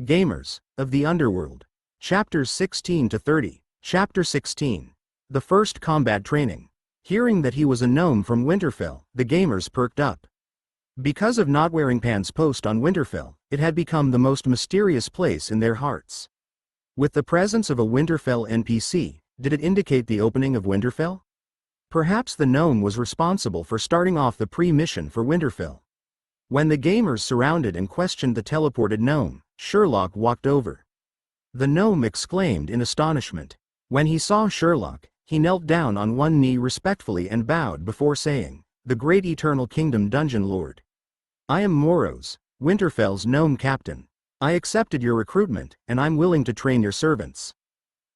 Gamers of the Underworld. Chapters 16 to 30. Chapter 16. The First Combat Training. Hearing that he was a gnome from Winterfell, the gamers perked up. Because of Not Wearing Pants' post on Winterfell, it had become the most mysterious place in their hearts. With the presence of a Winterfell NPC, did it indicate the opening of Winterfell? Perhaps the gnome was responsible for starting off the pre-mission for Winterfell. When the gamers surrounded and questioned the teleported gnome, Sherlock walked over. The gnome exclaimed in astonishment. When he saw Sherlock, he knelt down on one knee respectfully and bowed before saying, "The Great Eternal Kingdom Dungeon Lord. I am Moros, Winterfell's gnome captain. I accepted your recruitment, and I'm willing to train your servants.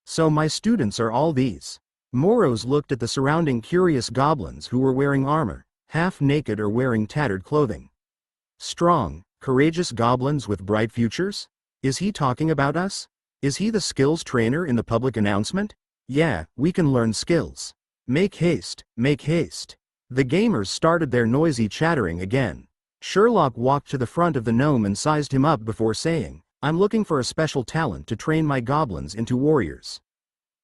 So my students are all these." Moros looked at the surrounding curious goblins who were wearing armor, half naked or wearing tattered clothing. Strong, courageous goblins with bright futures? Is he talking about us? Is he the skills trainer in the public announcement? Yeah, we can learn skills. Make haste, make haste. The gamers started their noisy chattering again. Sherlock walked to the front of the gnome and sized him up before saying, "I'm looking for a special talent to train my goblins into warriors.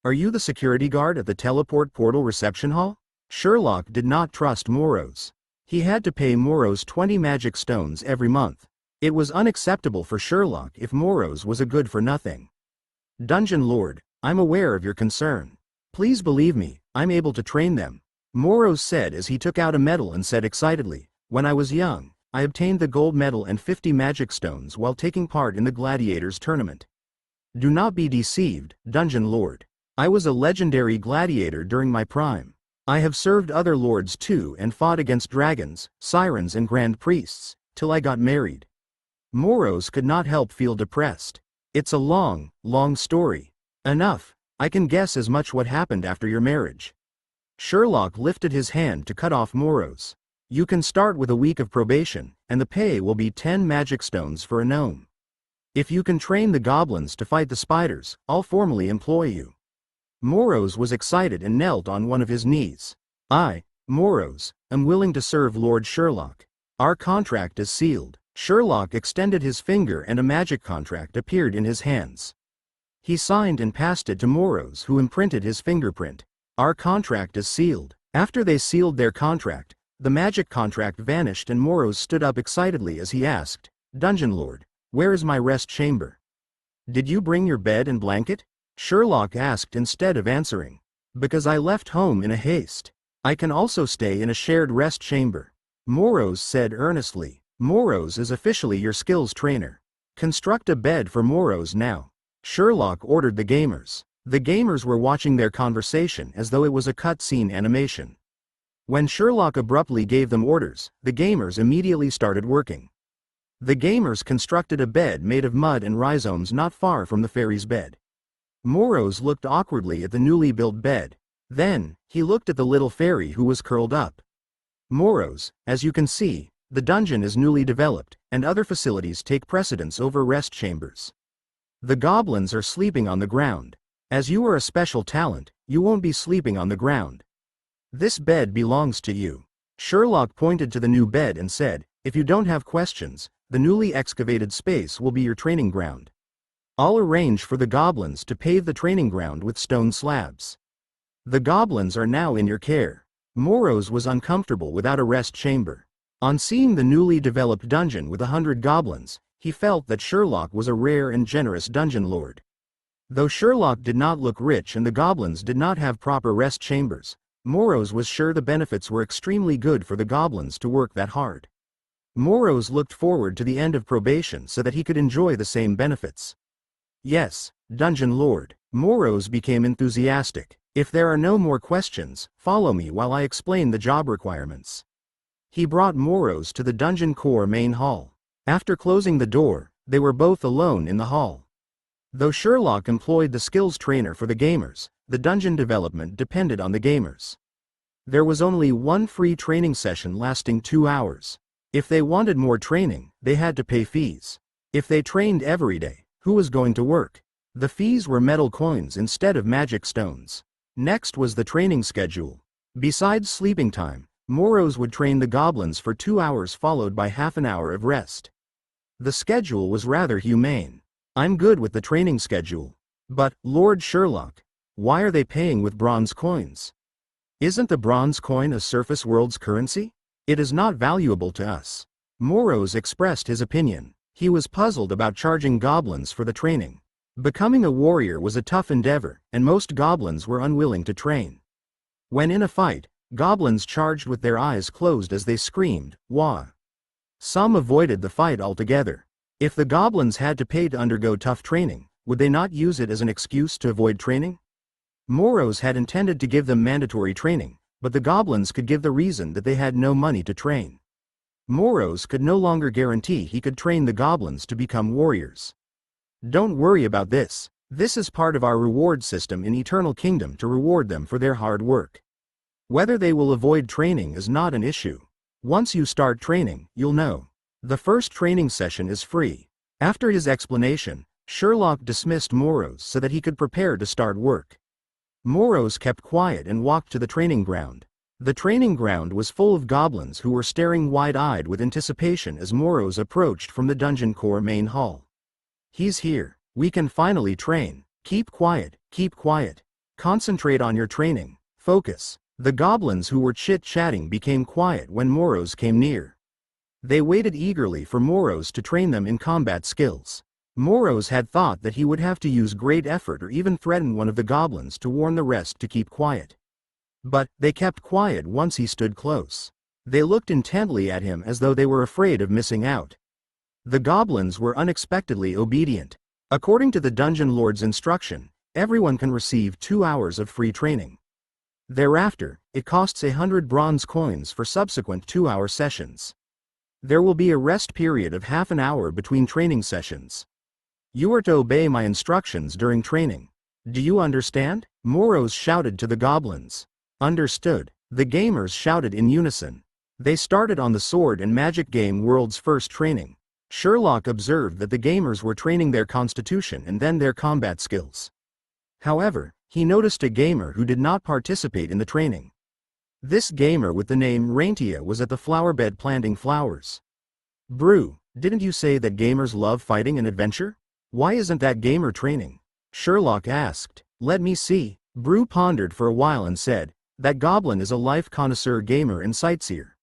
Are you the security guard at the teleport portal reception hall?" Sherlock did not trust Moros. He had to pay Moros 20 magic stones every month. It was unacceptable for Sherlock if Moros was a good for nothing. "Dungeon Lord, I'm aware of your concern. Please believe me, I'm able to train them," Moros said as he took out a medal and said excitedly, "When I was young, I obtained the gold medal and 50 magic stones while taking part in the gladiators tournament. Do not be deceived, Dungeon Lord. I was a legendary gladiator during my prime. I have served other lords too and fought against dragons, sirens and grand priests, till I got married." Moros could not help feel depressed. "It's a long, long story. Enough, I can guess as much what happened after your marriage." Sherlock lifted his hand to cut off Moros. "You can start with a week of probation, and the pay will be 10 magic stones for a gnome. If you can train the goblins to fight the spiders, I'll formally employ you." Moros was excited and knelt on one of his knees. "I, Moros, am willing to serve Lord Sherlock. Our contract is sealed." Sherlock extended his finger and a magic contract appeared in his hands. He signed and passed it to Moros, who imprinted his fingerprint. "Our contract is sealed." After they sealed their contract, the magic contract vanished and Moros stood up excitedly as he asked, "Dungeon Lord, where is my rest chamber? Did you bring your bed and blanket?" Sherlock asked instead of answering. "Because I left home in a haste. I can also stay in a shared rest chamber," Moros said earnestly. "Moros is officially your skills trainer. Construct a bed for Moros now," Sherlock ordered the gamers. The gamers were watching their conversation as though it was a cutscene animation. When Sherlock abruptly gave them orders, the gamers immediately started working. The gamers constructed a bed made of mud and rhizomes not far from the fairy's bed. Moros looked awkwardly at the newly built bed. Then, he looked at the little fairy who was curled up. "Moros, as you can see, the dungeon is newly developed, and other facilities take precedence over rest chambers. The goblins are sleeping on the ground. As you are a special talent, you won't be sleeping on the ground. This bed belongs to you." Sherlock pointed to the new bed and said, "If you don't have questions, the newly excavated space will be your training ground. I'll arrange for the goblins to pave the training ground with stone slabs. The goblins are now in your care." Moros was uncomfortable without a rest chamber. On seeing the newly developed dungeon with 100 goblins, he felt that Sherlock was a rare and generous dungeon lord. Though Sherlock did not look rich and the goblins did not have proper rest chambers, Moros was sure the benefits were extremely good for the goblins to work that hard. Moros looked forward to the end of probation so that he could enjoy the same benefits. "Yes, Dungeon Lord." Moros became enthusiastic. "If there are no more questions, follow me while I explain the job requirements." He brought Moros to the dungeon core main hall. After closing the door, they were both alone in the hall. Though Sherlock employed the skills trainer for the gamers, the dungeon development depended on the gamers. There was only one free training session lasting 2 hours. If they wanted more training, they had to pay fees. If they trained every day, who was going to work? The fees were metal coins instead of magic stones. Next was the training schedule. Besides sleeping time, Moros would train the goblins for 2 hours followed by half an hour of rest. The schedule was rather humane. I'm good with the training schedule. But, Lord Sherlock, why are they paying with bronze coins? Isn't the bronze coin a surface world's currency? It is not valuable to us. Moros expressed his opinion. He was puzzled about charging goblins for the training. Becoming a warrior was a tough endeavor, and most goblins were unwilling to train. When in a fight, goblins charged with their eyes closed as they screamed, "Wah!" Some avoided the fight altogether. If the goblins had to pay to undergo tough training, would they not use it as an excuse to avoid training? Moros had intended to give them mandatory training, but the goblins could give the reason that they had no money to train. Moros could no longer guarantee he could train the goblins to become warriors. Don't worry about this. This is part of our reward system in Eternal Kingdom to reward them for their hard work. Whether they will avoid training is not an issue. Once you start training, you'll know. The first training session is free. After his explanation, Sherlock dismissed Moros so that he could prepare to start work. Moros kept quiet and walked to the training ground. The training ground was full of goblins who were staring wide-eyed with anticipation as Moros approached from the dungeon core main hall. He's here. We can finally train. Keep quiet, keep quiet. Concentrate on your training. Focus. The goblins who were chit-chatting became quiet when Moros came near. They waited eagerly for Moros to train them in combat skills. Moros had thought that he would have to use great effort or even threaten one of the goblins to warn the rest to keep quiet. But, they kept quiet once he stood close. They looked intently at him as though they were afraid of missing out. The goblins were unexpectedly obedient. According to the Dungeon Lord's instruction, everyone can receive 2 hours of free training. Thereafter, it costs 100 bronze coins for subsequent 2-hour sessions. There will be a rest period of half an hour between training sessions. You are to obey my instructions during training. Do you understand? Moros shouted to the goblins. Understood. The gamers shouted in unison. They started on the sword and magic game world's first training. Sherlock observed that the gamers were training their constitution and then their combat skills. However, he noticed a gamer who did not participate in the training. This gamer with the name Raintia was at the flower bed planting flowers. Brew, didn't you say that gamers love fighting and adventure? Why isn't that gamer training? Sherlock asked. Let me see. Brew pondered for a while and said, that goblin is a life connoisseur gamer and sightseer.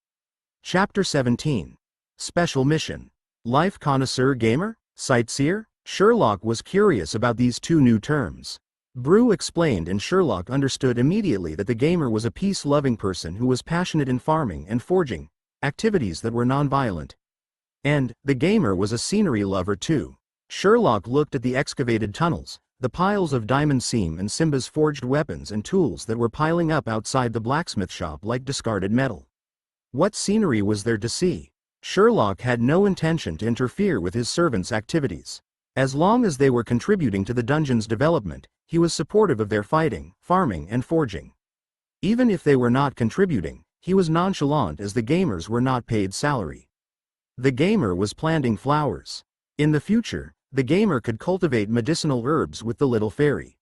Chapter 17. Special Mission. Life connoisseur gamer? Sightseer? Sherlock was curious about these two new terms. Brew explained and Sherlock understood immediately that the gamer was a peace-loving person who was passionate in farming and forging, activities that were non-violent. And, the gamer was a scenery lover too. Sherlock looked at the excavated tunnels, the piles of diamond seam and Simba's forged weapons and tools that were piling up outside the blacksmith shop like discarded metal. What scenery was there to see? Sherlock had no intention to interfere with his servants' activities. As long as they were contributing to the dungeon's development, he was supportive of their fighting, farming and forging. Even if they were not contributing, he was nonchalant as the gamers were not paid salary. The gamer was planting flowers. In the future, the gamer could cultivate medicinal herbs with the little fairy.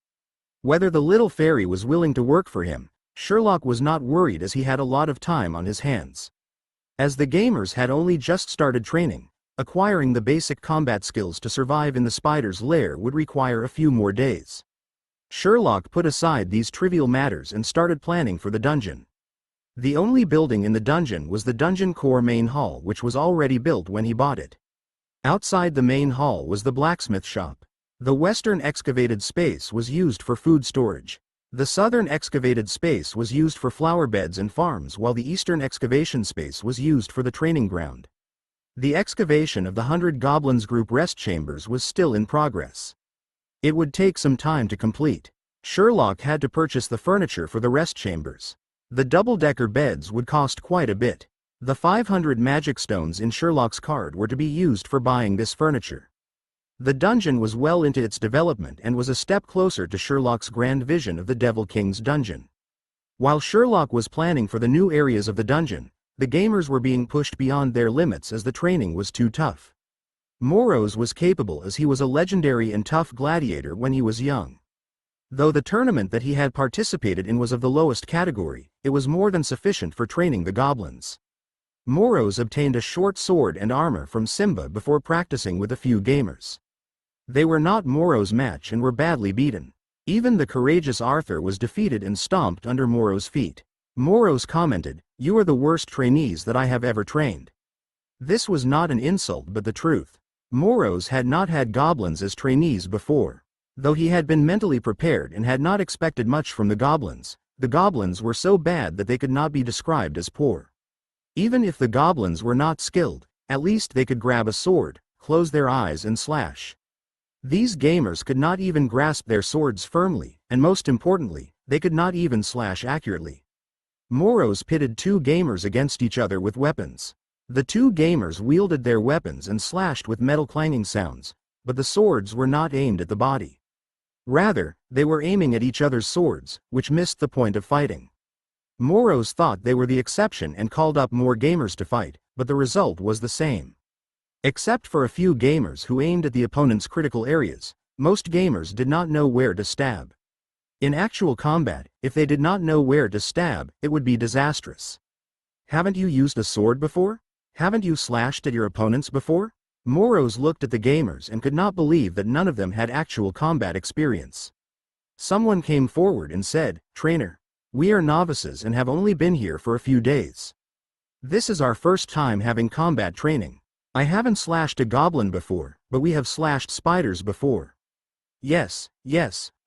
Whether the little fairy was willing to work for him, Sherlock was not worried as he had a lot of time on his hands. As the gamers had only just started training, acquiring the basic combat skills to survive in the spider's lair would require a few more days. Sherlock put aside these trivial matters and started planning for the dungeon. The only building in the dungeon was the dungeon core main hall, which was already built when he bought it. Outside the main hall was the blacksmith shop. The western excavated space was used for food storage. The southern excavated space was used for flower beds and farms, while the eastern excavation space was used for the training ground. The excavation of the 100 Goblins group rest chambers was still in progress. It would take some time to complete. Sherlock had to purchase the furniture for the rest chambers. The double-decker beds would cost quite a bit. The 500 magic stones in Sherlock's card were to be used for buying this furniture. The dungeon was well into its development and was a step closer to Sherlock's grand vision of the Devil King's dungeon. While Sherlock was planning for the new areas of the dungeon, the gamers were being pushed beyond their limits as the training was too tough. Moros was capable as he was a legendary and tough gladiator when he was young. Though the tournament that he had participated in was of the lowest category, it was more than sufficient for training the goblins. Moros obtained a short sword and armor from Simba before practicing with a few gamers. They were not Morrow's match and were badly beaten. Even the courageous Arthur was defeated and stomped under Morrow's feet. Morrow's commented, "You are the worst trainees that I have ever trained." This was not an insult but the truth. Morrow's had not had goblins as trainees before. Though he had been mentally prepared and had not expected much from the goblins were so bad that they could not be described as poor. Even if the goblins were not skilled, at least they could grab a sword, close their eyes and slash. These gamers could not even grasp their swords firmly, and most importantly, they could not even slash accurately. Morrow's pitted two gamers against each other with weapons. The two gamers wielded their weapons and slashed with metal clanging sounds, but the swords were not aimed at the body. Rather, they were aiming at each other's swords, which missed the point of fighting. Morrow's thought they were the exception and called up more gamers to fight, but the result was the same. Except for a few gamers who aimed at the opponent's critical areas, most gamers did not know where to stab. In actual combat, if they did not know where to stab, it would be disastrous. Haven't you used a sword before? Haven't you slashed at your opponents before? Morrow's looked at the gamers and could not believe that none of them had actual combat experience. Someone came forward and said, "Trainer, we are novices and have only been here for a few days. This is our first time having combat training. I haven't slashed a goblin before, but we have slashed spiders before." Yes,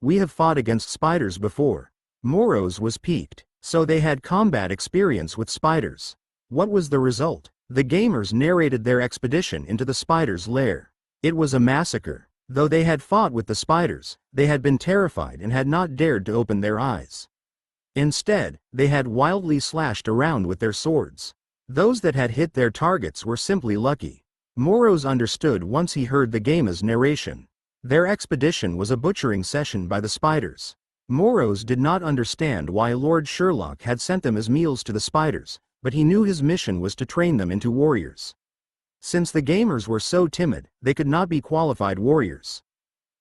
we have fought against spiders before. Morrow's was piqued. So they had combat experience with spiders. What was the result? The gamers narrated their expedition into the spider's lair. It was a massacre. Though they had fought with the spiders, they had been terrified and had not dared to open their eyes. Instead, they had wildly slashed around with their swords. Those that had hit their targets were simply lucky. Morrow's understood once he heard the gamer's narration. Their expedition was a butchering session by the spiders. Morrow's did not understand why Lord Sherlock had sent them as meals to the spiders, but he knew his mission was to train them into warriors. Since the gamers were so timid, they could not be qualified warriors.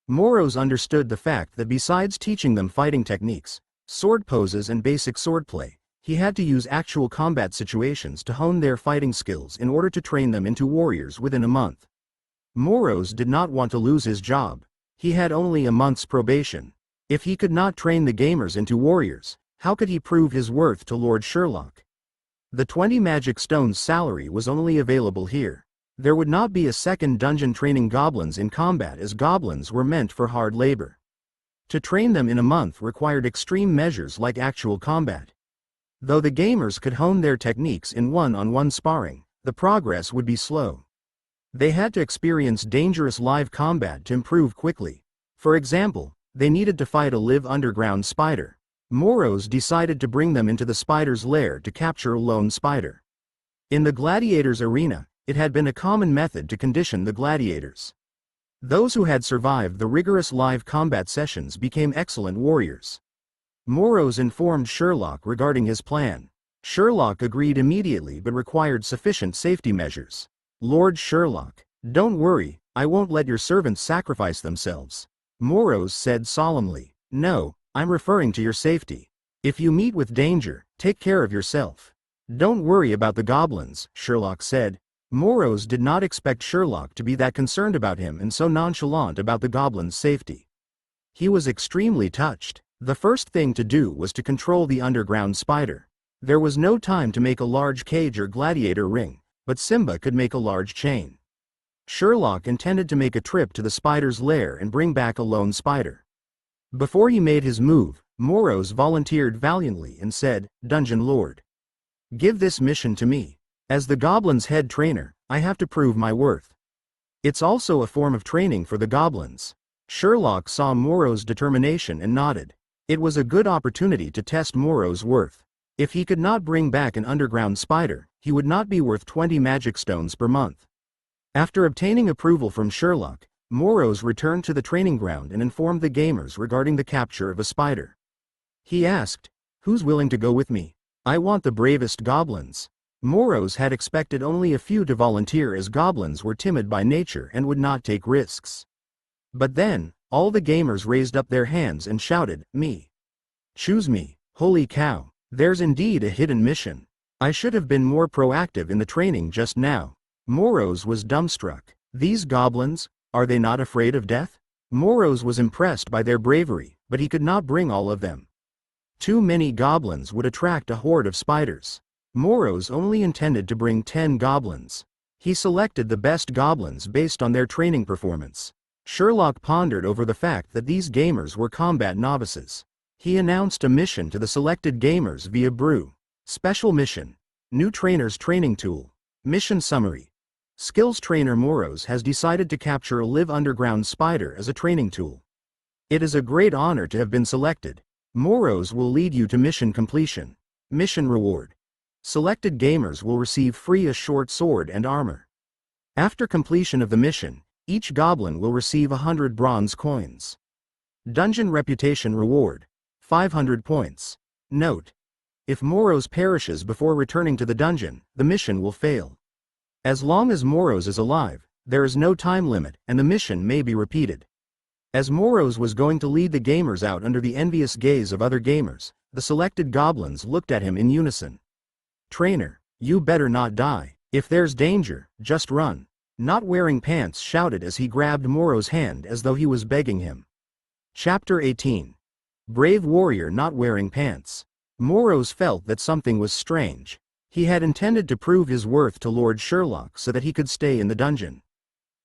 Morrow's understood the fact that besides teaching them fighting techniques, sword poses and basic swordplay, he had to use actual combat situations to hone their fighting skills in order to train them into warriors within a month. Morrow's did not want to lose his job. He had only a month's probation. If he could not train the gamers into warriors, how could he prove his worth to Lord Sherlock? The 20 magic stones salary was only available here. There would not be a second dungeon training goblins in combat as goblins were meant for hard labor. To train them in a month required extreme measures like actual combat. Though the gamers could hone their techniques in one-on-one sparring, the progress would be slow. They had to experience dangerous live combat to improve quickly. For example, they needed to fight a live underground spider. Morrow's decided to bring them into the spider's lair to capture a lone spider. In the gladiators' arena, it had been a common method to condition the gladiators. Those who had survived the rigorous live combat sessions became excellent warriors. Morrow's informed Sherlock regarding his plan. Sherlock agreed immediately but required sufficient safety measures. "Lord Sherlock, don't worry, I won't let your servants sacrifice themselves," Morrow's said solemnly. "No, I'm referring to your safety. If you meet with danger, take care of yourself. Don't worry about the goblins," Sherlock said. Morrow's did not expect Sherlock to be that concerned about him and so nonchalant about the goblins' safety. He was extremely touched. The first thing to do was to control the underground spider. There was no time to make a large cage or gladiator ring, but Simba could make a large chain. Sherlock intended to make a trip to the spider's lair and bring back a lone spider. Before he made his move, Morrow's volunteered valiantly and said, "Dungeon Lord, give this mission to me. As the goblin's head trainer, I have to prove my worth. It's also a form of training for the goblins." Sherlock saw Morrow's determination and nodded. It was a good opportunity to test Morrow's worth. If he could not bring back an underground spider, he would not be worth 20 magic stones per month. After obtaining approval from Sherlock, Morrow's returned to the training ground and informed the gamers regarding the capture of a spider. He asked, "Who's willing to go with me? I want the bravest goblins." Morrow's had expected only a few to volunteer as goblins were timid by nature and would not take risks. But then, all the gamers raised up their hands and shouted, "Me! Choose me, holy cow, there's indeed a hidden mission. I should have been more proactive in the training just now." Morrow's was dumbstruck. These goblins, Are they not afraid of death? Moros was impressed by their bravery, but he could not bring all of them. Too many goblins would attract a horde of spiders. Moros only intended to bring 10 goblins. He selected the best goblins based on their training performance. Sherlock pondered over the fact that these gamers were combat novices. He announced a mission to the selected gamers via brew. Special mission. New trainer's training tool. Mission summary. Skills trainer Moros has decided to capture a live underground spider as a training tool. It is a great honor to have been selected. Moros will lead you to mission completion. Mission reward. Selected gamers will receive free a short sword and armor. After completion of the mission, each goblin will receive 100 bronze coins. Dungeon reputation reward. 500 points. Note: if Moros perishes before returning to the dungeon, the mission will fail. As long as Moros is alive, there is no time limit, and the mission may be repeated. As Moros was going to lead the gamers out under the envious gaze of other gamers, the selected goblins looked at him in unison. Trainer, you better not die. If there's danger, just run. Not Wearing Pants shouted as he grabbed Moro's hand as though he was begging him. Chapter 18. Brave Warrior Not Wearing Pants. Moros felt that something was strange. He had intended to prove his worth to Lord Sherlock so that he could stay in the dungeon.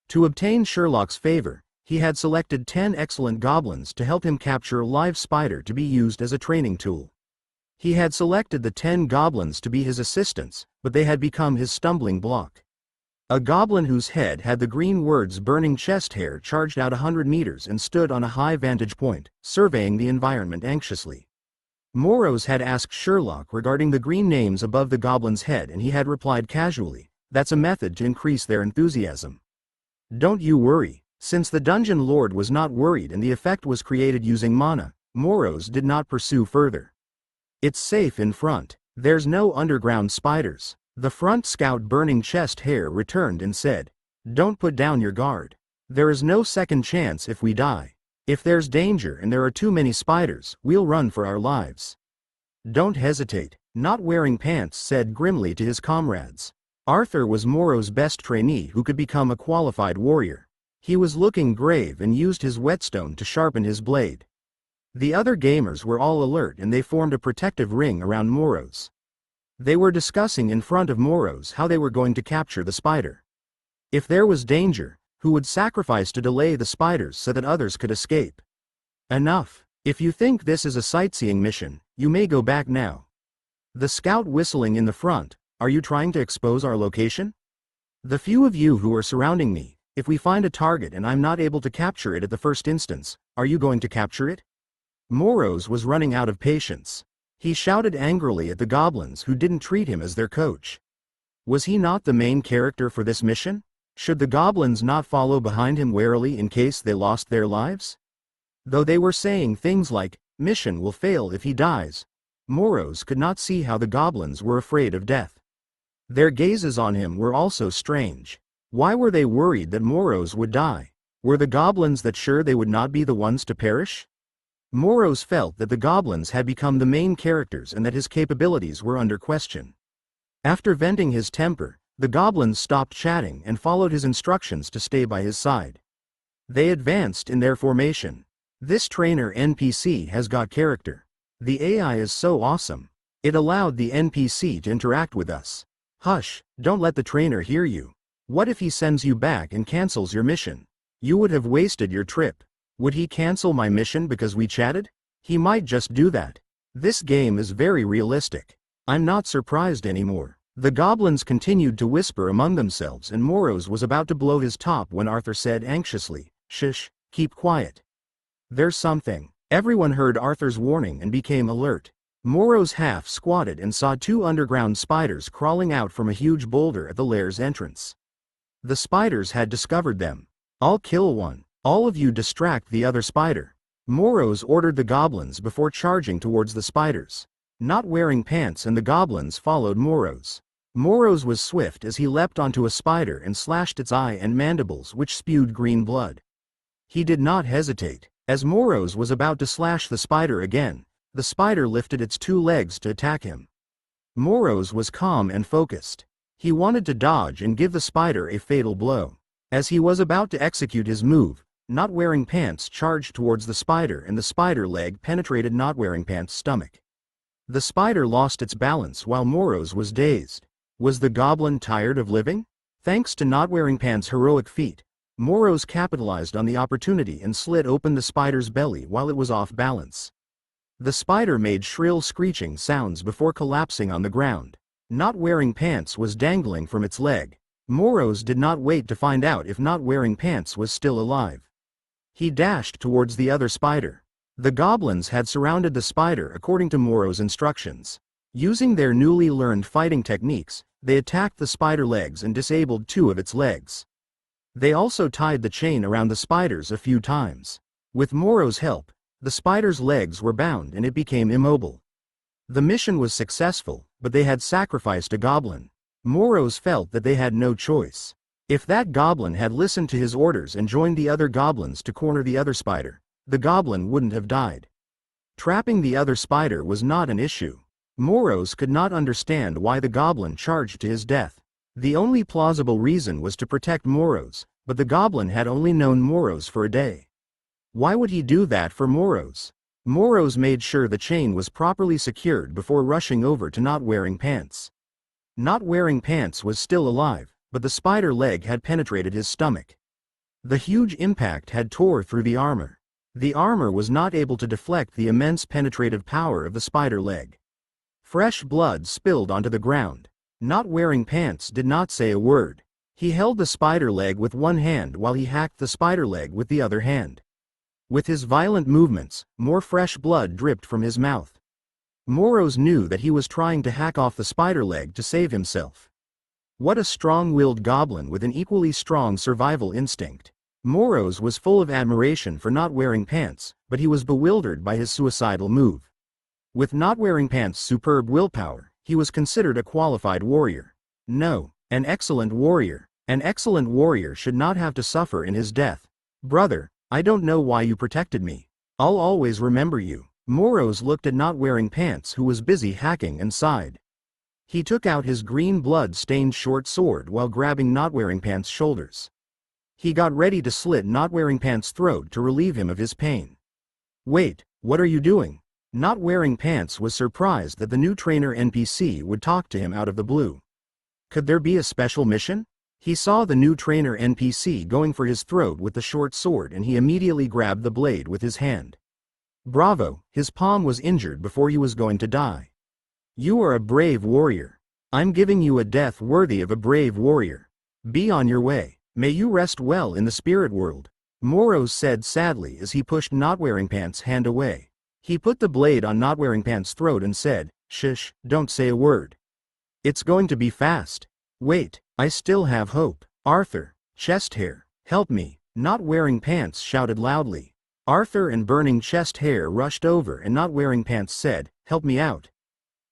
To obtain Sherlock's favor, he had selected 10 excellent goblins to help him capture a live spider to be used as a training tool. He had selected the 10 goblins to be his assistants, but they had become his stumbling block. A goblin whose head had the green words burning chest hair charged out 100 meters and stood on a high vantage point, surveying the environment anxiously. Moros had asked Sherlock regarding the green names above the goblin's head, and he had replied casually, "That's a method to increase their enthusiasm." Don't you worry. Since the dungeon lord was not worried and the effect was created using mana, Moros did not pursue further. It's safe in front. There's no underground spiders. The front scout burning chest hair returned and said, "Don't put down your guard. There is no second chance if we die. If there's danger and there are too many spiders, we'll run for our lives." Don't hesitate. Not Wearing Pants said grimly to his comrades. Arthur was Moro's best trainee who could become a qualified warrior. He was looking grave and used his whetstone to sharpen his blade. The other gamers were all alert and they formed a protective ring around Moros. They were discussing in front of Moros how they were going to capture the spider. If there was danger, who would sacrifice to delay the spiders so that others could escape? Enough. If you think this is a sightseeing mission, you may go back now. The scout whistling in the front, "Are you trying to expose our location? The few of you who are surrounding me, if we find a target and I'm not able to capture it at the first instance, are you going to capture it?" Moros was running out of patience. He shouted angrily at the goblins who didn't treat him as their coach. Was he not the main character for this mission? Should the goblins not follow behind him warily in case they lost their lives? Though they were saying things like, "Mission will fail if he dies," Moros could not see how the goblins were afraid of death. Their gazes on him were also strange. Why were they worried that Moros would die? Were the goblins that sure they would not be the ones to perish? Moros felt that the goblins had become the main characters and that his capabilities were under question. After venting his temper, the goblins stopped chatting and followed his instructions to stay by his side. They advanced in their formation. This trainer NPC has got character. The AI is so awesome. It allowed the NPC to interact with us. Hush, don't let the trainer hear you. What if he sends you back and cancels your mission? You would have wasted your trip. Would he cancel my mission because we chatted? He might just do that. This game is very realistic. I'm not surprised anymore. The goblins continued to whisper among themselves and Moros was about to blow his top when Arthur said anxiously, "Shush, keep quiet. There's something." Everyone heard Arthur's warning and became alert. Moros half squatted and saw 2 underground spiders crawling out from a huge boulder at the lair's entrance. The spiders had discovered them. "I'll kill one. All of you distract the other spider." Moros ordered the goblins before charging towards the spiders. Not Wearing Pants and the goblins followed Moros. Moros was swift as he leapt onto a spider and slashed its eye and mandibles which spewed green blood. He did not hesitate. As Moros was about to slash the spider again, the spider lifted its 2 legs to attack him. Moros was calm and focused. He wanted to dodge and give the spider a fatal blow. As he was about to execute his move, Not Wearing Pants charged towards the spider and the spider leg penetrated Not Wearing Pants' stomach. The spider lost its balance while Moros was dazed. Was the goblin tired of living? Thanks to Not Wearing Pants' heroic feat, Moros capitalized on the opportunity and slit open the spider's belly while it was off balance. The spider made shrill screeching sounds before collapsing on the ground. Not Wearing Pants was dangling from its leg. Moros did not wait to find out if Not Wearing Pants was still alive. He dashed towards the other spider. The goblins had surrounded the spider according to Moros' instructions. Using their newly learned fighting techniques, they attacked the spider legs and disabled 2 of its legs. They also tied the chain around the spiders a few times. With Moros' help, the spider's legs were bound and it became immobile. The mission was successful, but they had sacrificed a goblin. Moros felt that they had no choice. If that goblin had listened to his orders and joined the other goblins to corner the other spider, the goblin wouldn't have died. Trapping the other spider was not an issue. Moros could not understand why the goblin charged to his death. The only plausible reason was to protect Moros, but the goblin had only known Moros for a day. Why would he do that for Moros? Moros made sure the chain was properly secured before rushing over to Not Wearing Pants. Not Wearing Pants was still alive, but the spider leg had penetrated his stomach. The huge impact had tore through the armor. The armor was not able to deflect the immense penetrative power of the spider leg. Fresh blood spilled onto the ground. Not Wearing Pants did not say a word. He held the spider leg with one hand while he hacked the spider leg with the other hand. With his violent movements, more fresh blood dripped from his mouth. Moros knew that he was trying to hack off the spider leg to save himself. What a strong-willed goblin with an equally strong survival instinct. Moros was full of admiration for Not Wearing Pants, but he was bewildered by his suicidal move. With Not Wearing Pants' superb willpower, he was considered a qualified warrior. No, an excellent warrior. An excellent warrior should not have to suffer in his death. Brother, I don't know why you protected me. I'll always remember you. Moros looked at Not Wearing Pants, who was busy hacking, and sighed. He took out his green blood-stained short sword while grabbing Not Wearing Pants' shoulders. He got ready to slit Not Wearing Pants' throat to relieve him of his pain. Wait, what are you doing? Not Wearing Pants was surprised that the new trainer NPC would talk to him out of the blue. Could there be a special mission? He saw the new trainer NPC going for his throat with the short sword and he immediately grabbed the blade with his hand. Bravo, his palm was injured before he was going to die. You are a brave warrior. I'm giving you a death worthy of a brave warrior. Be on your way. May you rest well in the spirit world. Moros said sadly as he pushed Not Wearing Pants' hand away. He put the blade on Not Wearing Pants' throat and said, "Shush, don't say a word. It's going to be fast. Wait, I still have hope. Arthur, chest hair, help me." Not Wearing Pants shouted loudly. Arthur and Burning Chest Hair rushed over and Not Wearing Pants said, "Help me out.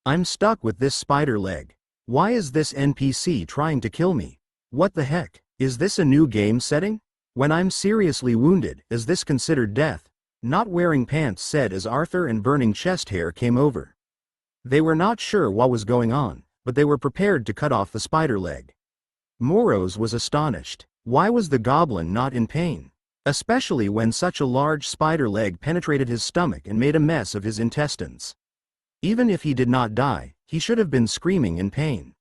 I'm stuck with this spider leg. Why is this NPC trying to kill me? What the heck? Is this a new game setting? When I'm seriously wounded, is this considered death?" Not Wearing Pants said as Arthur and Burning Chest Hair came over. They were not sure what was going on, but they were prepared to cut off the spider leg. Moros was astonished. Why was the goblin not in pain? Especially when such a large spider leg penetrated his stomach and made a mess of his intestines. Even if he did not die, he should have been screaming in pain.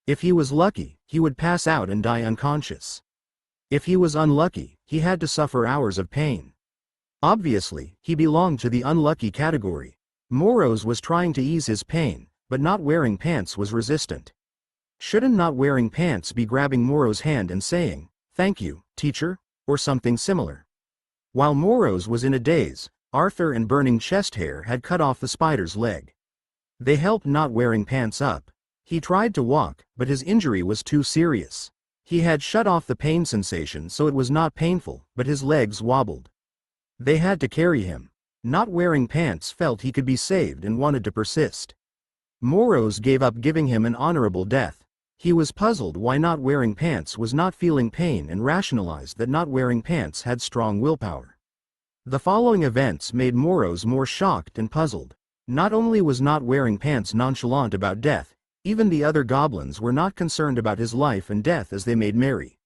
If he was lucky, he would pass out and die unconscious. If he was unlucky, he had to suffer hours of pain. Obviously, he belonged to the unlucky category. Moros was trying to ease his pain, but Not Wearing Pants was resistant. Shouldn't Not Wearing Pants be grabbing Moros' hand and saying, "Thank you, teacher," or something similar? While Moros was in a daze, Arthur and Burning Chest Hair had cut off the spider's leg. They helped Not Wearing Pants up. He tried to walk, but his injury was too serious. He had shut off the pain sensation so it was not painful, but his legs wobbled. They had to carry him. Not Wearing Pants felt he could be saved and wanted to persist. Moros gave up giving him an honorable death. He was puzzled why Not Wearing Pants was not feeling pain and rationalized that Not Wearing Pants had strong willpower. The following events made Moros more shocked and puzzled. Not only was Not Wearing Pants nonchalant about death, even the other goblins were not concerned about his life and death as they made merry.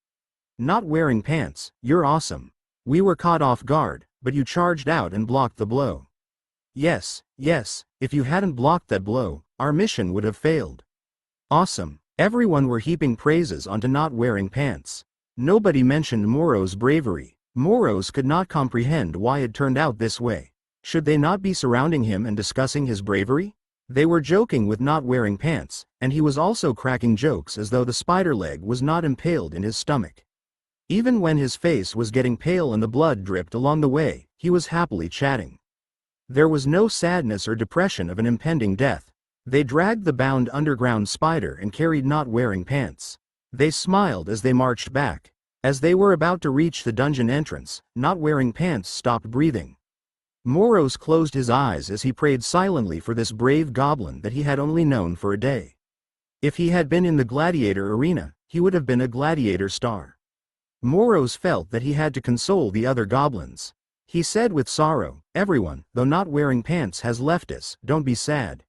Not wearing pants, you're awesome. We were caught off guard, but you charged out and blocked the blow. Yes, if you hadn't blocked that blow, our mission would have failed. Awesome. Everyone were heaping praises onto not wearing pants. Nobody mentioned Moro's bravery. Moros could not comprehend why it turned out this way. Should they not be surrounding him and discussing his bravery? They were joking with not wearing pants, and he was also cracking jokes as though the spider leg was not impaled in his stomach. Even when his face was getting pale and the blood dripped along the way, he was happily chatting. There was no sadness or depression of an impending death. They dragged the bound underground spider and carried not wearing pants. They smiled as they marched back. As they were about to reach the dungeon entrance, not wearing pants stopped breathing. Moros closed his eyes as he prayed silently for this brave goblin that he had only known for a day. If he had been in the gladiator arena, he would have been a gladiator star. Moros felt that he had to console the other goblins. He said with sorrow, "Everyone, though not wearing pants, has left us, don't be sad.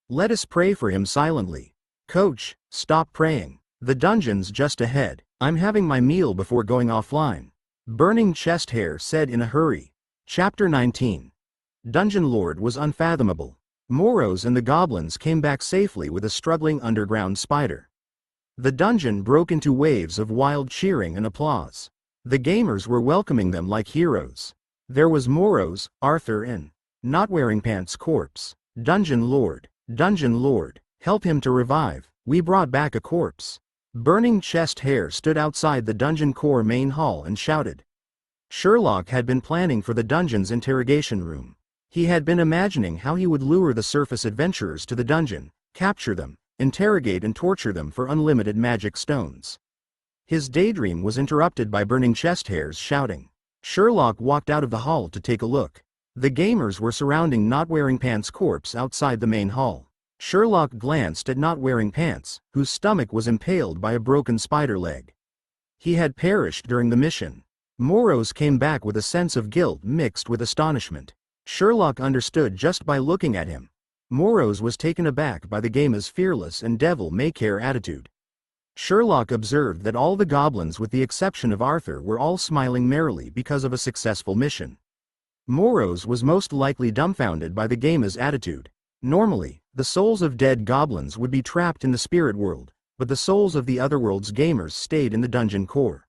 Let us pray for him silently." "Coach, stop praying. The dungeon's just ahead. I'm having my meal before going offline," Burning Chest Hair said in a hurry. Chapter 19. Dungeon Lord was unfathomable. Moros and the goblins came back safely with a struggling underground spider. The dungeon broke into waves of wild cheering and applause. The gamers were welcoming them like heroes. There was Moros, Arthur and Not Wearing Pants corpse. Dungeon Lord, help him to revive. We brought back a corpse." Burning Chest Hair stood outside the dungeon core main hall and shouted. Sherlock had been planning for the dungeon's interrogation room. He had been imagining how he would lure the surface adventurers to the dungeon, capture them, interrogate and torture them for unlimited magic stones. His daydream was interrupted by Burning Chest Hair's shouting. Sherlock walked out of the hall to take a look. The gamers were surrounding Not Wearing Pants' corpse outside the main hall. Sherlock glanced at Not Wearing Pants, whose stomach was impaled by a broken spider leg. He had perished during the mission. Moros came back with a sense of guilt mixed with astonishment. Sherlock understood just by looking at him. Moros was taken aback by the game's fearless and devil-may-care attitude. Sherlock observed that all the goblins with the exception of Arthur were all smiling merrily because of a successful mission. Moros was most likely dumbfounded by the game's attitude. Normally, the souls of dead goblins would be trapped in the spirit world, but the souls of the otherworld's gamers stayed in the dungeon core.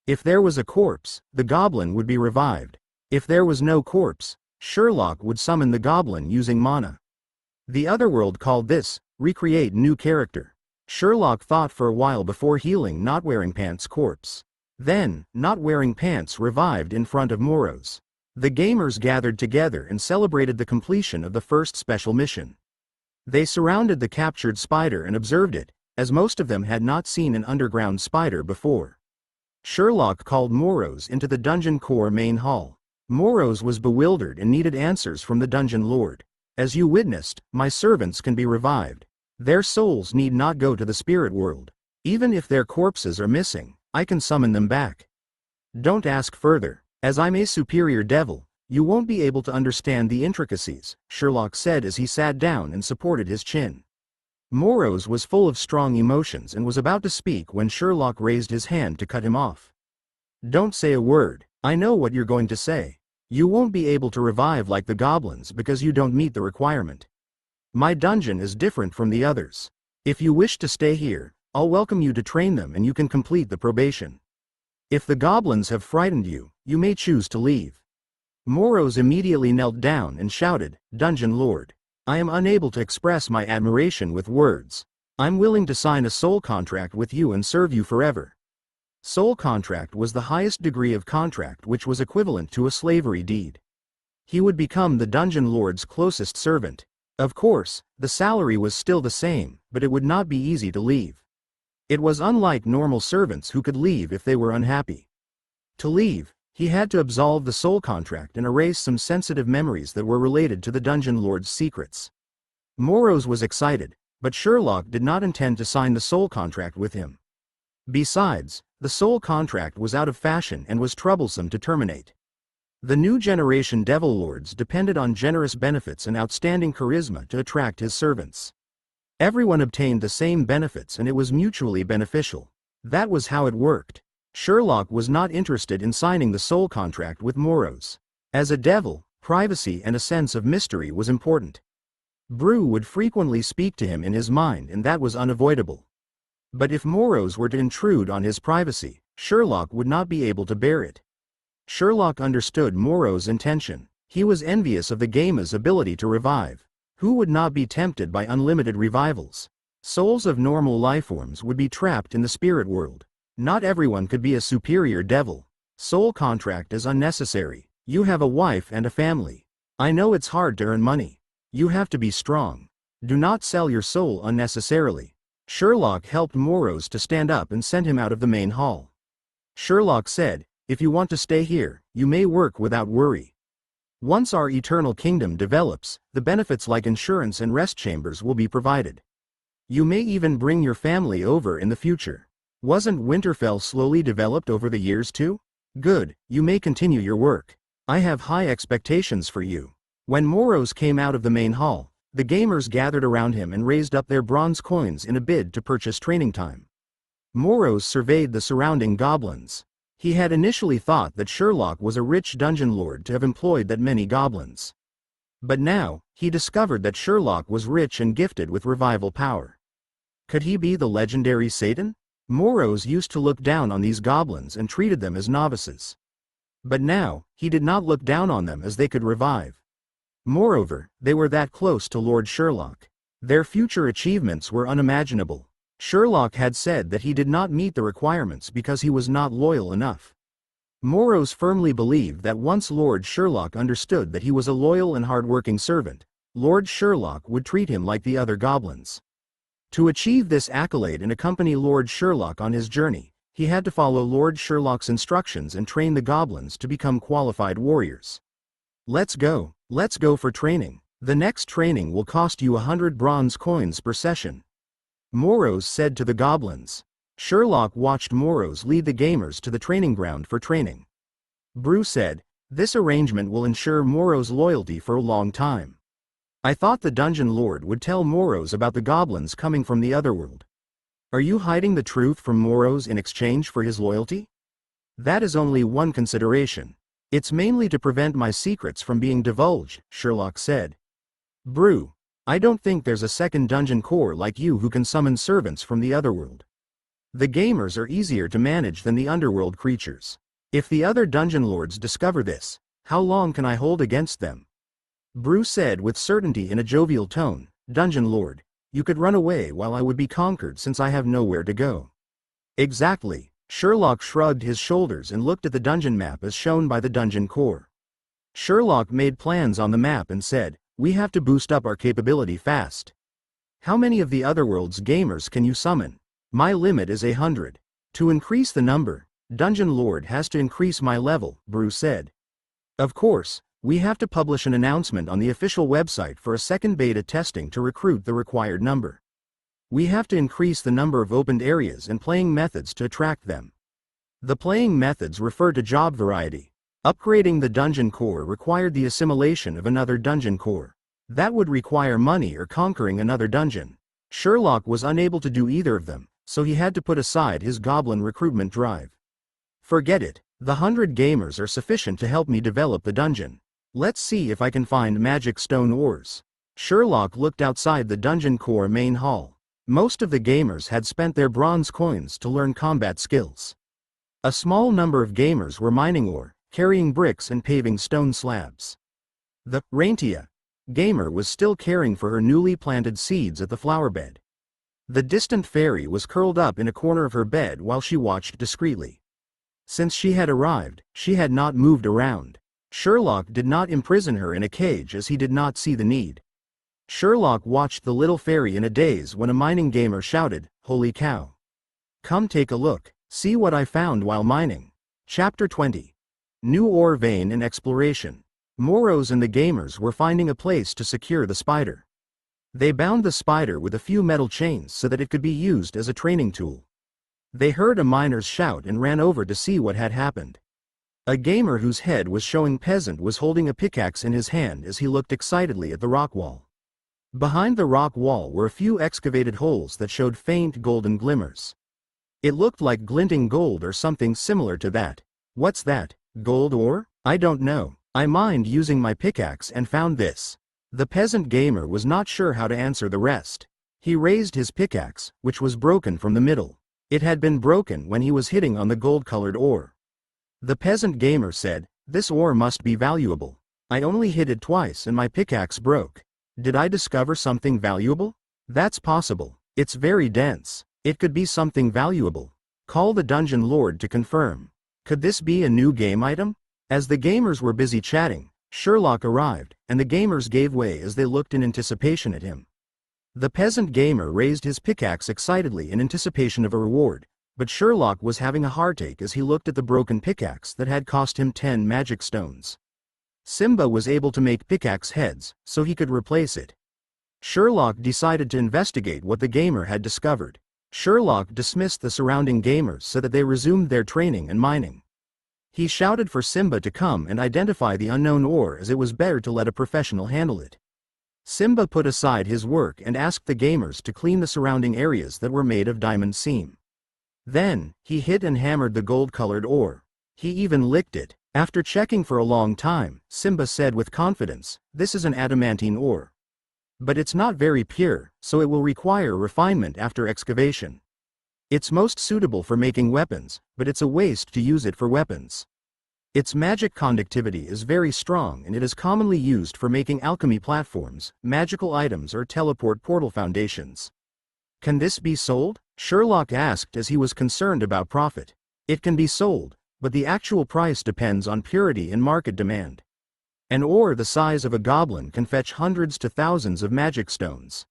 If there was a corpse, the goblin would be revived. If there was no corpse, Sherlock would summon the goblin using mana. The otherworld called this, recreate new character. Sherlock thought for a while before healing Not Wearing Pants' corpse. Then, Not Wearing Pants revived in front of Moros. The gamers gathered together and celebrated the completion of the first special mission. They surrounded the captured spider and observed it, as most of them had not seen an underground spider before. Sherlock called Moros into the dungeon core main hall. Moros was bewildered and needed answers from the dungeon lord. "As you witnessed, my servants can be revived. Their souls need not go to the spirit world. Even if their corpses are missing, I can summon them back. Don't ask further. As I'm a superior devil, you won't be able to understand the intricacies," Sherlock said as he sat down and supported his chin. Moros was full of strong emotions and was about to speak when Sherlock raised his hand to cut him off. "Don't say a word. I know what you're going to say. You won't be able to revive like the goblins because you don't meet the requirement. My dungeon is different from the others. If you wish to stay here, I'll welcome you to train them and you can complete the probation. If the goblins have frightened you, you may choose to leave." Moros immediately knelt down and shouted, "Dungeon Lord, I am unable to express my admiration with words. I'm willing to sign a soul contract with you and serve you forever." Soul contract was the highest degree of contract which was equivalent to a slavery deed. He would become the dungeon lord's closest servant. Of course, the salary was still the same, but it would not be easy to leave. It was unlike normal servants who could leave if they were unhappy. To leave, he had to absolve the soul contract and erase some sensitive memories that were related to the dungeon lord's secrets. Moros was excited, but Sherlock did not intend to sign the soul contract with him. Besides, the soul contract was out of fashion and was troublesome to terminate. The new generation devil lords depended on generous benefits and outstanding charisma to attract his servants. Everyone obtained the same benefits and it was mutually beneficial. That was how it worked. Sherlock was not interested in signing the soul contract with Moros. As a devil, privacy and a sense of mystery was important. Brew would frequently speak to him in his mind, and that was unavoidable. But if Moros were to intrude on his privacy, Sherlock would not be able to bear it. Sherlock understood Moros' intention. He was envious of the gamer's ability to revive. Who would not be tempted by unlimited revivals? Souls of normal lifeforms would be trapped in the spirit world. Not everyone could be a superior devil. Soul contract is unnecessary. You have a wife and a family. I know it's hard to earn money. You have to be strong. Do not sell your soul unnecessarily. Sherlock helped Moros to stand up and sent him out of the main hall. Sherlock said, "If you want to stay here, you may work without worry. Once our eternal kingdom develops, the benefits like insurance and rest chambers will be provided. You may even bring your family over in the future. Wasn't Winterfell slowly developed over the years too? Good, you may continue your work. I have high expectations for you." When Moros came out of the main hall, the gamers gathered around him and raised up their bronze coins in a bid to purchase training time. Moros surveyed the surrounding goblins. He had initially thought that Sherlock was a rich dungeon lord to have employed that many goblins. But now, he discovered that Sherlock was rich and gifted with revival power. Could he be the legendary Satan? Moros used to look down on these goblins and treated them as novices. But now, he did not look down on them as they could revive. Moreover, they were that close to Lord Sherlock. Their future achievements were unimaginable. Sherlock had said that he did not meet the requirements because he was not loyal enough. Moros firmly believed that once Lord Sherlock understood that he was a loyal and hard-working servant, Lord Sherlock would treat him like the other goblins. To achieve this accolade and accompany Lord Sherlock on his journey, he had to follow Lord Sherlock's instructions and train the goblins to become qualified warriors. Let's go for training. The next training will cost you 100 bronze coins per session," Moros said to the goblins. Sherlock watched Moros lead the gamers to the training ground for training. Brew said, "This arrangement will ensure Moros' loyalty for a long time. I thought the dungeon lord would tell Moros about the goblins coming from the Underworld. Are you hiding the truth from Moros in exchange for his loyalty?" "That is only one consideration. It's mainly to prevent my secrets from being divulged," Sherlock said. Brew, "I don't think there's a second dungeon core like you who can summon servants from the Otherworld. The gamers are easier to manage than the Underworld creatures. If the other dungeon lords discover this, how long can I hold against them?" Brew said with certainty in a jovial tone, "Dungeon lord, you could run away while I would be conquered since I have nowhere to go." "Exactly." Sherlock shrugged his shoulders and looked at the dungeon map as shown by the dungeon core. Sherlock made plans on the map and said, "We have to boost up our capability fast. How many of the Otherworld's gamers can you summon?" "My limit is 100. To increase the number, Dungeon Lord has to increase my level," Brew said. "Of course, we have to publish an announcement on the official website for a second beta testing to recruit the required number. We have to increase the number of opened areas and playing methods to attract them. The playing methods refer to job variety. Upgrading the dungeon core required the assimilation of another dungeon core. That would require money or conquering another dungeon. Sherlock was unable to do either of them, so he had to put aside his goblin recruitment drive. "Forget it. The 100 gamers are sufficient to help me develop the dungeon. Let's see if I can find magic stone ores." Sherlock looked outside the dungeon core main hall. Most of the gamers had spent their bronze coins to learn combat skills. A small number of gamers were mining ore, carrying bricks and paving stone slabs. The Raintia gamer was still caring for her newly planted seeds at the flower bed. The distant fairy was curled up in a corner of her bed while she watched discreetly. Since she had arrived, she had not moved around. Sherlock did not imprison her in a cage as he did not see the need. Sherlock watched the little fairy in a daze when a mining gamer shouted, "Holy cow! Come take a look, see what I found while mining." Chapter 20. New ore vein and exploration. Moros and the gamers were finding a place to secure the spider. They bound the spider with a few metal chains so that it could be used as a training tool. They heard a miner's shout and ran over to see what had happened. A gamer whose head was showing peasant was holding a pickaxe in his hand as he looked excitedly at the rock wall. Behind the rock wall were a few excavated holes that showed faint golden glimmers. It looked like glinting gold or something similar to that. What's that? Gold ore? I don't know. I mined using my pickaxe and found this. The peasant gamer was not sure how to answer the rest. He raised his pickaxe, which was broken from the middle. It had been broken when he was hitting on the gold-colored ore. The peasant gamer said, "This ore must be valuable. I only hit it twice and my pickaxe broke. Did I discover something valuable? That's possible. It's very dense. It could be something valuable. Call the dungeon lord to confirm. Could this be a new game item?" As the gamers were busy chatting, Sherlock arrived, and the gamers gave way as they looked in anticipation at him. The peasant gamer raised his pickaxe excitedly in anticipation of a reward, but Sherlock was having a heartache as he looked at the broken pickaxe that had cost him 10 magic stones. Simba was able to make pickaxe heads, so he could replace it. Sherlock decided to investigate what the gamer had discovered. Sherlock dismissed the surrounding gamers so that they resumed their training and mining. He shouted for Simba to come and identify the unknown ore, as it was better to let a professional handle it. Simba put aside his work and asked the gamers to clean the surrounding areas that were made of diamond seam. Then, he hit and hammered the gold-colored ore. He even licked it. After checking for a long time, Simba said with confidence, "This is an adamantine ore. But it's not very pure, so it will require refinement after excavation. It's most suitable for making weapons, but it's a waste to use it for weapons. Its magic conductivity is very strong and it is commonly used for making alchemy platforms, magical items or teleport portal foundations. Can this be sold?" Sherlock asked as he was concerned about profit. It can be sold, but the actual price depends on purity and market demand. An ore the size of a goblin can fetch hundreds to thousands of magic stones.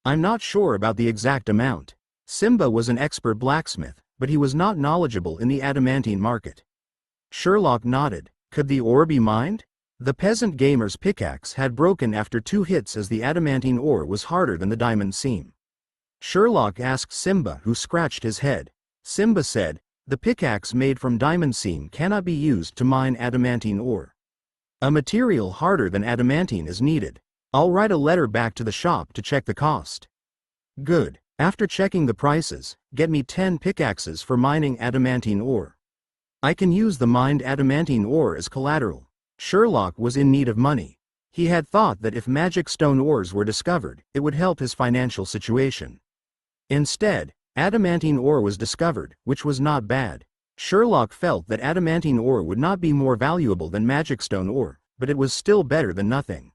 I'm not sure about the exact amount. Simba was an expert blacksmith, but he was not knowledgeable in the adamantine market. Sherlock nodded. Could the ore be mined? The peasant gamer's pickaxe had broken after 2 hits as the adamantine ore was harder than the diamond seam. Sherlock asked Simba, who scratched his head. Simba said, "The pickaxe made from diamond seam cannot be used to mine adamantine ore. A material harder than adamantine is needed. I'll write a letter back to the shop to check the cost." "Good. After checking the prices, get me 10 pickaxes for mining adamantine ore. I can use the mined adamantine ore as collateral." Sherlock was in need of money. He had thought that if magic stone ores were discovered, it would help his financial situation. Instead, adamantine ore was discovered, which was not bad. Sherlock felt that adamantine ore would not be more valuable than magic stone ore, but it was still better than nothing.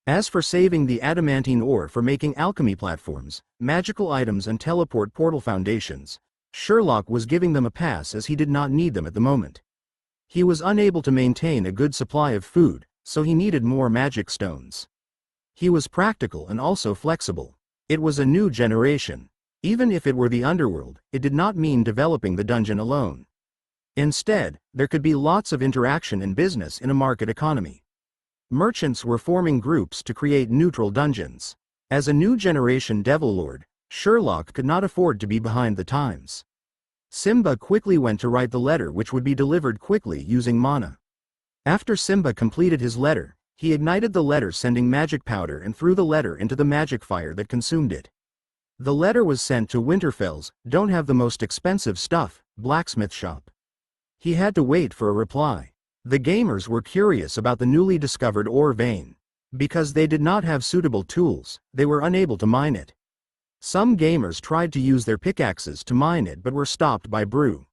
As for saving the adamantine ore for making alchemy platforms, magical items and teleport portal foundations, Sherlock was giving them a pass as he did not need them at the moment. He was unable to maintain a good supply of food, so he needed more magic stones. He was practical and also flexible. It was a new generation. Even if it were the Underworld, it did not mean developing the dungeon alone. Instead, there could be lots of interaction and business in a market economy. Merchants were forming groups to create neutral dungeons. As a new generation devil lord, Sherlock could not afford to be behind the times. Simba quickly went to write the letter, which would be delivered quickly using mana. After Simba completed his letter, he ignited the letter, sending magic powder, and threw the letter into the magic fire that consumed it. The letter was sent to Winterfell's "Don't have the most expensive stuff" blacksmith shop. He had to wait for a reply. The gamers were curious about the newly discovered ore vein. Because they did not have suitable tools, they were unable to mine it. Some gamers tried to use their pickaxes to mine it but were stopped by Brew.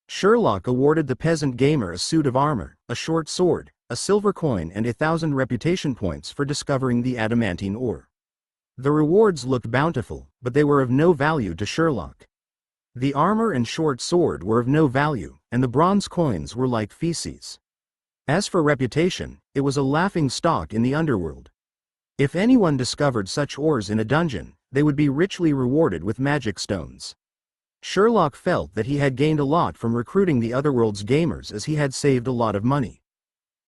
Sherlock awarded the peasant gamer a suit of armor, a short sword, a silver coin and 1,000 reputation points for discovering the adamantine ore. The rewards looked bountiful, but they were of no value to Sherlock. The armor and short sword were of no value, and the bronze coins were like feces. As for reputation, it was a laughing stock in the Underworld. If anyone discovered such ores in a dungeon, they would be richly rewarded with magic stones. Sherlock felt that he had gained a lot from recruiting the Otherworld's gamers, as he had saved a lot of money.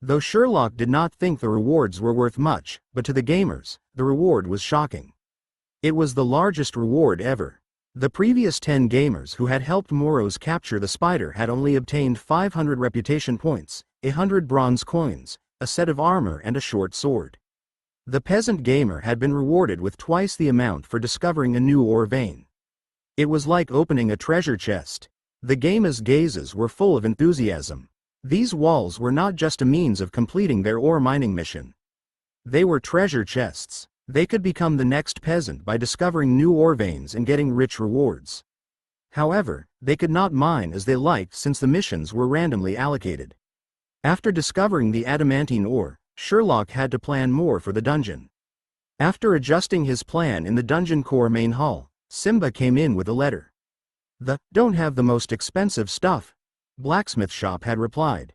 Though Sherlock did not think the rewards were worth much, but to the gamers, the reward was shocking. It was the largest reward ever. The previous 10 gamers who had helped Moros capture the spider had only obtained 500 reputation points, 100 bronze coins, a set of armor and a short sword. The peasant gamer had been rewarded with twice the amount for discovering a new ore vein. It was like opening a treasure chest. The gamer's gazes were full of enthusiasm. These walls were not just a means of completing their ore mining mission. They were treasure chests. They could become the next peasant by discovering new ore veins and getting rich rewards. However, they could not mine as they liked since the missions were randomly allocated. After discovering the adamantine ore, Sherlock had to plan more for the dungeon. After adjusting his plan in the dungeon core main hall, Simba came in with a letter. The "don't have the most expensive stuff" blacksmith shop had replied.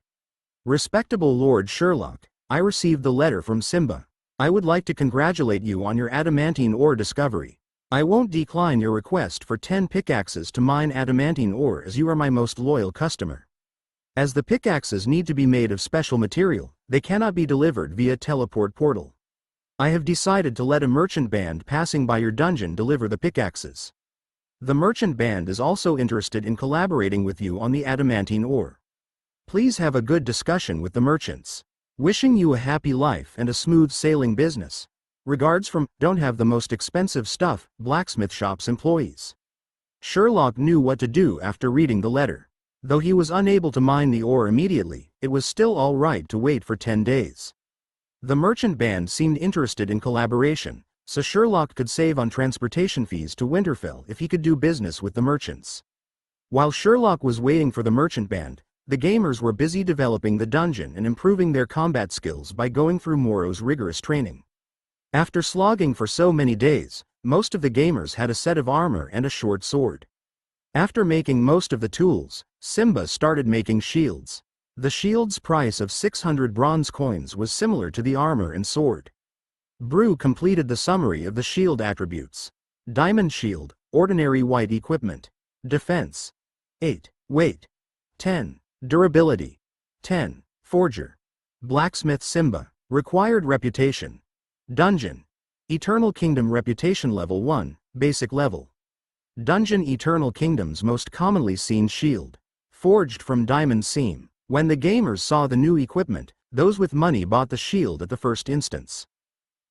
Respectable Lord Sherlock, I received the letter from Simba. I would like to congratulate you on your adamantine ore discovery. I won't decline your request for 10 pickaxes to mine adamantine ore as you are my most loyal customer. As the pickaxes need to be made of special material, they cannot be delivered via teleport portal. I have decided to let a merchant band passing by your dungeon deliver the pickaxes. The merchant band is also interested in collaborating with you on the adamantine ore. Please have a good discussion with the merchants. Wishing you a happy life and a smooth sailing business. Regards from Don't Have the Most Expensive Stuff blacksmith shop's employees. Sherlock knew what to do after reading the letter. Though he was unable to mine the ore immediately, it was still all right to wait for 10 days. The merchant band seemed interested in collaboration, so Sherlock could save on transportation fees to Winterfell if he could do business with the merchants. While Sherlock was waiting for the merchant band, the gamers were busy developing the dungeon and improving their combat skills by going through Moro's rigorous training. After slogging for so many days, most of the gamers had a set of armor and a short sword. After making most of the tools, Simba started making shields. The shield's price of 600 bronze coins was similar to the armor and sword. Brew completed the summary of the shield attributes. Diamond shield, ordinary white equipment. Defense 8. Weight 10. Durability 10. Forger. Blacksmith Simba. Required reputation. Dungeon. Eternal Kingdom reputation level 1, basic level. Dungeon Eternal Kingdom's most commonly seen shield. Forged from diamond seam. When the gamers saw the new equipment, those with money bought the shield at the first instance.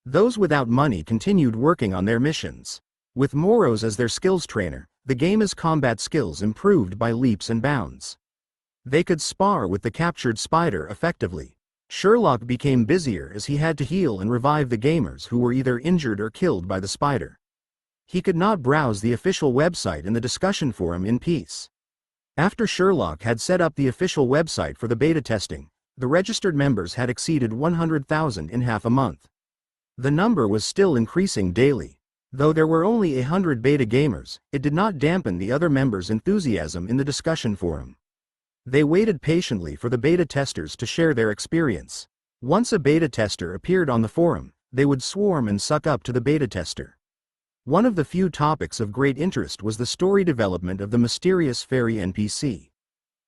Those without money continued working on their missions. With Moros as their skills trainer, the game's combat skills improved by leaps and bounds. They could spar with the captured spider effectively. Sherlock became busier as he had to heal and revive the gamers who were either injured or killed by the spider. He could not browse the official website in the discussion forum in peace. After Sherlock had set up the official website for the beta testing, the registered members had exceeded 100,000 in half a month. The number was still increasing daily. Though there were only 100 beta gamers, it did not dampen the other members' enthusiasm in the discussion forum. They waited patiently for the beta testers to share their experience. Once a beta tester appeared on the forum, they would swarm and suck up to the beta tester. One of the few topics of great interest was the story development of the mysterious fairy NPC.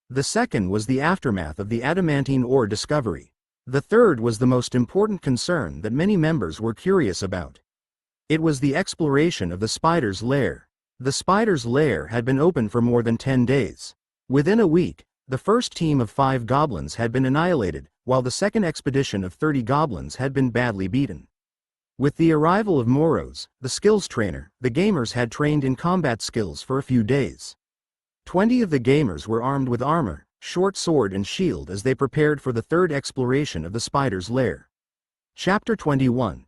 The second was the aftermath of the adamantine ore discovery. The third was the most important concern that many members were curious about. It was the exploration of the spider's lair. The spider's lair had been open for more than 10 days. Within a week, the first team of 5 goblins had been annihilated, while the second expedition of 30 goblins had been badly beaten. With the arrival of Moros, the skills trainer, the gamers had trained in combat skills for a few days. 20 of the gamers were armed with armor, short sword and shield as they prepared for the third exploration of the spider's lair. Chapter 21.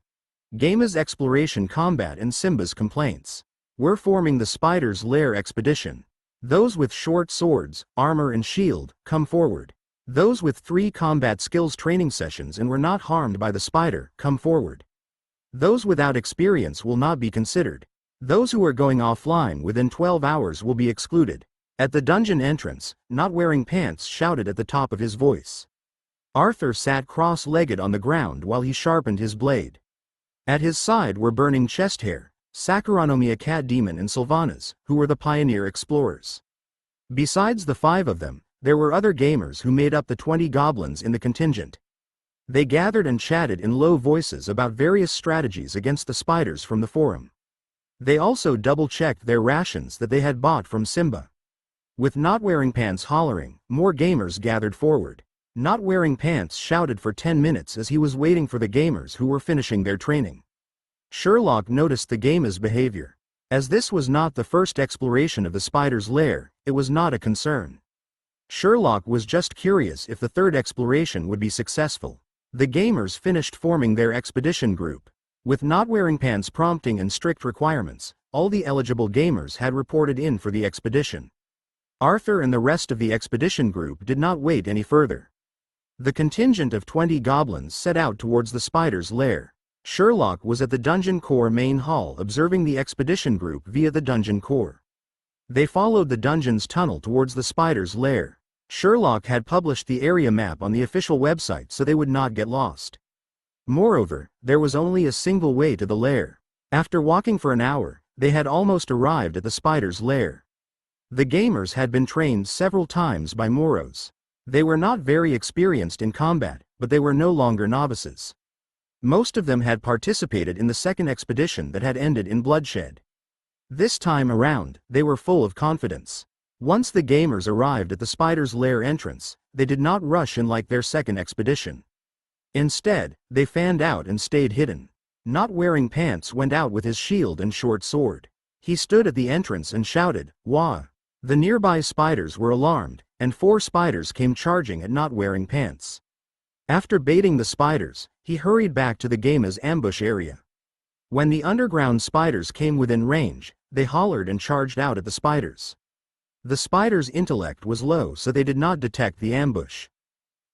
Gamers' exploration combat and Simba's complaints. We're forming the spider's lair expedition. Those with short swords, armor and shield, come forward. Those with 3 combat skills training sessions and were not harmed by the spider, come forward. Those without experience will not be considered. Those who are going offline within 12 hours will be excluded. At the dungeon entrance, Not Wearing Pants shouted at the top of his voice. Arthur sat cross-legged on the ground while he sharpened his blade. At his side were Burning Chesthair, Sakuranomia Cat Demon and Sylvanas, who were the pioneer explorers. Besides the 5 of them, there were other gamers who made up the 20 goblins in the contingent. They gathered and chatted in low voices about various strategies against the spiders from the forum. They also double-checked their rations that they had bought from Simba. With Not Wearing Pants hollering, more gamers gathered forward. Not Wearing Pants shouted for 10 minutes as he was waiting for the gamers who were finishing their training. Sherlock noticed the gamers' behavior. As this was not the first exploration of the spider's lair, it was not a concern. Sherlock was just curious if the third exploration would be successful. The gamers finished forming their expedition group. With not wearing pants prompting and strict requirements, all the eligible gamers had reported in for the expedition. Arthur and the rest of the expedition group did not wait any further. The contingent of 20 goblins set out towards the spider's lair. Sherlock was at the Dungeon Core main hall observing the expedition group via the Dungeon Core. They followed the dungeon's tunnel towards the spider's lair. Sherlock had published the area map on the official website so they would not get lost. Moreover, there was only a single way to the lair. After walking for an hour, they had almost arrived at the spider's lair. The gamers had been trained several times by Moros. They were not very experienced in combat, but they were no longer novices. Most of them had participated in the second expedition that had ended in bloodshed. This time around, they were full of confidence. Once the gamers arrived at the spider's lair entrance, they did not rush in like their second expedition. Instead, they fanned out and stayed hidden. Not wearing pants went out with his shield and short sword. He stood at the entrance and shouted, "Wah!" The nearby spiders were alarmed, and 4 spiders came charging at not wearing pants. After baiting the spiders, he hurried back to the gamer's ambush area. When the underground spiders came within range, they hollered and charged out at the spiders. The spiders' intellect was low so they did not detect the ambush.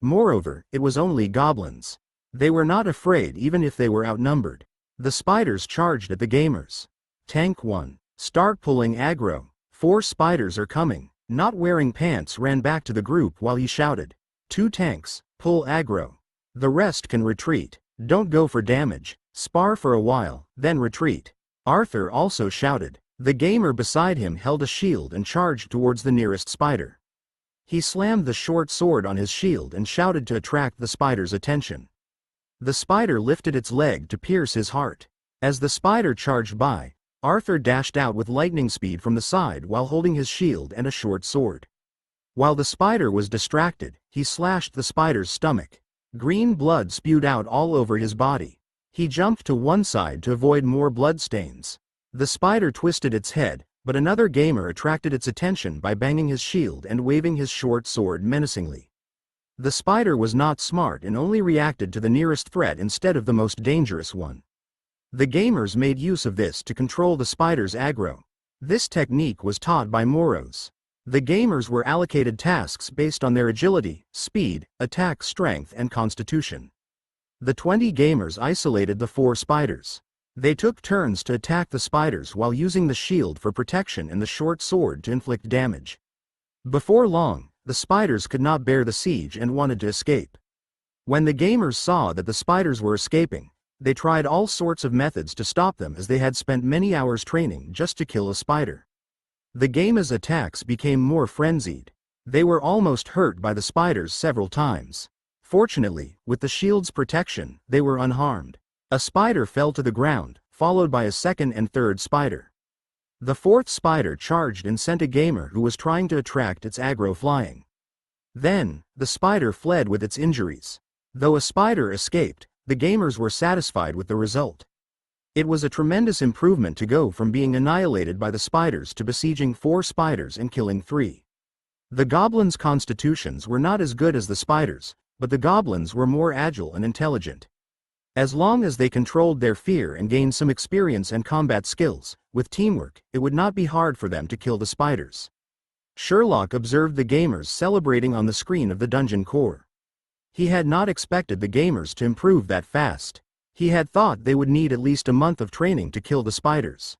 Moreover, it was only goblins. They were not afraid even if they were outnumbered. The spiders charged at the gamers. Tank 1. Start pulling aggro. 4 spiders are coming. Not wearing pants ran back to the group while he shouted. 2 tanks, pull aggro. The rest can retreat. Don't go for damage. Spar for a while, then retreat. Arthur also shouted. The gamer beside him held a shield and charged towards the nearest spider. He slammed the short sword on his shield and shouted to attract the spider's attention. The spider lifted its leg to pierce his heart. As the spider charged by, Arthur dashed out with lightning speed from the side while holding his shield and a short sword. While the spider was distracted, he slashed the spider's stomach. Green blood spewed out all over his body. He jumped to one side to avoid more bloodstains. The spider twisted its head, but another gamer attracted its attention by banging his shield and waving his short sword menacingly. The spider was not smart and only reacted to the nearest threat instead of the most dangerous one. The gamers made use of this to control the spider's aggro. This technique was taught by Moros. The gamers were allocated tasks based on their agility, speed, attack strength and constitution. The 20 gamers isolated the 4 spiders. They took turns to attack the spiders while using the shield for protection and the short sword to inflict damage. Before long, the spiders could not bear the siege and wanted to escape. When the gamers saw that the spiders were escaping, they tried all sorts of methods to stop them as they had spent many hours training just to kill a spider. The gamer's attacks became more frenzied. They were almost hurt by the spiders several times. Fortunately, with the shield's protection, they were unharmed. A spider fell to the ground, followed by a second and third spider. The 4th spider charged and sent a gamer who was trying to attract its aggro flying. Then, the spider fled with its injuries. Though a spider escaped, the gamers were satisfied with the result. It was a tremendous improvement to go from being annihilated by the spiders to besieging 4 spiders and killing 3. The goblins' constitutions were not as good as the spiders, but the goblins were more agile and intelligent. As long as they controlled their fear and gained some experience and combat skills, with teamwork, it would not be hard for them to kill the spiders. Sherlock observed the gamers celebrating on the screen of the dungeon core. He had not expected the gamers to improve that fast. He had thought they would need at least a month of training to kill the spiders.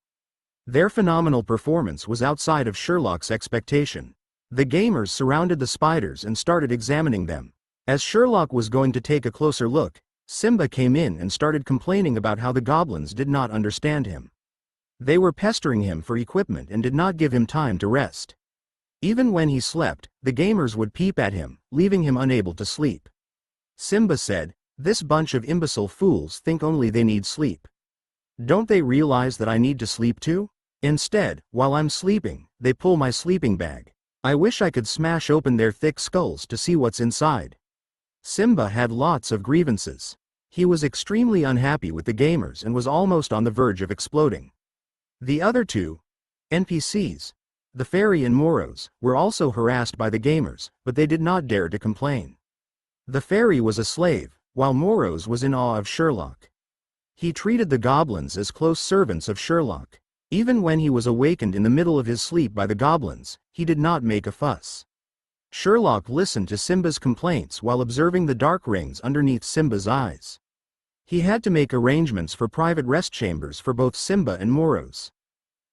Their phenomenal performance was outside of Sherlock's expectation. The gamers surrounded the spiders and started examining them. As Sherlock was going to take a closer look, Simba came in and started complaining about how the goblins did not understand him. They were pestering him for equipment and did not give him time to rest. Even when he slept, the gamers would peep at him, leaving him unable to sleep. Simba said, "This bunch of imbecile fools think only they need sleep. Don't they realize that I need to sleep too? Instead, while I'm sleeping, they pull my sleeping bag. I wish I could smash open their thick skulls to see what's inside." Simba had lots of grievances. He was extremely unhappy with the gamers and was almost on the verge of exploding. The other two NPCs, the fairy and Moros, were also harassed by the gamers, but they did not dare to complain. The fairy was a slave, while Moros was in awe of Sherlock. He treated the goblins as close servants of Sherlock. Even when he was awakened in the middle of his sleep by the goblins, he did not make a fuss. Sherlock listened to Simba's complaints while observing the dark rings underneath Simba's eyes. He had to make arrangements for private rest chambers for both Simba and Moros.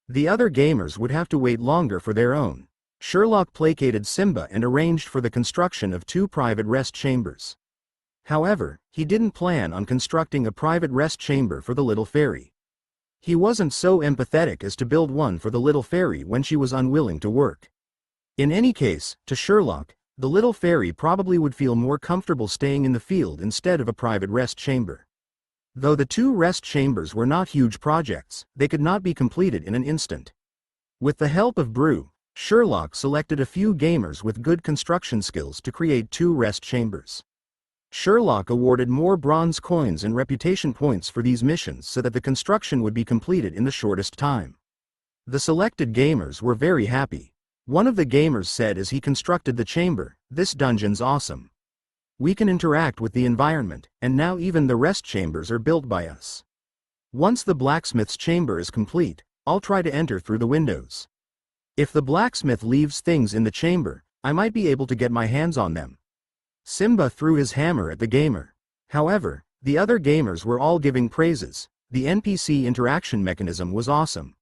The other gamers would have to wait longer for their own. Sherlock placated Simba and arranged for the construction of 2 private rest chambers. However, he didn't plan on constructing a private rest chamber for the little fairy. He wasn't so empathetic as to build one for the little fairy when she was unwilling to work. In any case, to Sherlock, the little fairy probably would feel more comfortable staying in the field instead of a private rest chamber. Though the 2 rest chambers were not huge projects, they could not be completed in an instant. With the help of Brew, Sherlock selected a few gamers with good construction skills to create 2 rest chambers. Sherlock awarded more bronze coins and reputation points for these missions so that the construction would be completed in the shortest time. The selected gamers were very happy. One of the gamers said as he constructed the chamber, "This dungeon's awesome. We can interact with the environment, and now even the rest chambers are built by us. Once the blacksmith's chamber is complete, I'll try to enter through the windows. If the blacksmith leaves things in the chamber, I might be able to get my hands on them." Simba threw his hammer at the gamer. However, the other gamers were all giving praises. The NPC interaction mechanism was awesome.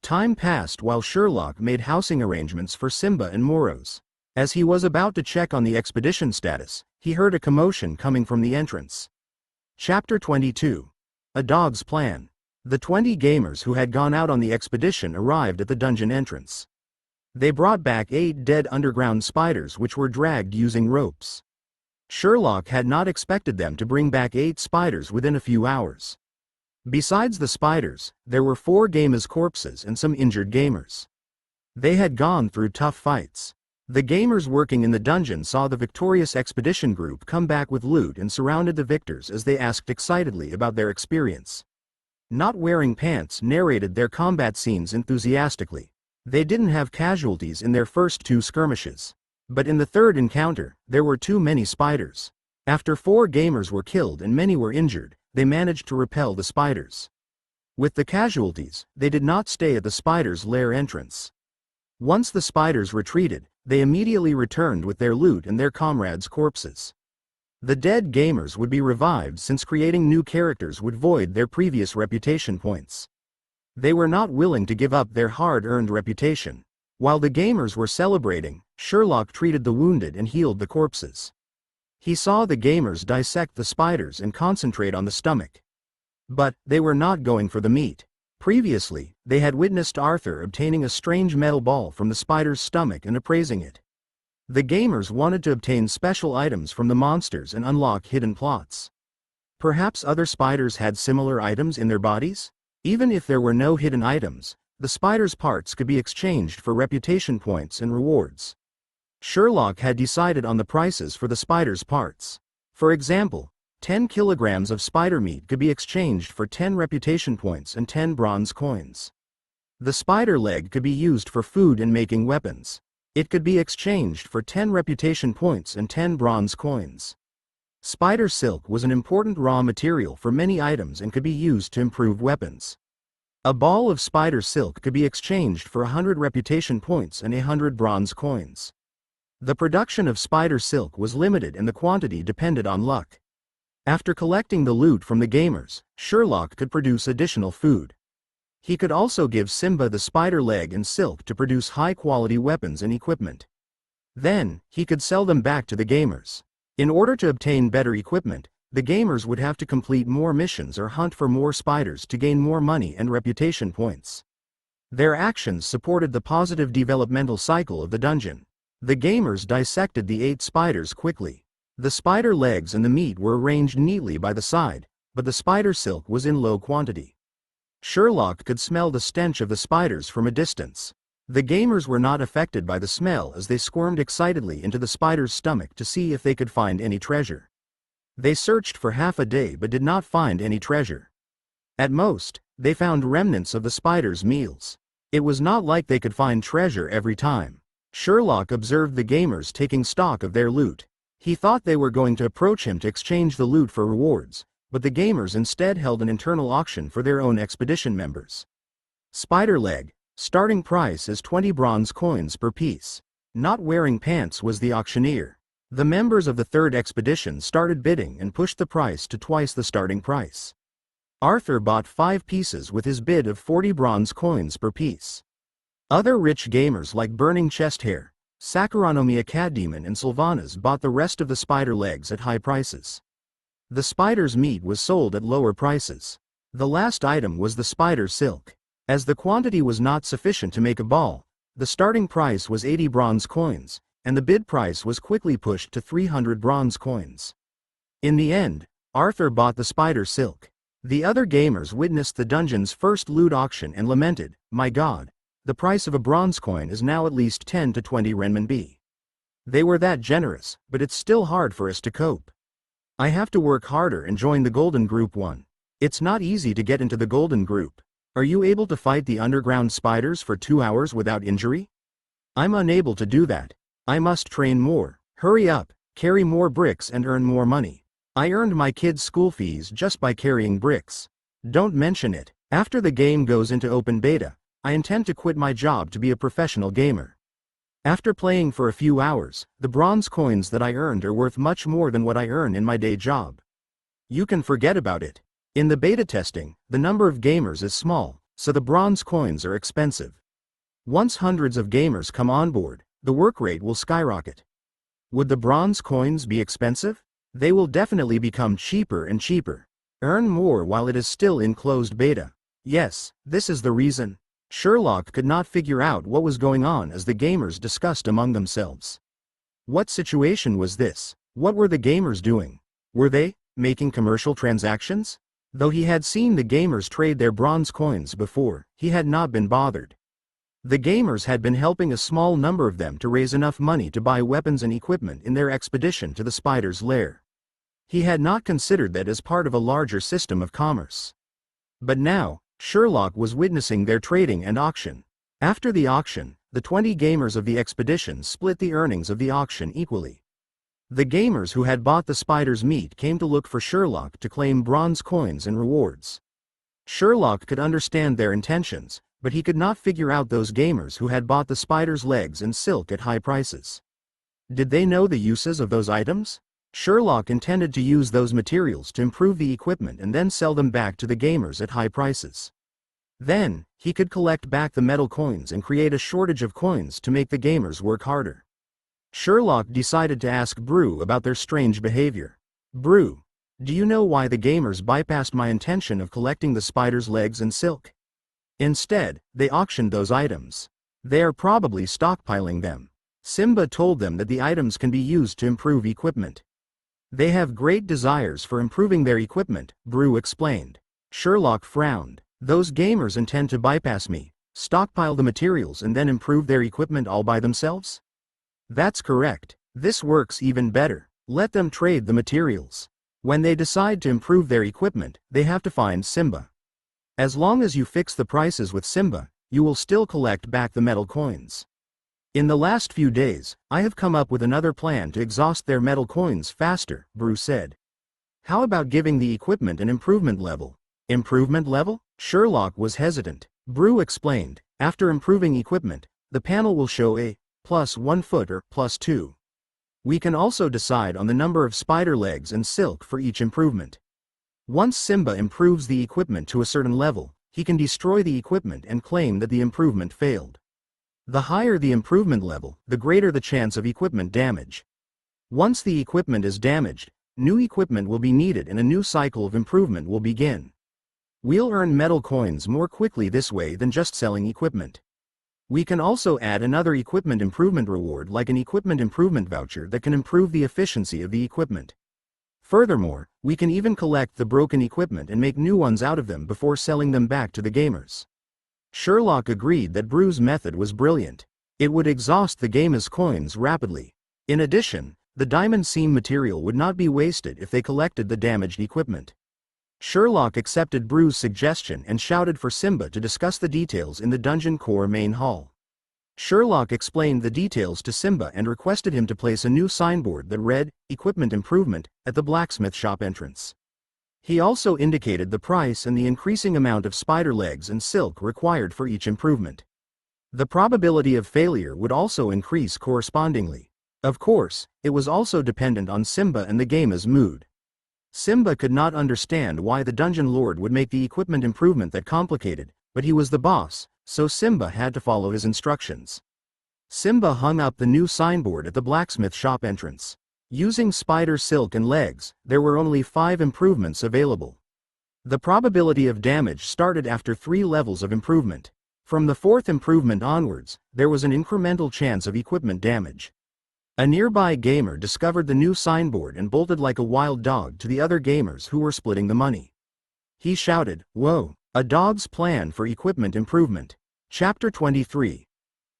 Time passed while Sherlock made housing arrangements for Simba and Moros. As he was about to check on the expedition status, he heard a commotion coming from the entrance. Chapter 22. A Dog's Plan. The 20 gamers who had gone out on the expedition arrived at the dungeon entrance. They brought back 8 dead underground spiders which were dragged using ropes. Sherlock had not expected them to bring back 8 spiders within a few hours. Besides the spiders, there were 4 gamers' corpses and some injured gamers. They had gone through tough fights. The gamers working in the dungeon saw the victorious expedition group come back with loot and surrounded the victors as they asked excitedly about their experience. Not Wearing Pants narrated their combat scenes enthusiastically. They didn't have casualties in their first 2 skirmishes. But in the 3rd encounter, there were too many spiders. After 4 gamers were killed and many were injured, they managed to repel the spiders. With the casualties, they did not stay at the spiders' lair entrance. Once the spiders retreated, they immediately returned with their loot and their comrades' corpses. The dead gamers would be revived since creating new characters would void their previous reputation points. They were not willing to give up their hard-earned reputation. While the gamers were celebrating, Sherlock treated the wounded and healed the corpses. He saw the gamers dissect the spiders and concentrate on the stomach. But they were not going for the meat. Previously, they had witnessed Arthur obtaining a strange metal ball from the spider's stomach and appraising it. The gamers wanted to obtain special items from the monsters and unlock hidden plots. Perhaps other spiders had similar items in their bodies? Even if there were no hidden items, the spider's parts could be exchanged for reputation points and rewards. Sherlock had decided on the prices for the spider's parts. For example, 10 kilograms of spider meat could be exchanged for 10 reputation points and 10 bronze coins. The spider leg could be used for food and making weapons. It could be exchanged for 10 reputation points and 10 bronze coins. Spider silk was an important raw material for many items and could be used to improve weapons. A ball of spider silk could be exchanged for 100 reputation points and 100 bronze coins. The production of spider silk was limited and the quantity depended on luck. After collecting the loot from the gamers, Sherlock could produce additional food. He could also give Simba the spider leg and silk to produce high-quality weapons and equipment. Then, he could sell them back to the gamers. In order to obtain better equipment, the gamers would have to complete more missions or hunt for more spiders to gain more money and reputation points. Their actions supported the positive developmental cycle of the dungeon. The gamers dissected the 8 spiders quickly. The spider legs and the meat were arranged neatly by the side, but the spider silk was in low quantity. Sherlock could smell the stench of the spiders from a distance. The gamers were not affected by the smell as they squirmed excitedly into the spider's stomach to see if they could find any treasure. They searched for half a day but did not find any treasure. At most, They found remnants of the spider's meals. It was not like they could find treasure every time. Sherlock observed the gamers taking stock of their loot. He thought they were going to approach him to exchange the loot for rewards, but the gamers instead held an internal auction for their own expedition members. Spider leg. Starting price is 20 bronze coins per piece. Not wearing pants was the auctioneer. The members of the third expedition started bidding and pushed the price to twice the starting price. Arthur bought 5 pieces with his bid of 40 bronze coins per piece. Other rich gamers like Burning Chesthair, Saccharomyia Caddemon and Sylvanas bought the rest of the spider legs at high prices. The spider's meat was sold at lower prices. The last item was the spider silk. As the quantity was not sufficient to make a ball, the starting price was 80 bronze coins, and the bid price was quickly pushed to 300 bronze coins. In the end, Arthur bought the spider silk. The other gamers witnessed the dungeon's first loot auction and lamented, "My God, the price of a bronze coin is now at least 10 to 20 renminbi. They were that generous, but it's still hard for us to cope. I have to work harder and join the Golden Group 1. It's not easy to get into the Golden Group. Are you able to fight the underground spiders for 2 hours without injury? I'm unable to do that. I must train more, hurry up, carry more bricks and earn more money. I earned my kids' school fees just by carrying bricks. Don't mention it. After the game goes into open beta, I intend to quit my job to be a professional gamer. After playing for a few hours, the bronze coins that I earned are worth much more than what I earn in my day job. You can forget about it. In the beta testing, the number of gamers is small, so the bronze coins are expensive. Once hundreds of gamers come on board, the work rate will skyrocket. Would the bronze coins be expensive? They will definitely become cheaper and cheaper. Earn more while it is still in closed beta. Yes, this is the reason. Sherlock could not figure out what was going on as the gamers discussed among themselves. What situation was this? What were the gamers doing? Were they making commercial transactions? Though he had seen the gamers trade their bronze coins before, he had not been bothered. The gamers had been helping a small number of them to raise enough money to buy weapons and equipment in their expedition to the spider's lair. He had not considered that as part of a larger system of commerce. But now, Sherlock was witnessing their trading and auction. After the auction, the 20 gamers of the expedition split the earnings of the auction equally. The gamers who had bought the spider's meat came to look for Sherlock to claim bronze coins and rewards. Sherlock could understand their intentions, but he could not figure out those gamers who had bought the spider's legs and silk at high prices. Did they know the uses of those items? Sherlock intended to use those materials to improve the equipment and then sell them back to the gamers at high prices. Then, he could collect back the metal coins and create a shortage of coins to make the gamers work harder. Sherlock decided to ask Brew about their strange behavior. Brew, do you know why the gamers bypassed my intention of collecting the spider's legs and silk? Instead, they auctioned those items. They are probably stockpiling them. Simba told them that the items can be used to improve equipment. They have great desires for improving their equipment, Brew explained. Sherlock frowned. Those gamers intend to bypass me, stockpile the materials and then improve their equipment all by themselves? That's correct. This works even better. Let them trade the materials. When they decide to improve their equipment, they have to find Simba. As long as you fix the prices with Simba, you will still collect back the metal coins. In the last few days, I have come up with another plan to exhaust their metal coins faster, Brew said. How about giving the equipment an improvement level? Improvement level? Sherlock was hesitant. Brew explained, after improving equipment, the panel will show a +1 foot or +2. We can also decide on the number of spider legs and silk for each improvement. Once Simba improves the equipment to a certain level, he can destroy the equipment and claim that the improvement failed. The higher the improvement level, the greater the chance of equipment damage. Once the equipment is damaged, new equipment will be needed and a new cycle of improvement will begin. We'll earn metal coins more quickly this way than just selling equipment. We can also add another equipment improvement reward like an equipment improvement voucher that can improve the efficiency of the equipment. Furthermore, we can even collect the broken equipment and make new ones out of them before selling them back to the gamers. Sherlock agreed that Brew's method was brilliant. It would exhaust the gamers' coins rapidly. In addition, the diamond seam material would not be wasted if they collected the damaged equipment. Sherlock accepted Brew's suggestion and shouted for Simba to discuss the details in the dungeon core main hall. Sherlock explained the details to Simba and requested him to place a new signboard that read, "Equipment Improvement," at the blacksmith shop entrance. He also indicated the price and the increasing amount of spider legs and silk required for each improvement. The probability of failure would also increase correspondingly. Of course, it was also dependent on Simba and the gamer's mood. Simba could not understand why the dungeon lord would make the equipment improvement that complicated, but he was the boss, so Simba had to follow his instructions. Simba hung up the new signboard at the blacksmith shop entrance. Using spider silk and legs, there were only 5 improvements available. The probability of damage started after 3 levels of improvement. From the 4th improvement onwards, there was an incremental chance of equipment damage. A nearby gamer discovered the new signboard and bolted like a wild dog to the other gamers who were splitting the money. He shouted, "Whoa! A dog's plan for equipment improvement." Chapter 23.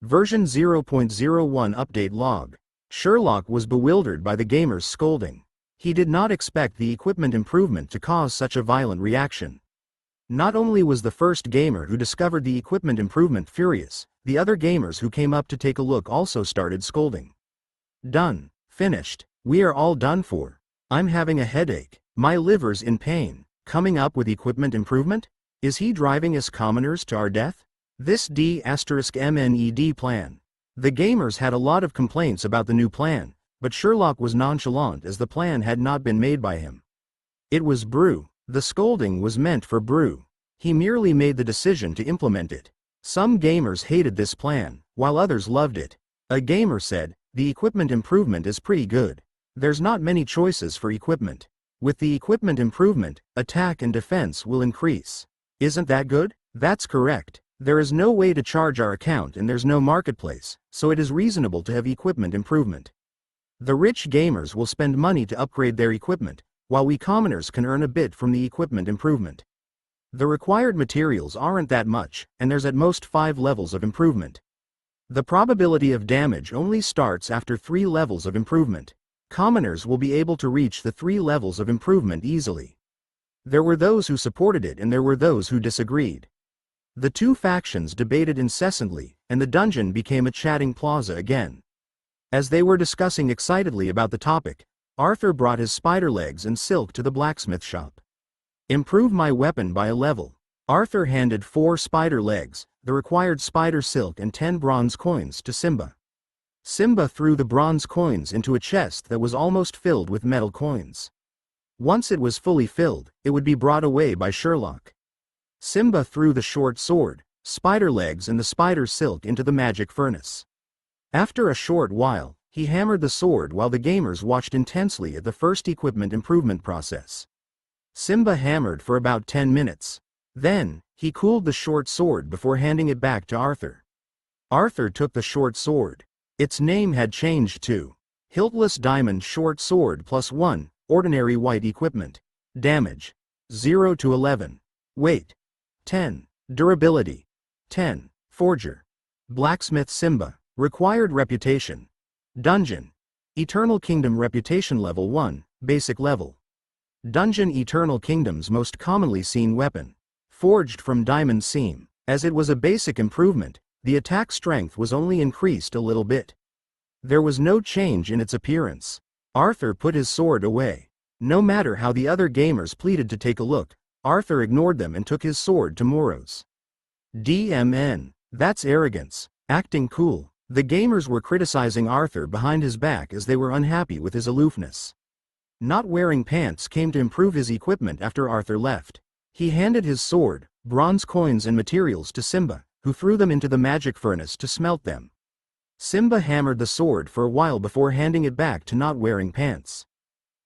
Version 0.01 Update Log. Sherlock was bewildered by the gamer's scolding. He did not expect the equipment improvement to cause such a violent reaction. Not only was the first gamer who discovered the equipment improvement furious, the other gamers who came up to take a look also started scolding. "Done. Finished. We are all done for. I'm having a headache. My liver's in pain. Coming up with equipment improvement? Is he driving us commoners to our death? This D***MNED plan." The gamers had a lot of complaints about the new plan, but Sherlock was nonchalant as the plan had not been made by him. It was Brew. The scolding was meant for Brew. He merely made the decision to implement it. Some gamers hated this plan, while others loved it. A gamer said, "The equipment improvement is pretty good. There's not many choices for equipment. With the equipment improvement, attack and defense will increase. Isn't that good?" "That's correct. There is no way to charge our account and there's no marketplace, so it is reasonable to have equipment improvement. The rich gamers will spend money to upgrade their equipment, while we commoners can earn a bit from the equipment improvement. The required materials aren't that much, and there's at most 5 levels of improvement. The probability of damage only starts after 3 levels of improvement. Commoners will be able to reach the 3 levels of improvement easily." There were those who supported it and there were those who disagreed. The 2 factions debated incessantly, and the dungeon became a chatting plaza again. As they were discussing excitedly about the topic, Arthur brought his spider legs and silk to the blacksmith shop. "Improve my weapon by a level." Arthur handed 4 spider legs, the required spider silk and 10 bronze coins to Simba. Simba threw the bronze coins into a chest that was almost filled with metal coins. Once it was fully filled, it would be brought away by Sherlock. Simba threw the short sword, spider legs and the spider silk into the magic furnace. After a short while, he hammered the sword while the gamers watched intensely at the first equipment improvement process. Simba hammered for about 10 minutes. Then, he cooled the short sword before handing it back to Arthur. Arthur took the short sword. Its name had changed to Hiltless Diamond Short Sword +1, Ordinary White Equipment. Damage 0 to 11. Weight 10. Durability 10. Forger. Blacksmith Simba. Required reputation. Dungeon. Eternal Kingdom Reputation Level 1, Basic Level. Dungeon Eternal Kingdom's most commonly seen weapon. Forged from diamond seam. As it was a basic improvement, the attack strength was only increased a little bit. There was no change in its appearance. Arthur put his sword away. No matter how the other gamers pleaded to take a look, Arthur ignored them and took his sword to Moros. DMN. That's arrogance. Acting cool. The gamers were criticizing Arthur behind his back as they were unhappy with his aloofness. Not wearing pants came to improve his equipment after Arthur left. He handed his sword, bronze coins and materials to Simba, who threw them into the magic furnace to smelt them. Simba hammered the sword for a while before handing it back to Not Wearing Pants.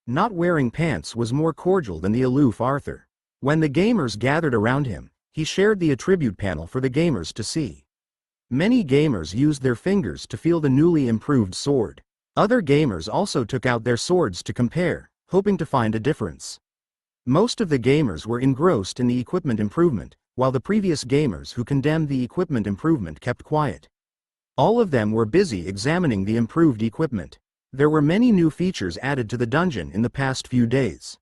Not Wearing Pants was more cordial than the aloof Arthur. When the gamers gathered around him, he shared the attribute panel for the gamers to see. Many gamers used their fingers to feel the newly improved sword. Other gamers also took out their swords to compare, hoping to find a difference. Most of the gamers were engrossed in the equipment improvement, while the previous gamers who condemned the equipment improvement kept quiet. All of them were busy examining the improved equipment. There were many new features added to the dungeon in the past few days.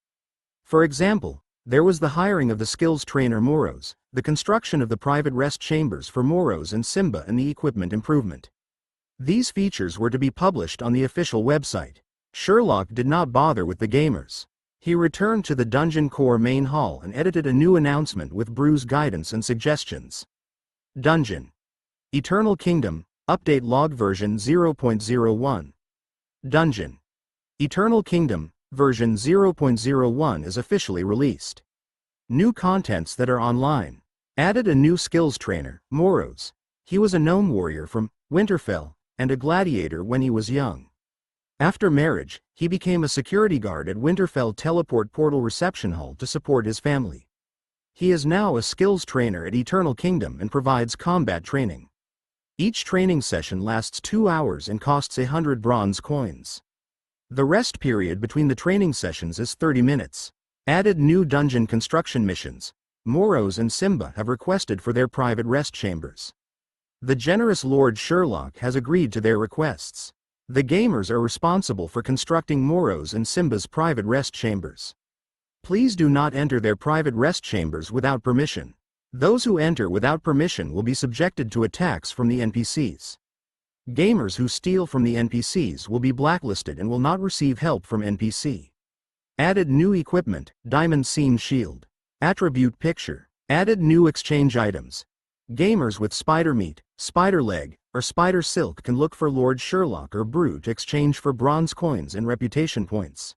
For example, There was the hiring of the skills trainer Moros, the construction of the private rest chambers for Moros and Simba, and the equipment improvement. These features were to be published on the official website. Sherlock did not bother with the gamers. He returned to the Dungeon Core main hall and edited a new announcement with Brew's guidance and suggestions. Dungeon. Eternal Kingdom, Update Log version 0.01. Dungeon. Eternal Kingdom, version 0.01 is officially released. New contents that are online. Added a new skills trainer, Moros. He was a gnome warrior from Winterfell, and a gladiator when he was young. After marriage, he became a security guard at Winterfell Teleport Portal Reception Hall to support his family. He is now a skills trainer at Eternal Kingdom and provides combat training. Each training session lasts 2 hours and costs 100 bronze coins. The rest period between the training sessions is 30 minutes. Added new dungeon construction missions. Moros and Simba have requested for their private rest chambers. The generous Lord Sherlock has agreed to their requests. The gamers are responsible for constructing Moros and Simba's private rest chambers. Please do not enter their private rest chambers without permission. Those who enter without permission will be subjected to attacks from the NPCs. Gamers who steal from the NPCs will be blacklisted and will not receive help from NPC. Added new equipment, Diamond Seam Shield. Attribute Picture. Added new exchange items. Gamers with spider meat, spider leg, or spider silk can look for Lord Sherlock or Brew to exchange for bronze coins and reputation points.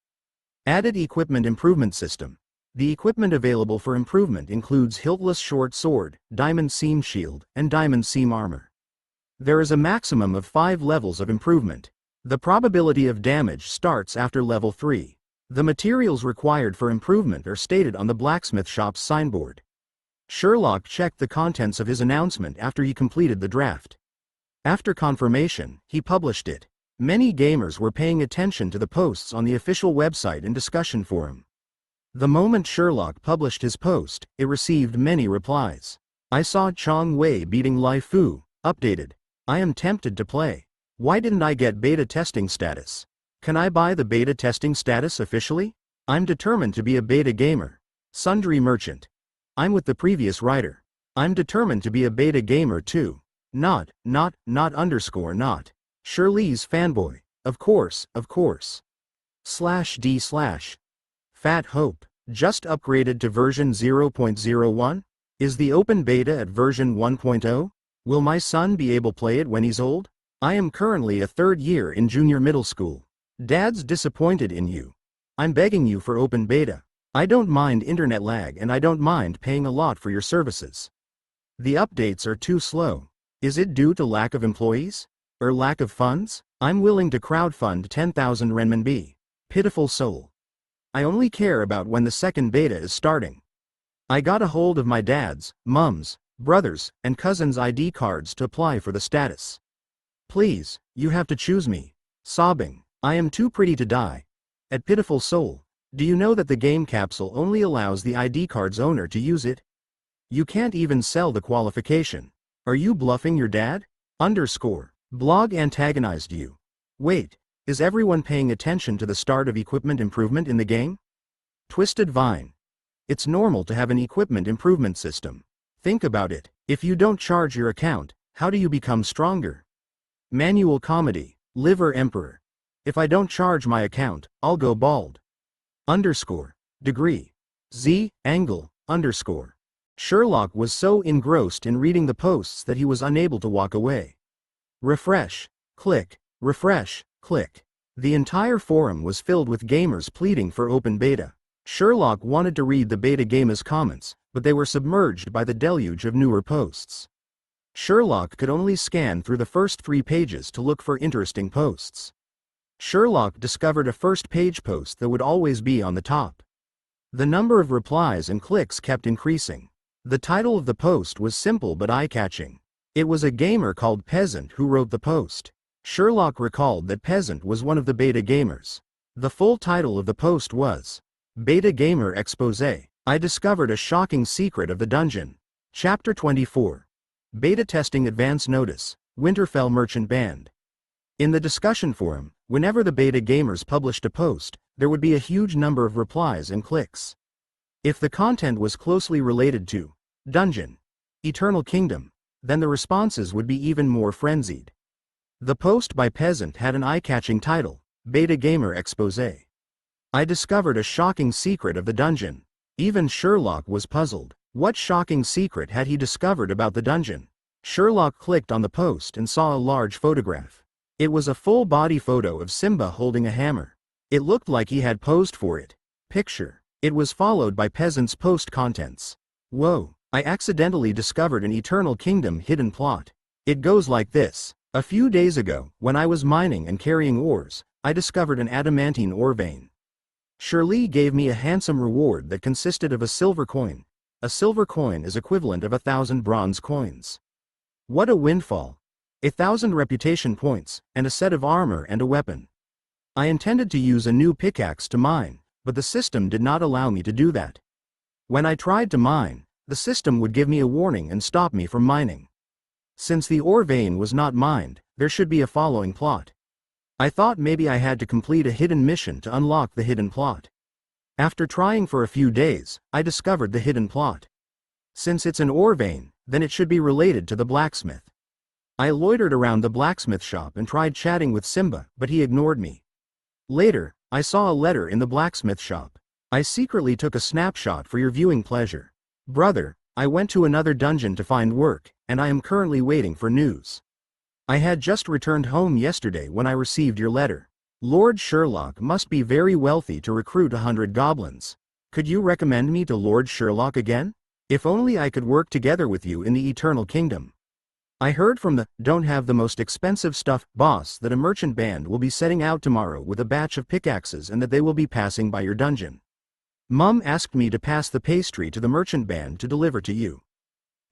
Added equipment improvement system. The equipment available for improvement includes hiltless short sword, diamond seam shield, and diamond seam armor. There is a maximum of 5 levels of improvement. The probability of damage starts after level 3. The materials required for improvement are stated on the blacksmith shop's signboard. Sherlock checked the contents of his announcement after he completed the draft. After confirmation, he published it. Many gamers were paying attention to the posts on the official website and discussion forum. The moment Sherlock published his post, it received many replies. I saw Chong Wei beating Lai Fu. Updated. I am tempted to play. Why didn't I get beta testing status? Can I buy the beta testing status officially? I'm determined to be a beta gamer. Sundry Merchant. I'm with the previous writer. I'm determined to be a beta gamer too. Not. Shirley's fanboy. Of course. /d/ Fat Hope. Just upgraded to version 0.01? Is the open beta at version 1.0? Will my son be able to play it when he's old? I am currently a 3rd year in junior middle school. Dad's disappointed in you. I'm begging you for open beta. I don't mind internet lag and I don't mind paying a lot for your services. The updates are too slow. Is it due to lack of employees? Or lack of funds? I'm willing to crowdfund 10,000 renminbi. Pitiful soul. I only care about when the second beta is starting. I got a hold of my dad's, mum's, brothers, and cousins' ID cards to apply for the status. Please, you have to choose me. Sobbing. I am too pretty to die. At Pitiful Soul. Do you know that the game capsule only allows the ID card's owner to use it? You can't even sell the qualification. Are you bluffing your dad? Blog antagonized you. Wait, is everyone paying attention to the start of equipment improvement in the game? Twisted Vine. It's normal to have an equipment improvement system. Think about it. If you don't charge your account, how do you become stronger? Manual Comedy. Liver Emperor. If I don't charge my account, I'll go bald. Degree. Z. Angle. Sherlock was so engrossed in reading the posts that he was unable to walk away. Refresh. Click. Refresh. Click. The entire forum was filled with gamers pleading for open beta. Sherlock wanted to read the beta gamers' comments, but they were submerged by the deluge of newer posts. Sherlock could only scan through the first 3 pages to look for interesting posts. Sherlock discovered a first-page post that would always be on the top. The number of replies and clicks kept increasing. The title of the post was simple but eye-catching. It was a gamer called Peasant who wrote the post. Sherlock recalled that Peasant was one of the beta gamers. The full title of the post was Beta Gamer Expose. I discovered a shocking secret of the dungeon. Chapter 24. Beta Testing Advance Notice, Winterfell Merchant Band. In the discussion forum, whenever the beta gamers published a post, there would be a huge number of replies and clicks. If the content was closely related to Dungeon, Eternal Kingdom, then the responses would be even more frenzied. The post by Peasant had an eye-catching title, Beta Gamer Expose. I discovered a shocking secret of the dungeon. Even Sherlock was puzzled. What shocking secret had he discovered about the dungeon? Sherlock clicked on the post and saw a large photograph. It was a full-body photo of Simba holding a hammer. It looked like he had posed for it. Picture. It was followed by Peasant's post contents. Whoa, I accidentally discovered an Eternal Kingdom hidden plot. It goes like this. A few days ago, when I was mining and carrying ores, I discovered an adamantine ore vein. Shirley gave me a handsome reward that consisted of a silver coin. A silver coin is equivalent of 1,000 bronze coins. What a windfall! 1,000 reputation points, and a set of armor and a weapon. I intended to use a new pickaxe to mine, but the system did not allow me to do that. When I tried to mine, the system would give me a warning and stop me from mining. Since the ore vein was not mined, there should be a following plot. I thought maybe I had to complete a hidden mission to unlock the hidden plot. After trying for a few days, I discovered the hidden plot. Since it's an ore vein, then it should be related to the blacksmith. I loitered around the blacksmith shop and tried chatting with Simba, but he ignored me. Later, I saw a letter in the blacksmith shop. I secretly took a snapshot for your viewing pleasure. Brother, I went to another dungeon to find work, and I am currently waiting for news. I had just returned home yesterday when I received your letter. Lord Sherlock must be very wealthy to recruit 100 goblins. Could you recommend me to Lord Sherlock again? If only I could work together with you in the Eternal Kingdom. I heard from the "don't have the most expensive stuff" boss that a merchant band will be setting out tomorrow with a batch of pickaxes and that they will be passing by your dungeon. Mum asked me to pass the pastry to the merchant band to deliver to you.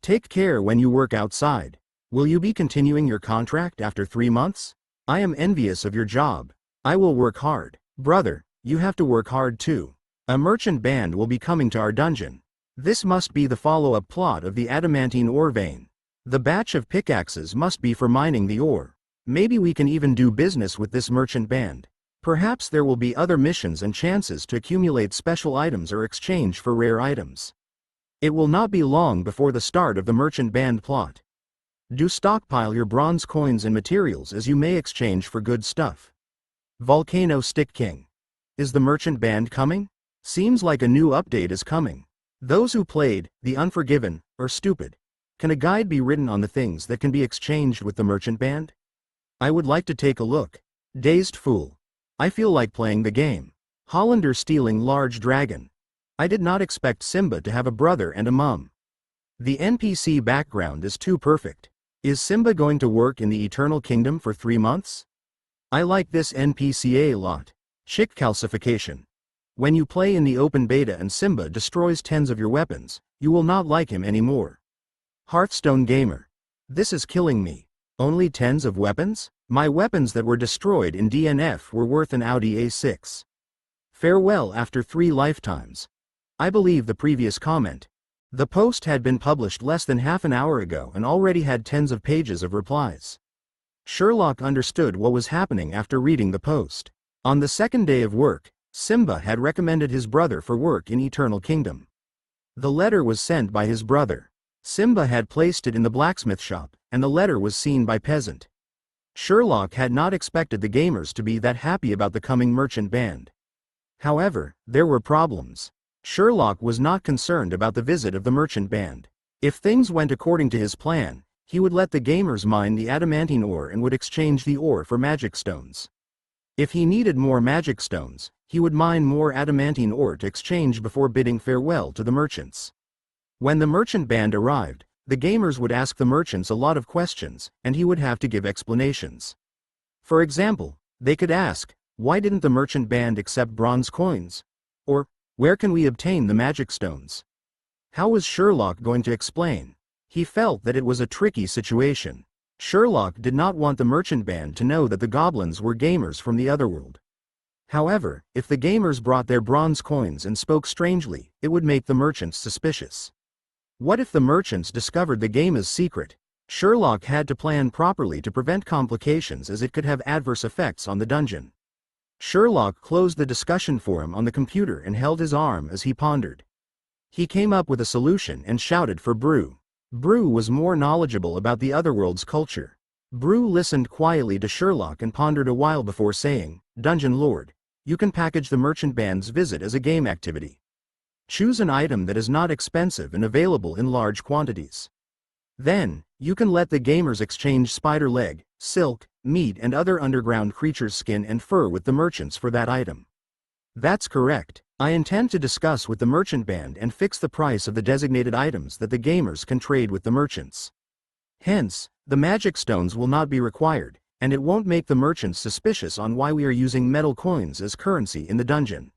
Take care when you work outside. Will you be continuing your contract after 3 months? I am envious of your job. I will work hard. Brother, you have to work hard too. A merchant band will be coming to our dungeon. This must be the follow-up plot of the adamantine ore vein. The batch of pickaxes must be for mining the ore. Maybe we can even do business with this merchant band. Perhaps there will be other missions and chances to accumulate special items or exchange for rare items. It will not be long before the start of the merchant band plot. Do stockpile your bronze coins and materials as you may exchange for good stuff. Volcano Stick King. Is the merchant band coming? Seems like a new update is coming. Those who played The Unforgiven are stupid. Can a guide be written on the things that can be exchanged with the merchant band? I would like to take a look. Dazed Fool. I feel like playing the game. Hollander stealing large dragon. I did not expect Simba to have a brother and a mum. The NPC background is too perfect. Is Simba going to work in the Eternal Kingdom for 3 months? I like this NPC a lot. Chick calcification. When you play in the open beta and Simba destroys tens of your weapons, you will not like him anymore. Hearthstone Gamer. This is killing me. Only tens of weapons? My weapons that were destroyed in DNF were worth an Audi A6. Farewell after 3 lifetimes. I believe the previous comment. The post had been published less than half an hour ago and already had tens of pages of replies. Sherlock understood what was happening after reading the post. On the second day of work, Simba had recommended his brother for work in Eternal Kingdom. The letter was sent by his brother. Simba had placed it in the blacksmith shop, and the letter was seen by Peasant. Sherlock had not expected the gamers to be that happy about the coming merchant band. However, there were problems. Sherlock was not concerned about the visit of the merchant band. If things went according to his plan, he would let the gamers mine the adamantine ore and would exchange the ore for magic stones. If he needed more magic stones, he would mine more adamantine ore to exchange before bidding farewell to the merchants. When the merchant band arrived, the gamers would ask the merchants a lot of questions, and he would have to give explanations. For example, they could ask, why didn't the merchant band accept bronze coins? Or, where can we obtain the magic stones? How was Sherlock going to explain? He felt that it was a tricky situation. Sherlock did not want the merchant band to know that the goblins were gamers from the Underworld. However, if the gamers brought their bronze coins and spoke strangely, it would make the merchants suspicious. What if the merchants discovered the gamer's secret? Sherlock had to plan properly to prevent complications as it could have adverse effects on the dungeon. Sherlock closed the discussion forum on the computer and held his arm as he pondered. He came up with a solution and shouted for Brew. Brew was more knowledgeable about the Otherworld's culture. Brew listened quietly to Sherlock and pondered a while before saying, "Dungeon Lord, you can package the merchant band's visit as a game activity. Choose an item that is not expensive and available in large quantities. Then, you can let the gamers exchange spider leg, silk, meat and other underground creatures' skin and fur with the merchants for that item." "That's correct. I intend to discuss with the merchant band and fix the price of the designated items that the gamers can trade with the merchants. Hence, the magic stones will not be required, and it won't make the merchants suspicious on why we are using metal coins as currency in the dungeon.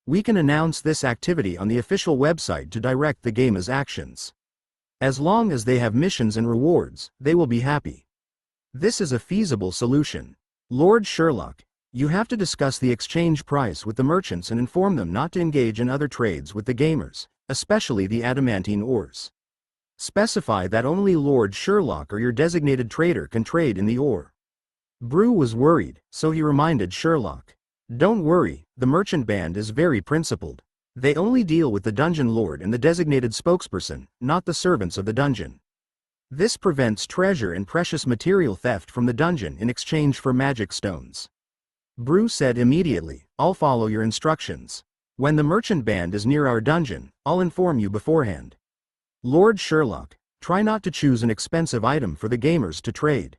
We can announce this activity on the official website to direct the gamers' actions. As long as they have missions and rewards, they will be happy." This is a feasible solution. Lord Sherlock, you have to discuss the exchange price with the merchants and inform them not to engage in other trades with the gamers, especially the adamantine ores. Specify that only Lord Sherlock or your designated trader can trade in the ore. Brew was worried, so he reminded Sherlock. "Don't worry, the merchant band is very principled. They only deal with the dungeon lord and the designated spokesperson, not the servants of the dungeon. This prevents treasure and precious material theft from the dungeon in exchange for magic stones." Brew said immediately, "I'll follow your instructions. When the merchant band is near our dungeon, I'll inform you beforehand. Lord Sherlock, try not to choose an expensive item for the gamers to trade.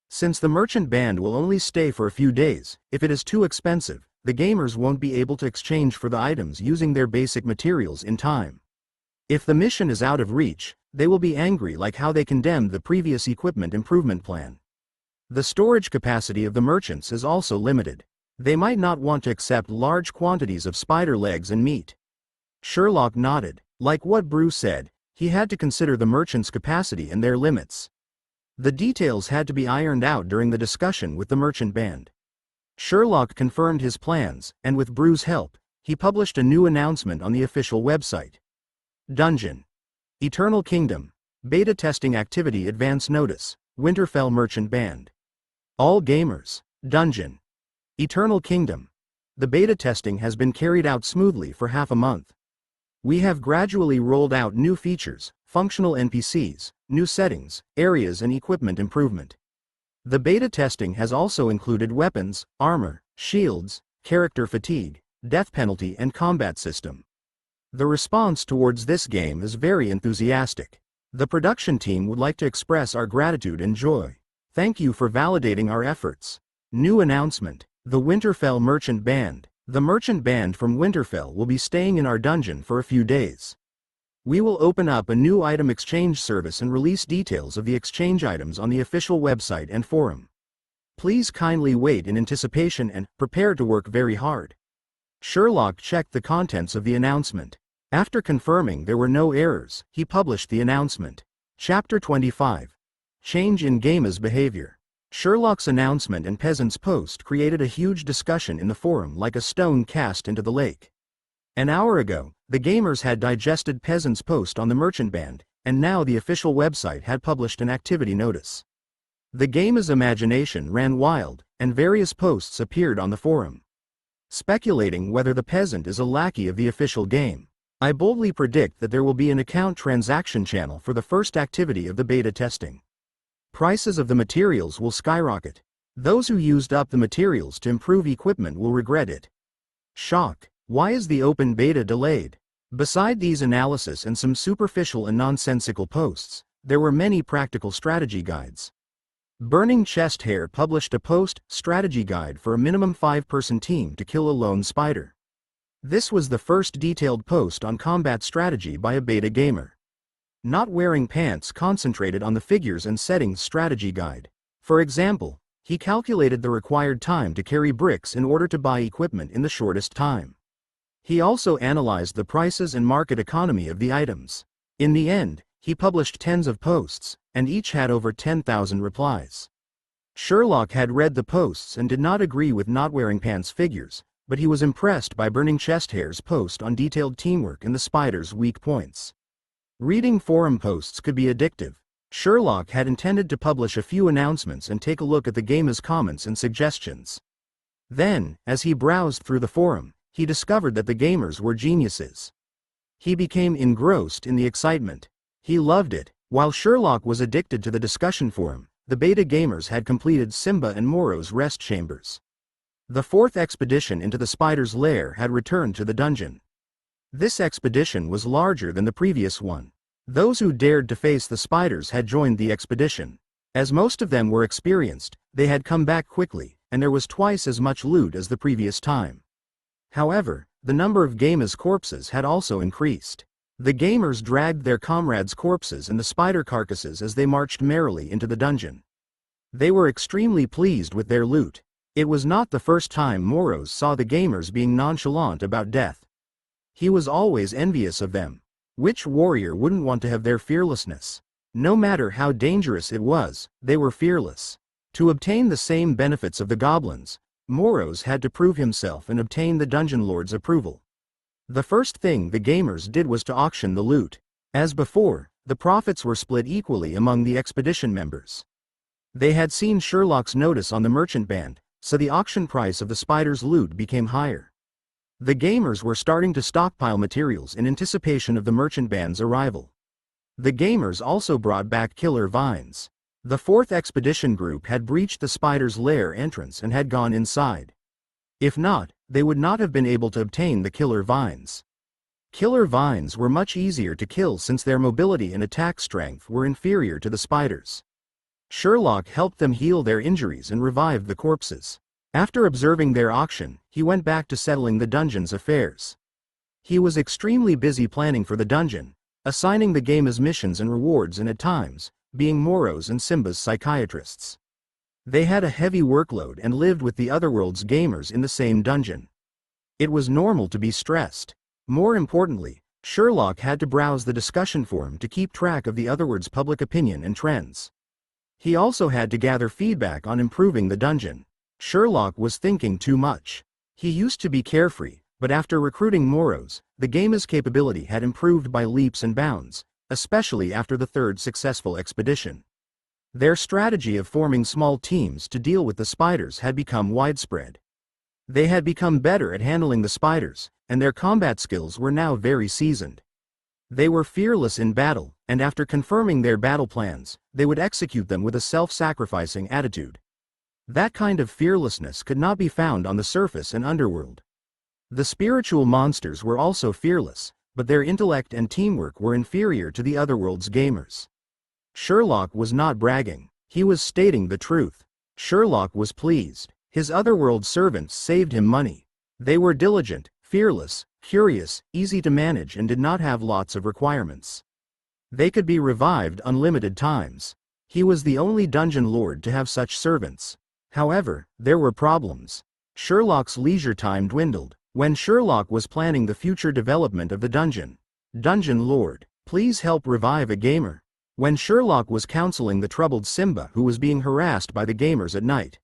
Since the merchant band will only stay for a few days, if it is too expensive, the gamers won't be able to exchange for the items using their basic materials in time. If the mission is out of reach, they will be angry like how they condemned the previous equipment improvement plan. The storage capacity of the merchants is also limited. They might not want to accept large quantities of spider legs and meat." Sherlock nodded. Like what Brew said, he had to consider the merchants' capacity and their limits. The details had to be ironed out during the discussion with the merchant band. Sherlock confirmed his plans, and with Brew's help, he published a new announcement on the official website. Dungeon. Eternal Kingdom. Beta testing activity advance notice. Winterfell Merchant Band. All gamers. Dungeon. Eternal Kingdom. The beta testing has been carried out smoothly for half a month. We have gradually rolled out new features, functional NPCs, new settings, areas and equipment improvement. The beta testing has also included weapons, armor, shields, character fatigue, death penalty and combat system. The response towards this game is very enthusiastic. The production team would like to express our gratitude and joy. Thank you for validating our efforts. New announcement. The Winterfell Merchant Band. The merchant band from Winterfell will be staying in our dungeon for a few days. We will open up a new item exchange service and release details of the exchange items on the official website and forum. Please kindly wait in anticipation and prepare to work very hard." Sherlock checked the contents of the announcement. After confirming there were no errors, he published the announcement. Chapter 25. Change in gamers' behavior. Sherlock's announcement and peasant's post created a huge discussion in the forum like a stone cast into the lake. An hour ago, the gamers had digested peasant's post on the merchant band, and now the official website had published an activity notice. The gamers' imagination ran wild, and various posts appeared on the forum, speculating whether the peasant is a lackey of the official game. I boldly predict that there will be an account transaction channel for the first activity of the beta testing. Prices of the materials will skyrocket. Those who used up the materials to improve equipment will regret it. Shock. Why is the open beta delayed? Beside these analysis and some superficial and nonsensical posts, there were many practical strategy guides. Burning Chest Hair published a post strategy guide for a minimum 5-person team to kill a lone spider. This was the first detailed post on combat strategy by a beta gamer. Not Wearing Pants concentrated on the figures and settings strategy guide. For example, he calculated the required time to carry bricks in order to buy equipment in the shortest time. He also analyzed the prices and market economy of the items. In the end, he published tens of posts, and each had over 10,000 replies. Sherlock had read the posts and did not agree with Not Wearing Pants figures, but he was impressed by Burning Chest Hair's post on detailed teamwork and the spider's weak points. Reading forum posts could be addictive. Sherlock had intended to publish a few announcements and take a look at the gamers' comments and suggestions. Then, as he browsed through the forum, he discovered that the gamers were geniuses. He became engrossed in the excitement. He loved it. While Sherlock was addicted to the discussion forum, the beta gamers had completed Simba and Moro's rest chambers. The fourth expedition into the spider's lair had returned to the dungeon. This expedition was larger than the previous one. Those who dared to face the spiders had joined the expedition. As most of them were experienced, they had come back quickly, and there was twice as much loot as the previous time. However, the number of gamers' corpses had also increased. The gamers dragged their comrades' corpses and the spider carcasses as they marched merrily into the dungeon. They were extremely pleased with their loot. It was not the first time Moros saw the gamers being nonchalant about death. He was always envious of them. Which warrior wouldn't want to have their fearlessness? No matter how dangerous it was, they were fearless. To obtain the same benefits of the goblins, Moros had to prove himself and obtain the dungeon lord's approval. The first thing the gamers did was to auction the loot. As before, the profits were split equally among the expedition members. They had seen Sherlock's notice on the merchant band, so the auction price of the spider's loot became higher. The gamers were starting to stockpile materials in anticipation of the merchant band's arrival. The gamers also brought back killer vines. The fourth expedition group had breached the spider's lair entrance and had gone inside. If not, they would not have been able to obtain the killer vines. Killer vines were much easier to kill since their mobility and attack strength were inferior to the spiders. Sherlock helped them heal their injuries and revived the corpses. After observing their auction, he went back to settling the dungeon's affairs. He was extremely busy planning for the dungeon, assigning the gamers missions and rewards and at times, being Moro's and Simba's psychiatrists. They had a heavy workload and lived with the Otherworld's gamers in the same dungeon. It was normal to be stressed. More importantly, Sherlock had to browse the discussion forum to keep track of the Otherworld's public opinion and trends. He also had to gather feedback on improving the dungeon. Sherlock was thinking too much. He used to be carefree, but after recruiting Moros, the gamer's capability had improved by leaps and bounds, especially after the third successful expedition. Their strategy of forming small teams to deal with the spiders had become widespread. They had become better at handling the spiders, and their combat skills were now very seasoned. They were fearless in battle, and after confirming their battle plans, they would execute them with a self-sacrificing attitude. That kind of fearlessness could not be found on the surface and Underworld. The spiritual monsters were also fearless, but their intellect and teamwork were inferior to the Otherworld's gamers. Sherlock was not bragging. He was stating the truth. Sherlock was pleased. His Otherworld servants saved him money. They were diligent, fearless, curious, easy to manage and did not have lots of requirements. They could be revived unlimited times. He was the only dungeon lord to have such servants. However, there were problems. Sherlock's leisure time dwindled. When Sherlock was planning the future development of the dungeon, Dungeon Lord, please help revive a gamer. When Sherlock was counseling the troubled Simba who was being harassed by the gamers at night,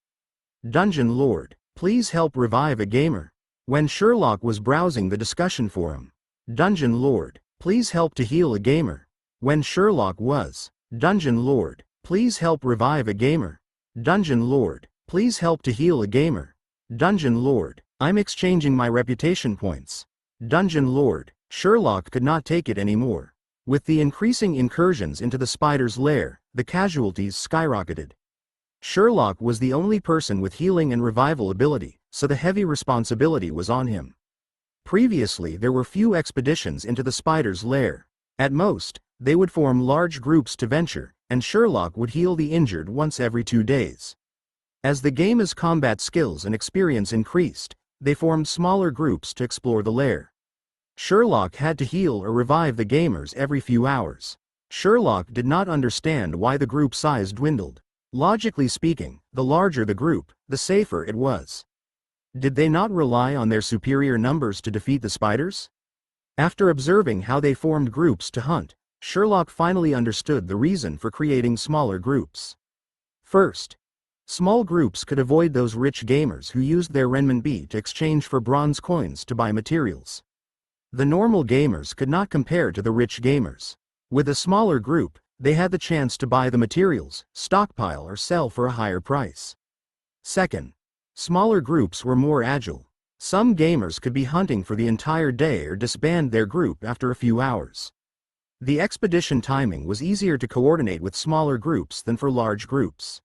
Dungeon Lord, please help revive a gamer. When Sherlock was browsing the discussion forum, Dungeon Lord, please help to heal a gamer. When Sherlock was, Dungeon Lord, please help revive a gamer. Dungeon Lord, please help to heal a gamer. Dungeon Lord, I'm exchanging my reputation points. Dungeon Lord, Sherlock could not take it anymore. With the increasing incursions into the spider's lair, the casualties skyrocketed. Sherlock was the only person with healing and revival ability, so the heavy responsibility was on him. Previously there were few expeditions into the spider's lair. At most, they would form large groups to venture, and Sherlock would heal the injured once every 2 days. As the game's combat skills and experience increased, they formed smaller groups to explore the lair. Sherlock had to heal or revive the gamers every few hours. Sherlock did not understand why the group size dwindled. Logically speaking, the larger the group, the safer it was. Did they not rely on their superior numbers to defeat the spiders? After observing how they formed groups to hunt, Sherlock finally understood the reason for creating smaller groups. First, small groups could avoid those rich gamers who used their renminbi to exchange for bronze coins to buy materials. The normal gamers could not compare to the rich gamers. With a smaller group, they had the chance to buy the materials, stockpile or sell for a higher price. Second, smaller groups were more agile. Some gamers could be hunting for the entire day or disband their group after a few hours. The expedition timing was easier to coordinate with smaller groups than for large groups.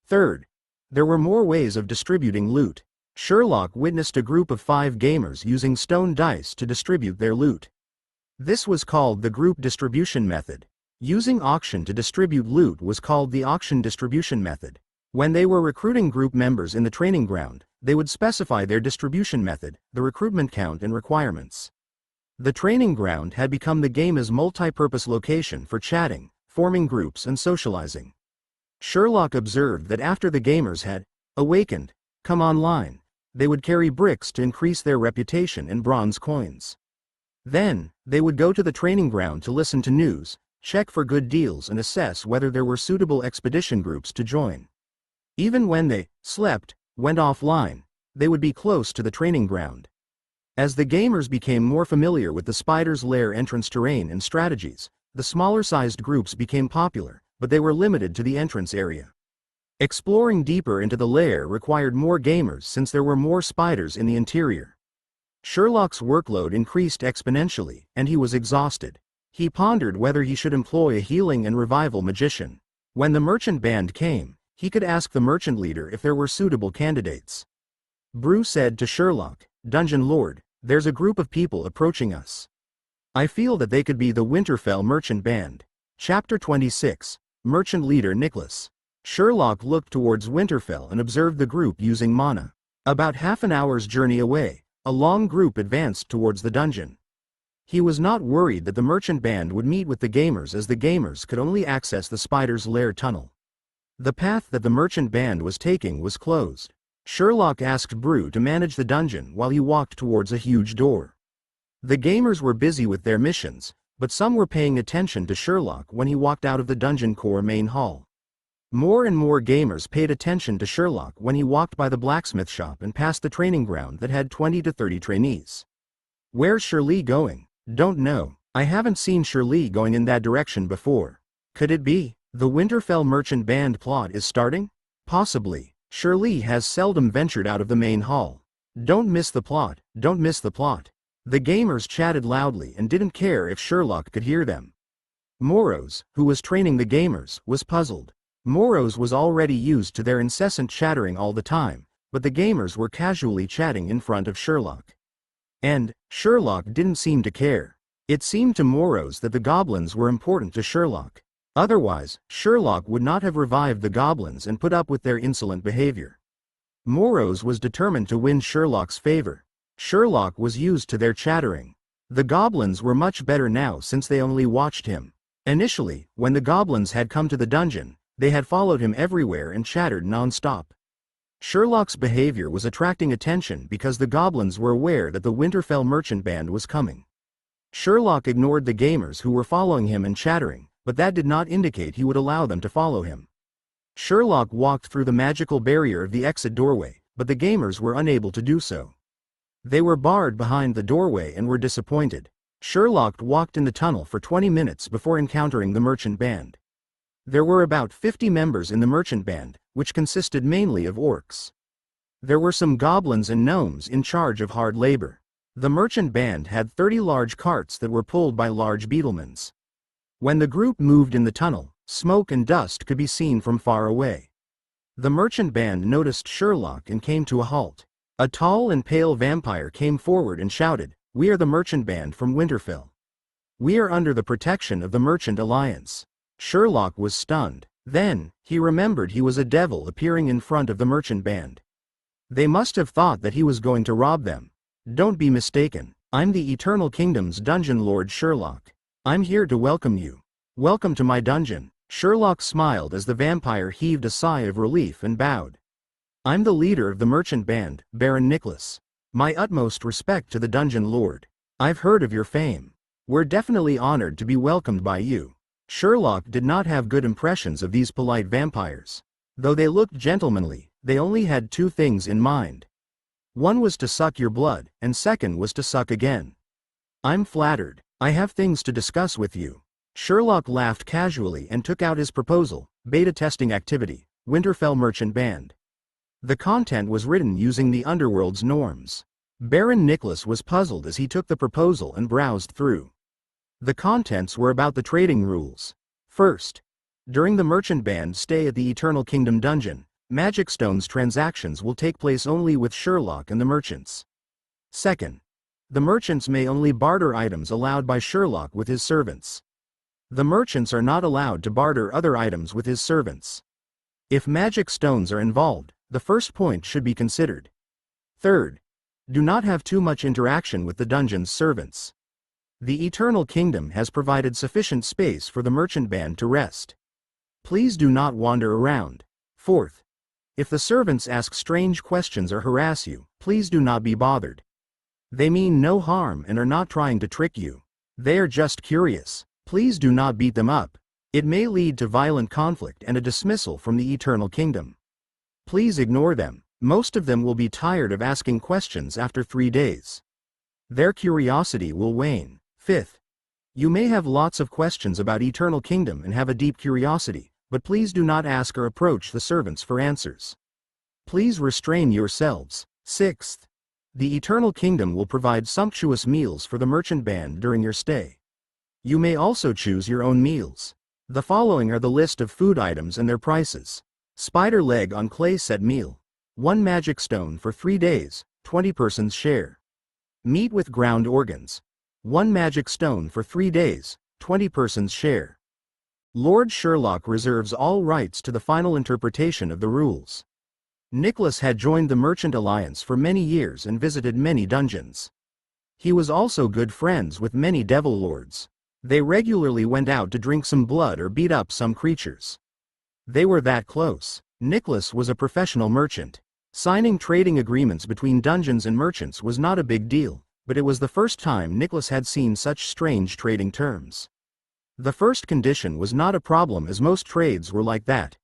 Third, there were more ways of distributing loot. Sherlock witnessed a group of 5 gamers using stone dice to distribute their loot. This was called the group distribution method. Using auction to distribute loot was called the auction distribution method. When they were recruiting group members in the training ground, they would specify their distribution method, the recruitment count and requirements. The training ground had become the game's multi-purpose location for chatting, forming groups and socializing. Sherlock observed that after the gamers had awakened, come online, they would carry bricks to increase their reputation and bronze coins. Then, they would go to the training ground to listen to news, check for good deals and assess whether there were suitable expedition groups to join. Even when they went offline, they would be close to the training ground. As the gamers became more familiar with the spider's lair entrance terrain and strategies, the smaller-sized groups became popular, but they were limited to the entrance area. Exploring deeper into the lair required more gamers since there were more spiders in the interior. Sherlock's workload increased exponentially, and he was exhausted. He pondered whether he should employ a healing and revival magician. When the merchant band came, he could ask the merchant leader if there were suitable candidates. Brew said to Sherlock, "Dungeon Lord, there's a group of people approaching us. I feel that they could be the Winterfell merchant band." Chapter 26, Merchant Leader Nicholas. Sherlock looked towards Winterfell and observed the group using mana. About half an hour's journey away, a long group advanced towards the dungeon. He was not worried that the merchant band would meet with the gamers as the gamers could only access the spider's lair tunnel. The path that the merchant band was taking was closed. Sherlock asked Brew to manage the dungeon while he walked towards a huge door. The gamers were busy with their missions, but some were paying attention to Sherlock when he walked out of the dungeon core main hall. More and more gamers paid attention to Sherlock when he walked by the blacksmith shop and past the training ground that had 20 to 30 trainees. "Where's Shirley going?" "Don't know. I haven't seen Shirley going in that direction before." "Could it be the Winterfell merchant band plot is starting?" "Possibly. Shirley has seldom ventured out of the main hall." "Don't miss the plot, don't miss the plot." The gamers chatted loudly and didn't care if Sherlock could hear them. Moros, who was training the gamers, was puzzled. Moros was already used to their incessant chattering all the time, but the gamers were casually chatting in front of Sherlock. And Sherlock didn't seem to care. It seemed to Moros that the goblins were important to Sherlock. Otherwise, Sherlock would not have revived the goblins and put up with their insolent behavior. Moros was determined to win Sherlock's favor. Sherlock was used to their chattering. The goblins were much better now since they only watched him. Initially, when the goblins had come to the dungeon, they had followed him everywhere and chattered non-stop. Sherlock's behavior was attracting attention because the goblins were aware that the Winterfell merchant band was coming. Sherlock ignored the gamers who were following him and chattering, but that did not indicate he would allow them to follow him. Sherlock walked through the magical barrier of the exit doorway, but the gamers were unable to do so. They were barred behind the doorway and were disappointed. Sherlock walked in the tunnel for 20 minutes before encountering the merchant band. There were about 50 members in the merchant band, which consisted mainly of orcs. There were some goblins and gnomes in charge of hard labor. The merchant band had 30 large carts that were pulled by large beetlemans. When the group moved in the tunnel, smoke and dust could be seen from far away. The merchant band noticed Sherlock and came to a halt. A tall and pale vampire came forward and shouted, "We are the merchant band from Winterfell. We are under the protection of the Merchant Alliance." Sherlock was stunned. Then, he remembered he was a devil appearing in front of the merchant band. They must have thought that he was going to rob them. "Don't be mistaken. I'm the Eternal Kingdom's Dungeon Lord Sherlock. I'm here to welcome you. Welcome to my dungeon." Sherlock smiled as the vampire heaved a sigh of relief and bowed. "I'm the leader of the merchant band, Baron Nicholas. My utmost respect to the Dungeon Lord. I've heard of your fame. We're definitely honored to be welcomed by you." Sherlock did not have good impressions of these polite vampires. Though they looked gentlemanly, they only had 2 things in mind. One was to suck your blood, and second was to suck again. "I'm flattered. I have things to discuss with you." Sherlock laughed casually and took out his proposal, beta testing activity, Winterfell Merchant Band. The content was written using the Underworld's norms. Baron Nicholas was puzzled as he took the proposal and browsed through. The contents were about the trading rules. First, during the merchant band stay at the Eternal Kingdom dungeon, magic stones transactions will take place only with Sherlock and the merchants. Second, the merchants may only barter items allowed by Sherlock with his servants. The merchants are not allowed to barter other items with his servants. If magic stones are involved, the first point should be considered. Third, do not have too much interaction with the dungeon's servants. The Eternal Kingdom has provided sufficient space for the merchant band to rest. Please do not wander around. Fourth, if the servants ask strange questions or harass you, please do not be bothered. They mean no harm and are not trying to trick you. They are just curious. Please do not beat them up. It may lead to violent conflict and a dismissal from the Eternal Kingdom. Please ignore them. Most of them will be tired of asking questions after 3 days. Their curiosity will wane. Fifth, you may have lots of questions about Eternal Kingdom and have a deep curiosity, but please do not ask or approach the servants for answers. Please restrain yourselves. Sixth, the Eternal Kingdom will provide sumptuous meals for the merchant band during your stay. You may also choose your own meals. The following are the list of food items and their prices. Spider leg on clay set meal. 1 magic stone for 3 days, 20 persons share. Meat with ground organs. 1 magic stone for 3 days, 20 persons share. Lord Sherlock reserves all rights to the final interpretation of the rules. Nicholas had joined the Merchant Alliance for many years and visited many dungeons. He was also good friends with many devil lords. They regularly went out to drink some blood or beat up some creatures. They were that close. Nicholas was a professional merchant. Signing trading agreements between dungeons and merchants was not a big deal, but it was the first time Nicholas had seen such strange trading terms. The first condition was not a problem as most trades were like that.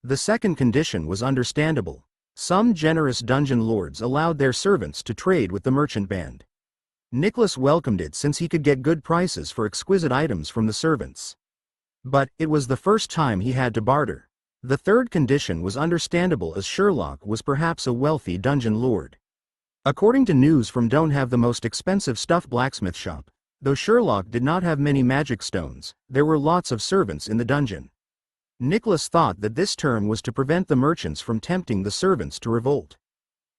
The second condition was understandable. Some generous dungeon lords allowed their servants to trade with the merchant band. Nicholas welcomed it since he could get good prices for exquisite items from the servants. But it was the first time he had to barter. The third condition was understandable as Sherlock was perhaps a wealthy dungeon lord. According to news from Don't Have the Most Expensive Stuff blacksmith shop, though Sherlock did not have many magic stones, there were lots of servants in the dungeon. Nicholas thought that this term was to prevent the merchants from tempting the servants to revolt.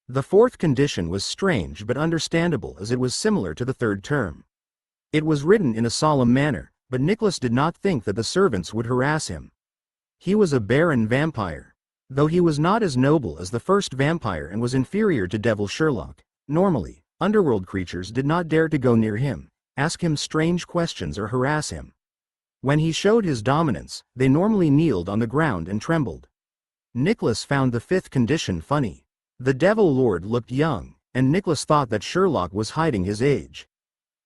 The fourth condition was strange but understandable as it was similar to the third term. It was written in a solemn manner, but Nicholas did not think that the servants would harass him. He was a baron vampire. Though he was not as noble as the first vampire and was inferior to Devil Sherlock, normally, underworld creatures did not dare to go near him, ask him strange questions or harass him. When he showed his dominance, they normally kneeled on the ground and trembled. Nicholas found the fifth condition funny. The Devil Lord looked young, and Nicholas thought that Sherlock was hiding his age.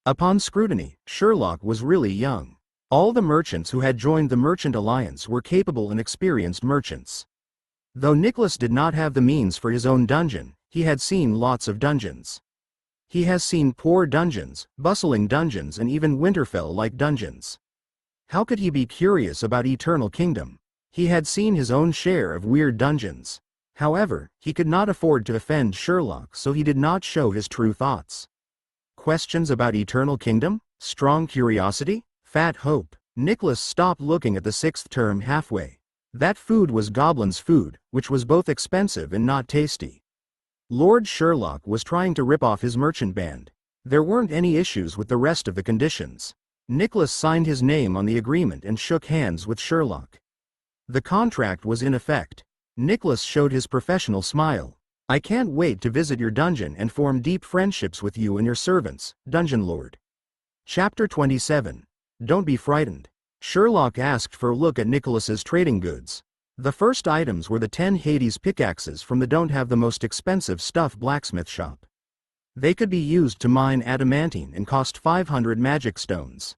Upon scrutiny, Sherlock was really young. All the merchants who had joined the Merchant Alliance were capable and experienced merchants. Though Nicholas did not have the means for his own dungeon, he had seen lots of dungeons. He has seen poor dungeons, bustling dungeons and even Winterfell-like dungeons. How could he be curious about Eternal Kingdom? He had seen his own share of weird dungeons. However, he could not afford to offend Sherlock, so he did not show his true thoughts. Questions about Eternal Kingdom? Strong curiosity? Fat hope. Nicholas stopped looking at the sixth term halfway. That food was goblins' food, which was both expensive and not tasty. Lord Sherlock was trying to rip off his merchant band. There weren't any issues with the rest of the conditions. Nicholas signed his name on the agreement and shook hands with Sherlock. The contract was in effect. Nicholas showed his professional smile. I can't wait to visit your dungeon and form deep friendships with you and your servants, Dungeon Lord. Chapter 27. Don't be frightened. Sherlock asked for a look at Nicholas's trading goods. The first items were the 10 Hades pickaxes from the Don't Have the Most Expensive Stuff blacksmith shop. They could be used to mine adamantine and cost 500 magic stones.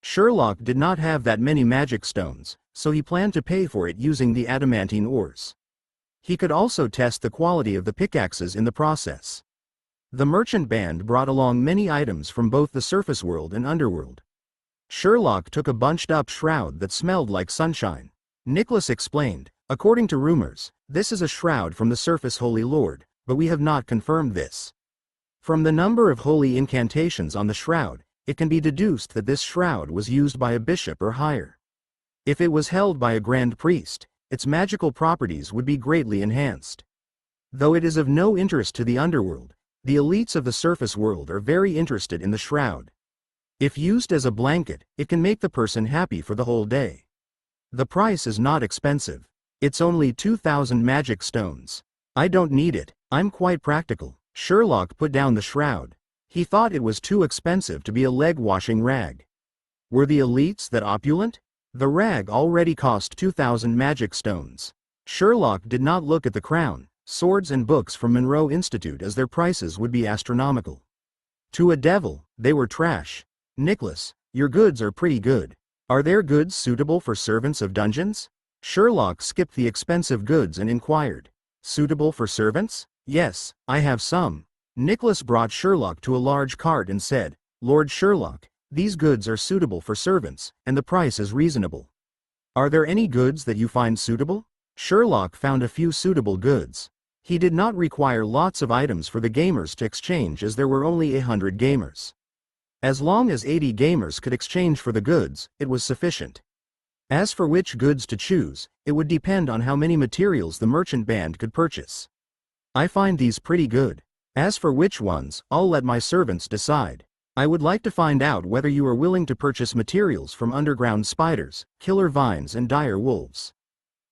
Sherlock did not have that many magic stones, so he planned to pay for it using the adamantine ores. He could also test the quality of the pickaxes in the process. The merchant band brought along many items from both the surface world and underworld. Sherlock took a bunched-up shroud that smelled like sunshine. Nicholas explained, according to rumors, this is a shroud from the surface Holy Lord, but we have not confirmed this. From the number of holy incantations on the shroud, it can be deduced that this shroud was used by a bishop or higher. If it was held by a grand priest, its magical properties would be greatly enhanced. Though it is of no interest to the underworld, the elites of the surface world are very interested in the shroud. If used as a blanket, it can make the person happy for the whole day. The price is not expensive. It's only 2,000 magic stones. I don't need it, I'm quite practical. Sherlock put down the shroud. He thought it was too expensive to be a leg-washing rag. Were the elites that opulent? The rag already cost 2,000 magic stones. Sherlock did not look at the crown, swords and books from Monroe Institute, as their prices would be astronomical. To a devil, they were trash. Nicholas, your goods are pretty good. Are their goods suitable for servants of dungeons? Sherlock skipped the expensive goods and inquired. Suitable for servants? Yes, I have some. Nicholas brought Sherlock to a large cart and said, Lord Sherlock, these goods are suitable for servants, and the price is reasonable. Are there any goods that you find suitable? Sherlock found a few suitable goods. He did not require lots of items for the gamers to exchange, as there were only 100 gamers. As long as 80 gamers could exchange for the goods, it was sufficient. As for which goods to choose, it would depend on how many materials the merchant band could purchase. I find these pretty good. As for which ones, I'll let my servants decide. I would like to find out whether you are willing to purchase materials from underground spiders, killer vines and dire wolves.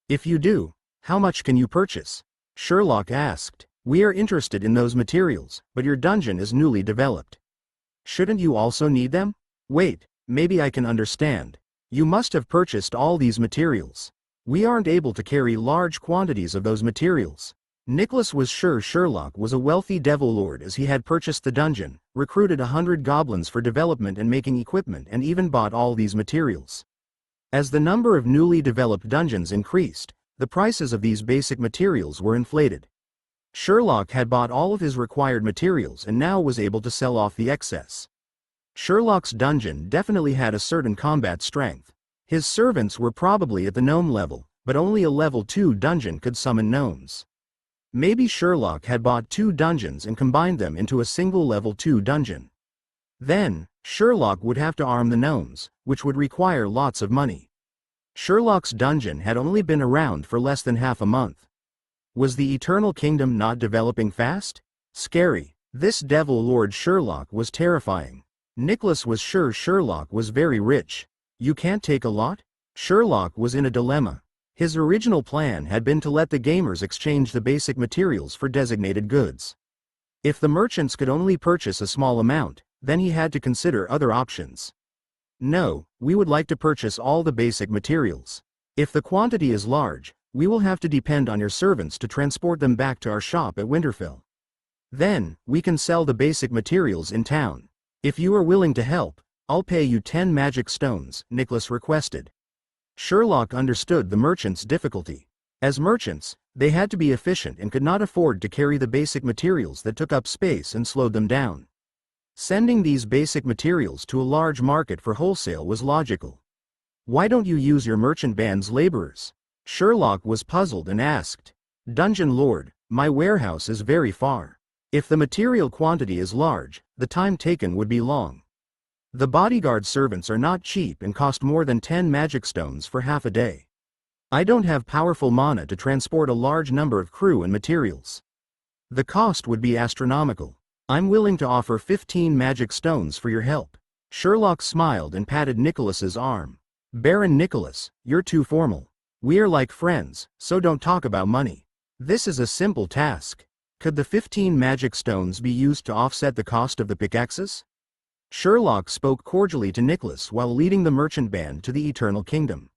If you do, how much can you purchase? Sherlock asked. We are interested in those materials, but your dungeon is newly developed. Shouldn't you also need them? Wait, maybe I can understand. You must have purchased all these materials. We aren't able to carry large quantities of those materials. Nicholas was sure Sherlock was a wealthy devil lord, as he had purchased the dungeon, recruited 100 goblins for development and making equipment, and even bought all these materials. As the number of newly developed dungeons increased, the prices of these basic materials were inflated. Sherlock had bought all of his required materials and now was able to sell off the excess. Sherlock's dungeon definitely had a certain combat strength. His servants were probably at the gnome level, but only a level 2 dungeon could summon gnomes. Maybe Sherlock had bought 2 dungeons and combined them into a single level 2 dungeon. Then, Sherlock would have to arm the gnomes, which would require lots of money. Sherlock's dungeon had only been around for less than half a month. Was the Eternal Kingdom not developing fast? Scary. This devil lord Sherlock was terrifying. Nicholas was sure Sherlock was very rich. You can't take a lot? Sherlock was in a dilemma. His original plan had been to let the gamers exchange the basic materials for designated goods. If the merchants could only purchase a small amount, then he had to consider other options. No, we would like to purchase all the basic materials. If the quantity is large, we will have to depend on your servants to transport them back to our shop at Winterfell. Then, we can sell the basic materials in town. If you are willing to help, I'll pay you 10 magic stones, Nicholas requested. Sherlock understood the merchants' difficulty. As merchants, they had to be efficient and could not afford to carry the basic materials that took up space and slowed them down. Sending these basic materials to a large market for wholesale was logical. Why don't you use your merchant band's laborers? Sherlock was puzzled and asked. Dungeon Lord, my warehouse is very far. If the material quantity is large, the time taken would be long. The bodyguard servants are not cheap and cost more than 10 magic stones for half a day. I don't have powerful mana to transport a large number of crew and materials. The cost would be astronomical. I'm willing to offer 15 magic stones for your help. Sherlock smiled and patted Nicholas's arm. Baron Nicholas, you're too formal. We are like friends, so don't talk about money. This is a simple task. Could the 15 magic stones be used to offset the cost of the pickaxes? Sherlock spoke cordially to Nicholas while leading the merchant band to the Eternal Kingdom.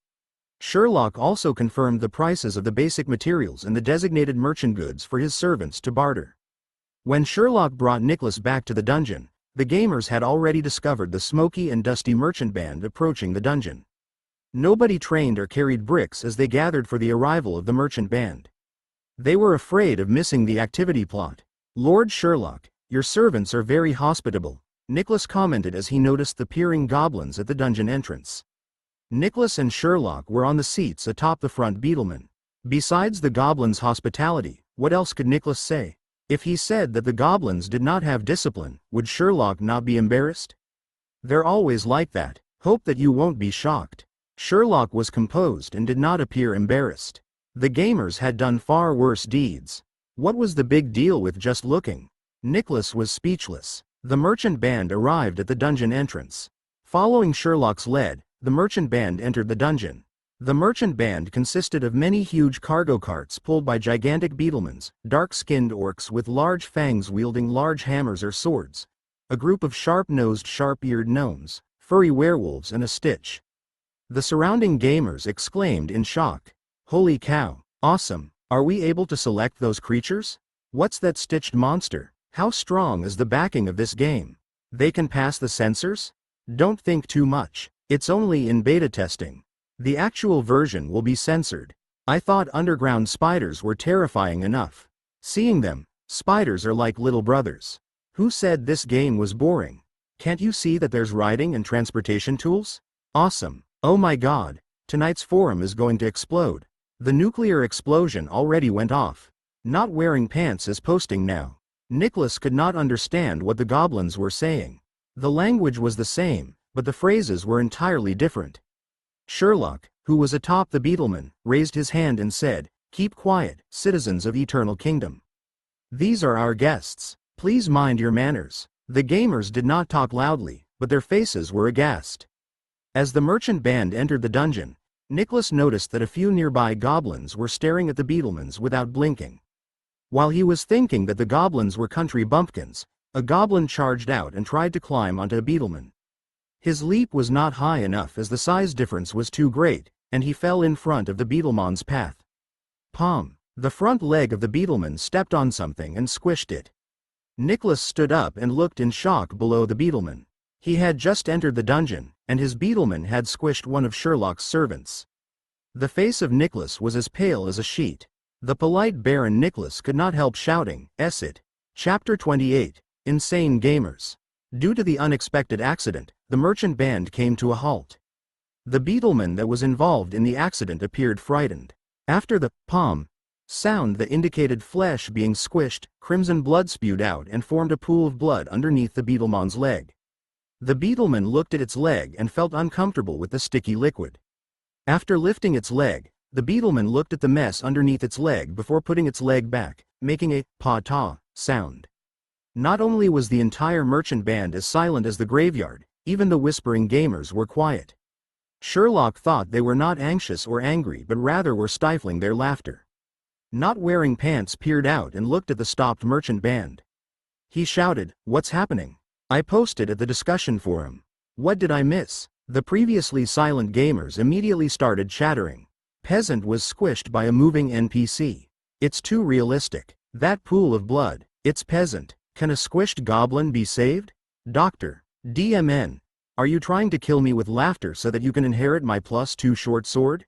Sherlock also confirmed the prices of the basic materials and the designated merchant goods for his servants to barter. When Sherlock brought Nicholas back to the dungeon, the gamers had already discovered the smoky and dusty merchant band approaching the dungeon. Nobody trained or carried bricks as they gathered for the arrival of the merchant band. They were afraid of missing the activity plot. Lord Sherlock, your servants are very hospitable, Nicholas commented as he noticed the peering goblins at the dungeon entrance. Nicholas and Sherlock were on the seats atop the front beetleman. Besides the goblins' hospitality, what else could Nicholas say? If he said that the goblins did not have discipline, would Sherlock not be embarrassed? They're always like that. Hope that you won't be shocked. Sherlock was composed and did not appear embarrassed. The gamers had done far worse deeds. What was the big deal with just looking? Nicholas was speechless. The merchant band arrived at the dungeon entrance. Following Sherlock's lead, the merchant band entered the dungeon. The merchant band consisted of many huge cargo carts pulled by gigantic beetlemans, dark-skinned orcs with large fangs wielding large hammers or swords, a group of sharp-nosed, sharp-eared gnomes, furry werewolves and a stitch. The surrounding gamers exclaimed in shock. Holy cow! Awesome! Are we able to select those creatures? What's that stitched monster? How strong is the backing of this game? They can pass the censors? Don't think too much. It's only in beta testing. The actual version will be censored. I thought underground spiders were terrifying enough. Seeing them, spiders are like little brothers. Who said this game was boring? Can't you see that there's riding and transportation tools? Awesome. Oh my god. Tonight's forum is going to explode. The nuclear explosion already went off. Not wearing pants is posting now. Nicholas could not understand what the goblins were saying. The language was the same, but the phrases were entirely different. Sherlock, who was atop the beetleman, raised his hand and said, "Keep quiet, citizens of Eternal Kingdom. These are our guests. Please mind your manners." The gamers did not talk loudly, but their faces were aghast. As the merchant band entered the dungeon, Nicholas noticed that a few nearby goblins were staring at the beetlemans without blinking. While he was thinking that the goblins were country bumpkins, a goblin charged out and tried to climb onto a beetleman. His leap was not high enough as the size difference was too great, and he fell in front of the beetleman's path. Palm. The front leg of the beetleman stepped on something and squished it. Nicholas stood up and looked in shock below the beetleman. He had just entered the dungeon, and his beetleman had squished one of Sherlock's servants. The face of Nicholas was as pale as a sheet. The polite Baron Nicholas could not help shouting, "It!" Chapter 28. Insane Gamers. Due to the unexpected accident, the merchant band came to a halt. The beetleman that was involved in the accident appeared frightened. After the "pom" sound that indicated flesh being squished, crimson blood spewed out and formed a pool of blood underneath the beetleman's leg. The beetleman looked at its leg and felt uncomfortable with the sticky liquid. After lifting its leg, the beetleman looked at the mess underneath its leg before putting its leg back, making a "pa-ta" sound. Not only was the entire merchant band as silent as the graveyard, even the whispering gamers were quiet. Sherlock thought they were not anxious or angry but rather were stifling their laughter. Not wearing pants peered out and looked at the stopped merchant band. He shouted, "What's happening? I posted at the discussion forum. What did I miss?" The previously silent gamers immediately started chattering. Peasant was squished by a moving NPC. It's too realistic. That pool of blood, it's peasant. Can a squished goblin be saved? Doctor. DMN. Are you trying to kill me with laughter so that you can inherit my +2 short sword?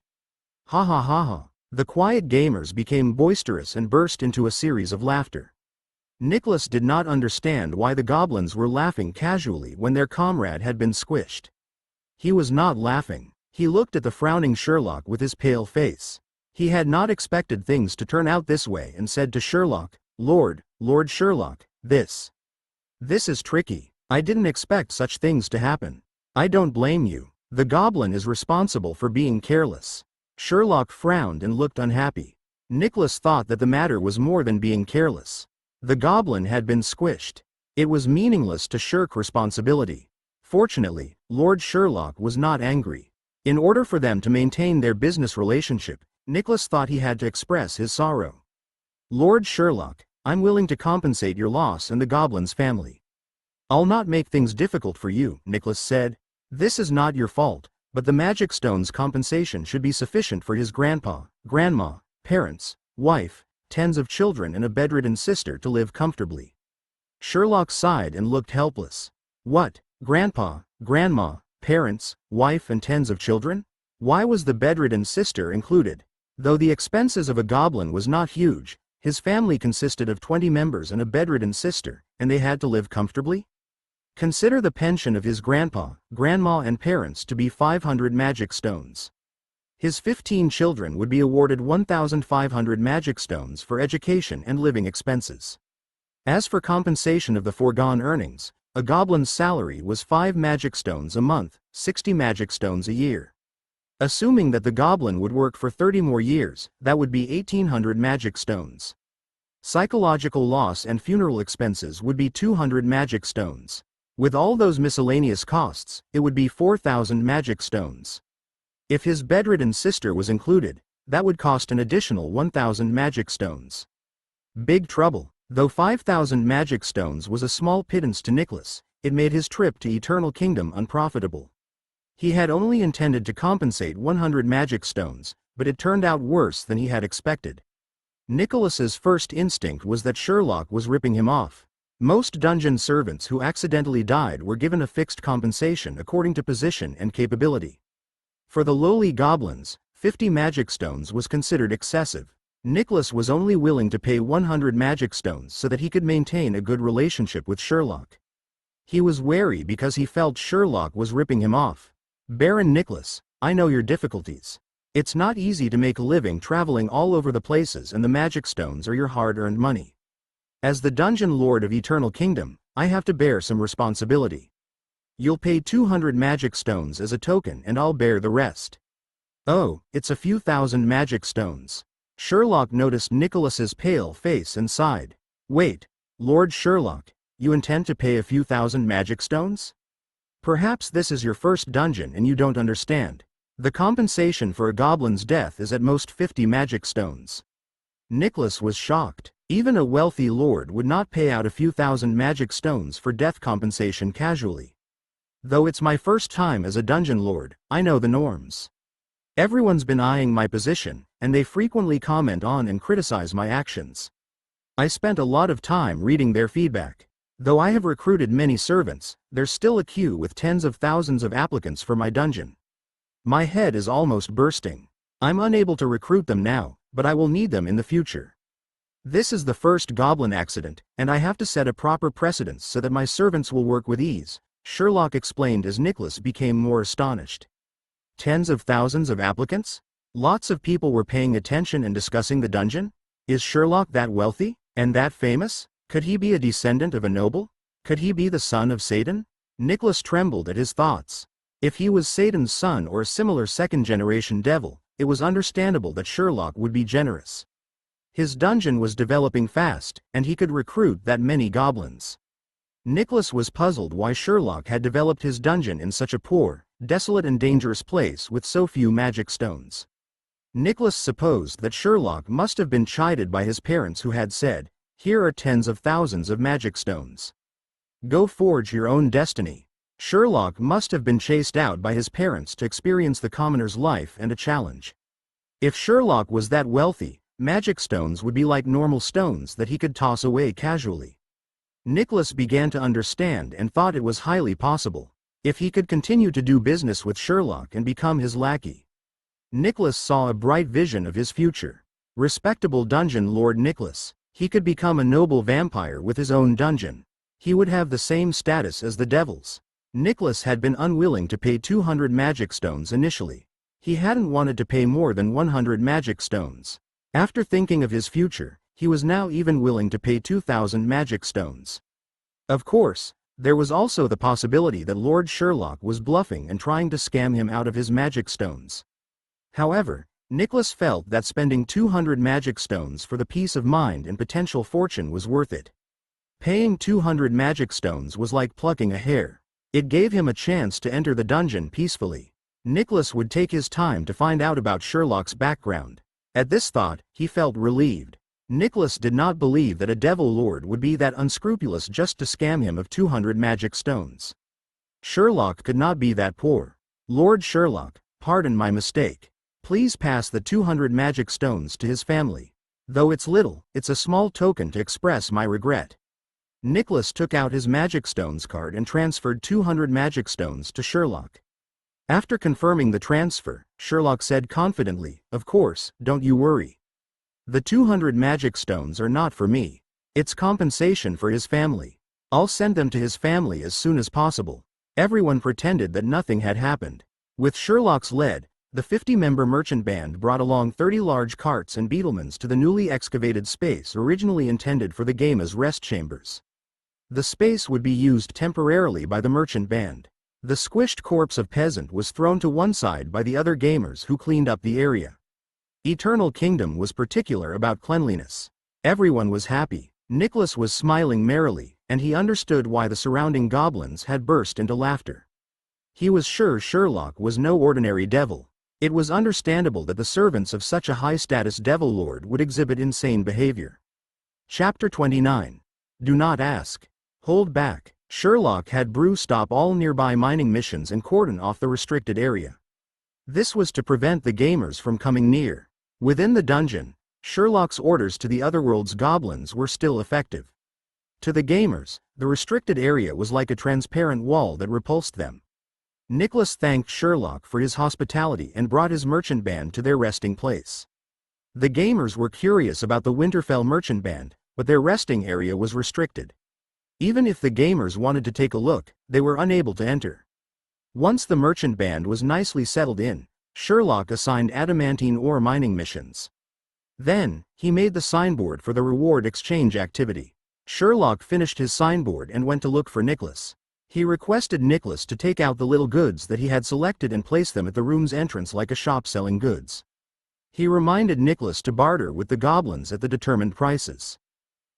Ha ha ha ha. The quiet gamers became boisterous and burst into a series of laughter. Nicholas did not understand why the goblins were laughing casually when their comrade had been squished. He was not laughing. He looked at the frowning Sherlock with his pale face. He had not expected things to turn out this way and said to Sherlock, Lord Sherlock, this is tricky. I didn't expect such things to happen. I don't blame you. The goblin is responsible for being careless." Sherlock frowned and looked unhappy. Nicholas thought that the matter was more than being careless. The goblin had been squished. It was meaningless to shirk responsibility. Fortunately, Lord Sherlock was not angry. In order for them to maintain their business relationship, Nicholas thought he had to express his sorrow. "Lord Sherlock, I'm willing to compensate your loss and the goblin's family. I'll not make things difficult for you," Nicholas said. "This is not your fault, but the magic stone's compensation should be sufficient for his grandpa, grandma, parents, wife, tens of children and a bedridden sister to live comfortably." Sherlock sighed and looked helpless. What? Grandpa, grandma, parents, wife and tens of children? Why was the bedridden sister included? Though the expenses of a goblin was not huge, his family consisted of 20 members and a bedridden sister, and they had to live comfortably? Consider the pension of his grandpa, grandma and parents to be 500 magic stones. His 15 children would be awarded 1,500 magic stones for education and living expenses. As for compensation of the foregone earnings, a goblin's salary was 5 magic stones a month, 60 magic stones a year. Assuming that the goblin would work for 30 more years, that would be 1800 magic stones. Psychological loss and funeral expenses would be 200 magic stones. With all those miscellaneous costs, it would be 4000 magic stones. If his bedridden sister was included, that would cost an additional 1000 magic stones. Big trouble. Though 5000 magic stones was a small pittance to Nicholas, it made his trip to Eternal Kingdom unprofitable. He had only intended to compensate 100 magic stones, but it turned out worse than he had expected. Nicholas's first instinct was that Sherlock was ripping him off. Most dungeon servants who accidentally died were given a fixed compensation according to position and capability. For the lowly goblins, 50 magic stones was considered excessive. Nicholas was only willing to pay 100 magic stones so that he could maintain a good relationship with Sherlock. He was wary because he felt Sherlock was ripping him off. Baron Nicholas, I know your difficulties. It's not easy to make a living traveling all over the places, and the magic stones are your hard-earned money. As the dungeon lord of Eternal Kingdom, I have to bear some responsibility. You'll pay 200 magic stones as a token and I'll bear the rest. Oh, it's a few thousand magic stones. Sherlock noticed Nicholas's pale face and sighed. Wait, Lord Sherlock, you intend to pay a few thousand magic stones? Perhaps this is your first dungeon and you don't understand. The compensation for a goblin's death is at most 50 magic stones. Nicholas was shocked. Even a wealthy lord would not pay out a few thousand magic stones for death compensation casually. Though it's my first time as a dungeon lord, I know the norms. Everyone's been eyeing my position, and they frequently comment on and criticize my actions. I spent a lot of time reading their feedback. Though I have recruited many servants, there's still a queue with tens of thousands of applicants for my dungeon. My head is almost bursting. I'm unable to recruit them now, but I will need them in the future. This is the first goblin accident, and I have to set a proper precedence so that my servants will work with ease, Sherlock explained as Nicholas became more astonished. Tens of thousands of applicants? Lots of people were paying attention and discussing the dungeon? Is Sherlock that wealthy? And that famous? Could he be a descendant of a noble? Could he be the son of Satan? Nicholas trembled at his thoughts. If he was Satan's son or a similar second-generation devil, it was understandable that Sherlock would be generous. His dungeon was developing fast, and he could recruit that many goblins. Nicholas was puzzled why Sherlock had developed his dungeon in such a poor, desolate and dangerous place with so few magic stones. Nicholas supposed that Sherlock must have been chided by his parents who had said, "Here are tens of thousands of magic stones. Go forge your own destiny." Sherlock must have been chased out by his parents to experience the commoner's life and a challenge. If Sherlock was that wealthy, magic stones would be like normal stones that he could toss away casually. Nicholas began to understand and thought it was highly possible, if he could continue to do business with Sherlock and become his lackey. Nicholas saw a bright vision of his future. Respectable dungeon lord Nicholas. He could become a noble vampire with his own dungeon. He would have the same status as the devils. Nicholas had been unwilling to pay 200 magic stones initially. He hadn't wanted to pay more than 100 magic stones. After thinking of his future, he was now even willing to pay 2000 magic stones. Of course, there was also the possibility that Lord Sherlock was bluffing and trying to scam him out of his magic stones. However, Nicholas felt that spending 200 magic stones for the peace of mind and potential fortune was worth it. Paying 200 magic stones was like plucking a hair. It gave him a chance to enter the dungeon peacefully. Nicholas would take his time to find out about Sherlock's background. At this thought, he felt relieved. Nicholas did not believe that a devil lord would be that unscrupulous just to scam him of 200 magic stones. Sherlock could not be that poor. Lord Sherlock, pardon my mistake. Please pass the 200 magic stones to his family. Though it's little, it's a small token to express my regret. Nicholas took out his magic stones card and transferred 200 magic stones to Sherlock. After confirming the transfer, Sherlock said confidently, "Of course, don't you worry. The 200 magic stones are not for me. It's compensation for his family. I'll send them to his family as soon as possible." Everyone pretended that nothing had happened. With Sherlock's lead, The 50-member merchant band brought along 30 large carts and beetlemans to the newly excavated space originally intended for the gamer's rest chambers. The space would be used temporarily by the merchant band. The squished corpse of peasant was thrown to one side by the other gamers who cleaned up the area. Eternal Kingdom was particular about cleanliness. Everyone was happy. Nicholas was smiling merrily, and he understood why the surrounding goblins had burst into laughter. He was sure Sherlock was no ordinary devil. It was understandable that the servants of such a high-status devil lord would exhibit insane behavior. Chapter 29. Do not ask. Hold back. Sherlock had Brew stop all nearby mining missions and cordon off the restricted area. This was to prevent the gamers from coming near. Within the dungeon, Sherlock's orders to the Otherworld's goblins were still effective. To the gamers, the restricted area was like a transparent wall that repulsed them. Nicholas thanked Sherlock for his hospitality and brought his merchant band to their resting place. The gamers were curious about the Winterfell merchant band, but their resting area was restricted. Even if the gamers wanted to take a look, they were unable to enter. Once the merchant band was nicely settled in, Sherlock assigned adamantine ore mining missions. Then, he made the signboard for the reward exchange activity. Sherlock finished his signboard and went to look for Nicholas. He requested Nicholas to take out the little goods that he had selected and place them at the room's entrance like a shop selling goods. He reminded Nicholas to barter with the goblins at the determined prices.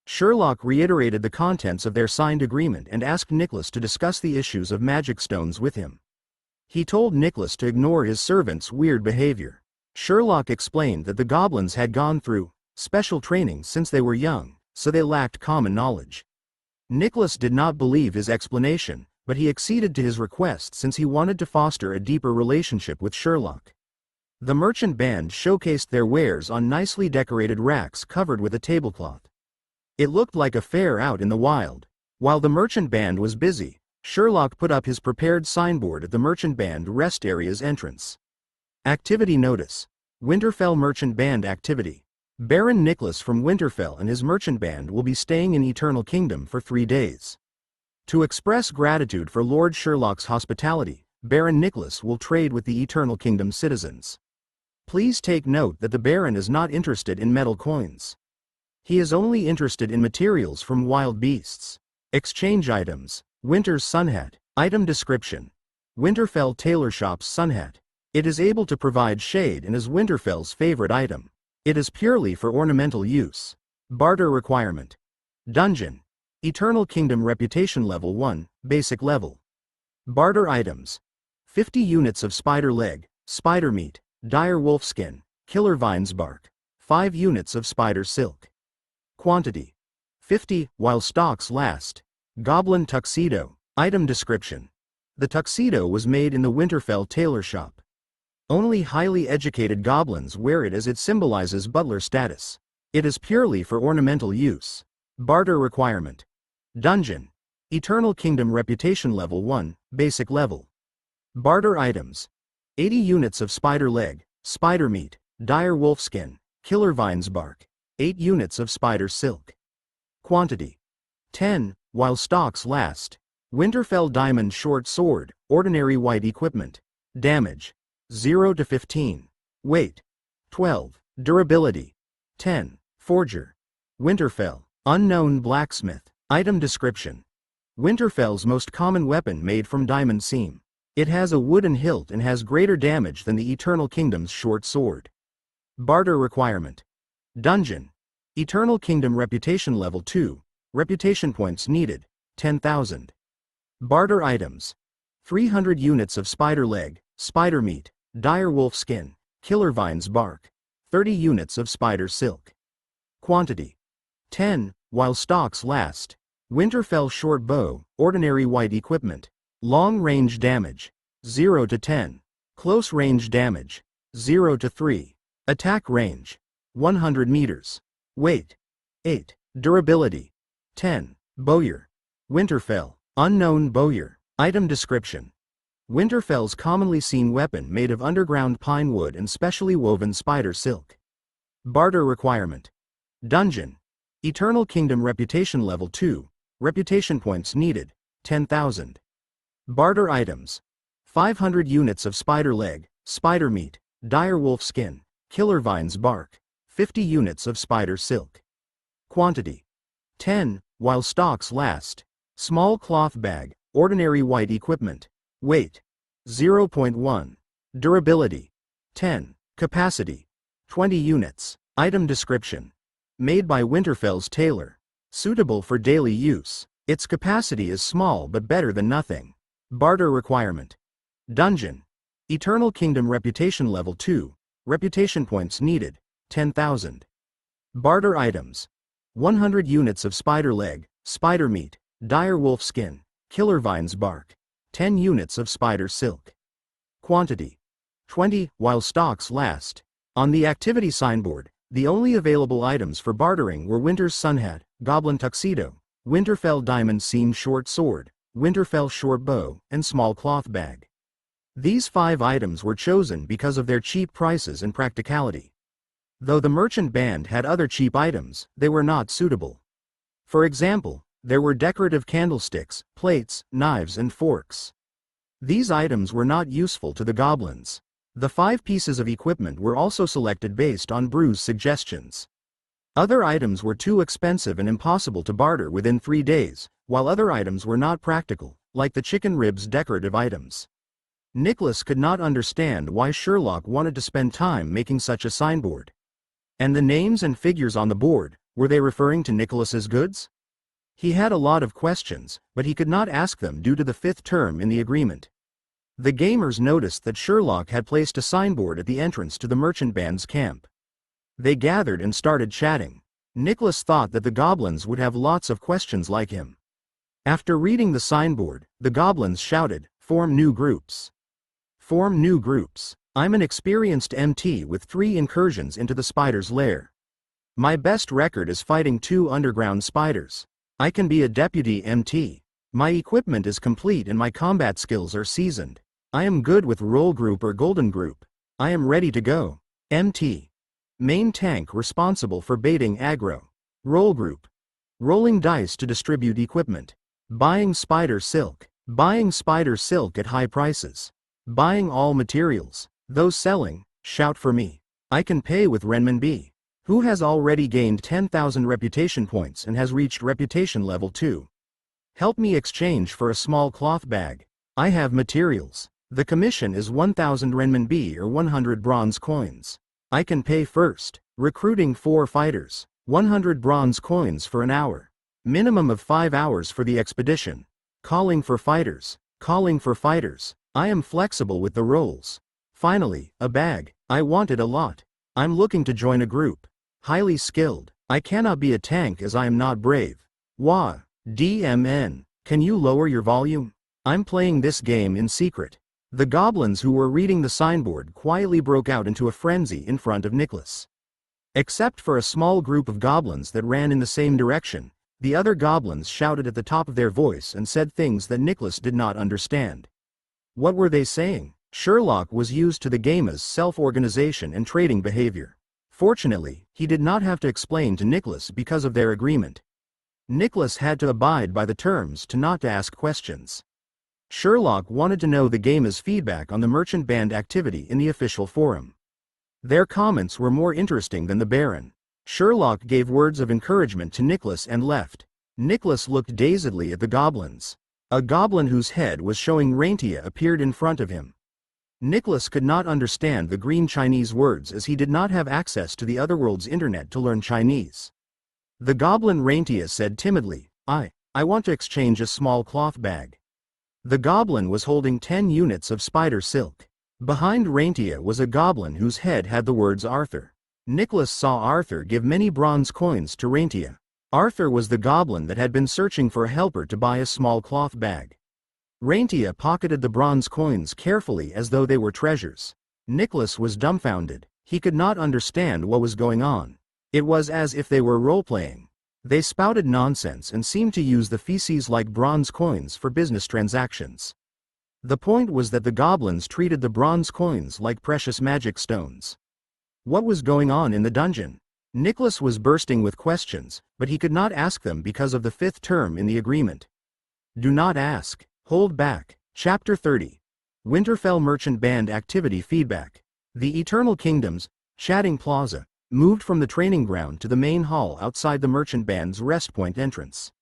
Sherlock reiterated the contents of their signed agreement and asked Nicholas to discuss the issues of magic stones with him. He told Nicholas to ignore his servants' weird behavior. Sherlock explained that the goblins had gone through special training since they were young, so they lacked common knowledge. Nicholas did not believe his explanation, but he acceded to his request since he wanted to foster a deeper relationship with Sherlock. The merchant band showcased their wares on nicely decorated racks covered with a tablecloth. It looked like a fair out in the wild. While the merchant band was busy, Sherlock put up his prepared signboard at the merchant band rest area's entrance. Activity notice. Winterfell merchant band activity. Baron Nicholas from Winterfell and his merchant band will be staying in Eternal Kingdom for 3 days. To express gratitude for Lord Sherlock's hospitality, Baron Nicholas will trade with the Eternal Kingdom citizens. Please take note that the Baron is not interested in metal coins. He is only interested in materials from wild beasts. Exchange items. Winter's Sunhat. Item description. Winterfell Tailor Shop's Sunhat. It is able to provide shade and is Winterfell's favorite item. It is purely for ornamental use. Barter requirement. Dungeon. Eternal Kingdom Reputation Level 1, Basic Level. Barter items. 50 units of spider leg, spider meat, dire wolf skin, killer vines bark. 5 units of spider silk. Quantity. 50, while stocks last. Goblin tuxedo. Item description. The tuxedo was made in the Winterfell tailor shop. Only highly educated goblins wear it as it symbolizes butler status. It is purely for ornamental use. Barter requirement. Dungeon. Eternal Kingdom Reputation Level 1, Basic Level. Barter items. 80 units of spider leg, spider meat, dire wolf skin, killer vines bark. 8 units of spider silk. Quantity. 10, while stocks last. Winterfell diamond short sword, ordinary white equipment. Damage. 0 to 15. Weight. 12. Durability. 10. Forger. Winterfell. Unknown blacksmith. Item description. Winterfell's most common weapon made from diamond seam. It has a wooden hilt and has greater damage than the Eternal Kingdom's short sword. Barter requirement. Dungeon. Eternal Kingdom Reputation Level 2. Reputation points needed. 10,000. Barter items. 300 units of spider leg, spider meat, dire wolf skin, killer vines bark. 30 units of spider silk. Quantity. 10, while stocks last. Winterfell short bow, ordinary white equipment. Long range damage. 0 to 10. Close range damage. 0 to 3. Attack range. 100 meters. Weight. 8. Durability. 10. Bowyer. Winterfell. Unknown bowyer. Item description. Winterfell's commonly seen weapon made of underground pine wood and specially woven spider silk. Barter requirement. Dungeon. Eternal Kingdom Reputation Level 2. Reputation points needed. 10,000. Barter items. 500 units of spider leg, spider meat, dire wolf skin, killer vines bark, 50 units of spider silk. Quantity: 10, while stocks last. Small cloth bag, ordinary white equipment. Weight: 0.1. Durability: 10. Capacity: 20 units. Item description: made by Winterfell's tailor. Suitable for daily use. Its capacity is small but better than nothing. Barter requirement: dungeon. Eternal Kingdom reputation level 2. Reputation points needed: 10,000. Barter items: 100 units of spider leg, spider meat, dire wolf skin, killer vines bark, 10 units of spider silk. Quantity: 20, while stocks last. On the activity signboard, the only available items for bartering were Winter's Sunhat, Goblin Tuxedo, Winterfell Diamond Seam Short Sword, Winterfell Short Bow, and Small Cloth Bag. These 5 items were chosen because of their cheap prices and practicality. Though the merchant band had other cheap items, they were not suitable. For example, there were decorative candlesticks, plates, knives and forks. These items were not useful to the goblins. The 5 pieces of equipment were also selected based on Brew's suggestions. Other items were too expensive and impossible to barter within 3 days, while other items were not practical, like the chicken ribs decorative items. Nicholas could not understand why Sherlock wanted to spend time making such a signboard. And the names and figures on the board, were they referring to Nicholas's goods? He had a lot of questions, but he could not ask them due to the 5th term in the agreement. The gamers noticed that Sherlock had placed a signboard at the entrance to the merchant band's camp. They gathered and started chatting. Nicholas thought that the goblins would have lots of questions like him. After reading the signboard, the goblins shouted, "Form new groups. Form new groups. I'm an experienced MT with 3 incursions into the spider's lair. My best record is fighting 2 underground spiders. I can be a deputy MT. My equipment is complete and my combat skills are seasoned. I am good with roll group or golden group. I am ready to go. MT. Main tank responsible for baiting aggro. Roll group. Rolling dice to distribute equipment. Buying spider silk. Buying spider silk at high prices. Buying all materials. Those selling, shout for me. I can pay with renminbi. Who has already gained 10,000 reputation points and has reached reputation level 2. Help me exchange for a small cloth bag. I have materials. The commission is 1,000 renminbi or 100 bronze coins. I can pay first. Recruiting 4 fighters. 100 bronze coins for an hour. Minimum of 5 hours for the expedition. Calling for fighters. Calling for fighters. I am flexible with the roles. Finally, a bag. I want it a lot. I'm looking to join a group. Highly skilled. I cannot be a tank as I am not brave. Wah. DMN. Can you lower your volume? I'm playing this game in secret. The goblins who were reading the signboard quietly broke out into a frenzy in front of Nicholas. Except for a small group of goblins that ran in the same direction, the other goblins shouted at the top of their voice and said things that Nicholas did not understand. What were they saying? Sherlock was used to the game's self-organization and trading behavior. Fortunately, he did not have to explain to Nicholas because of their agreement. Nicholas had to abide by the terms to not to ask questions. Sherlock wanted to know the game's feedback on the merchant band activity in the official forum. Their comments were more interesting than the Baron. Sherlock gave words of encouragement to Nicholas and left. Nicholas looked dazedly at the goblins. A goblin whose head was showing Raintia appeared in front of him. Nicholas could not understand the green Chinese words as he did not have access to the Otherworld's internet to learn Chinese. The goblin Raintia said timidly, I want to exchange a small cloth bag. The goblin was holding 10 units of spider silk. Behind Raintia was a goblin whose head had the words Arthur. Nicholas saw Arthur give many bronze coins to Raintia. Arthur was the goblin that had been searching for a helper to buy a small cloth bag. Raintia pocketed the bronze coins carefully as though they were treasures. Nicholas was dumbfounded. He could not understand what was going on. It was as if they were role-playing. They spouted nonsense and seemed to use the feces like bronze coins for business transactions. The point was that the goblins treated the bronze coins like precious magic stones. What was going on in the dungeon? Nicholas was bursting with questions, but he could not ask them because of the 5th term in the agreement. Do not ask. Hold back. Chapter 30. Winterfell Merchant Band Activity Feedback. The Eternal Kingdoms, Chatting Plaza, moved from the training ground to the main hall outside the merchant band's rest point entrance.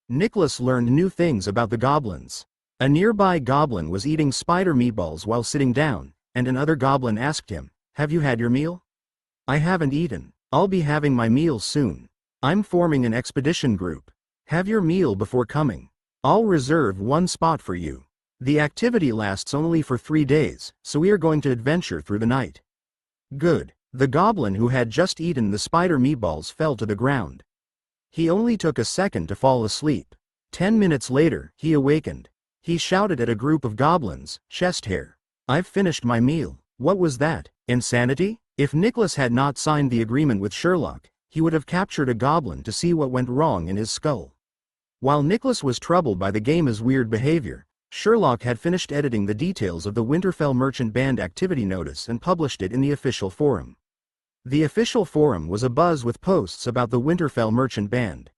Nicholas learned new things about the goblins. A nearby goblin was eating spider meatballs while sitting down, and another goblin asked him, "Have you had your meal?" "I haven't eaten. I'll be having my meal soon. I'm forming an expedition group. Have your meal before coming. I'll reserve one spot for you. The activity lasts only for 3 days, so we are going to adventure through the night." "Good." The goblin who had just eaten the spider meatballs fell to the ground. He only took a second to fall asleep. 10 minutes later, he awakened. He shouted at a group of goblins, "Chest hair. I've finished my meal." What was that? Insanity? If Nicholas had not signed the agreement with Sherlock, he would have captured a goblin to see what went wrong in his skull. While Nicholas was troubled by the game's weird behavior, Sherlock had finished editing the details of the Winterfell Merchant Band activity notice and published it in the official forum. The official forum was abuzz with posts about the Winterfell Merchant Band.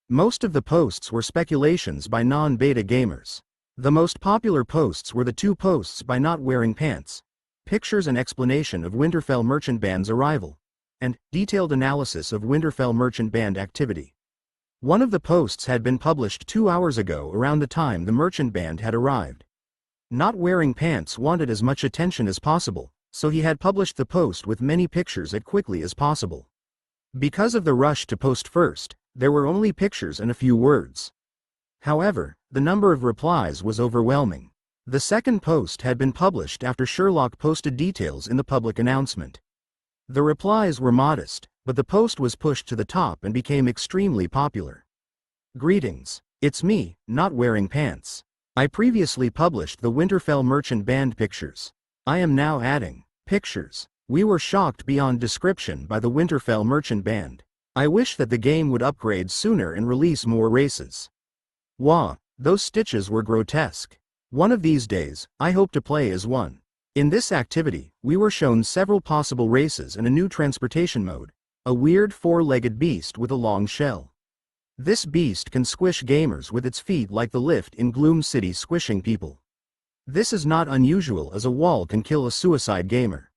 Most of the posts were speculations by non-beta gamers. The most popular posts were the 2 posts by Not Wearing Pants, pictures and explanation of Winterfell Merchant Band's arrival, and detailed analysis of Winterfell Merchant Band activity. One of the posts had been published 2 hours ago around the time the Merchant Band had arrived. Not Wearing Pants wanted as much attention as possible, so he had published the post with many pictures as quickly as possible. Because of the rush to post first, there were only pictures and a few words. However, the number of replies was overwhelming. The second post had been published after Sherlock posted details in the public announcement. The replies were modest, but the post was pushed to the top and became extremely popular. "Greetings. It's me, Not Wearing Pants. I previously published the Winterfell Merchant Band pictures. I am now adding pictures. We were shocked beyond description by the Winterfell Merchant Band. I wish that the game would upgrade sooner and release more races. Wah, those stitches were grotesque. One of these days, I hope to play as one." In this activity, we were shown several possible races and a new transportation mode, a weird 4-legged beast with a long shell. This beast can squish gamers with its feet like the lift in Gloom City squishing people. This is not unusual as a wall can kill a suicide gamer.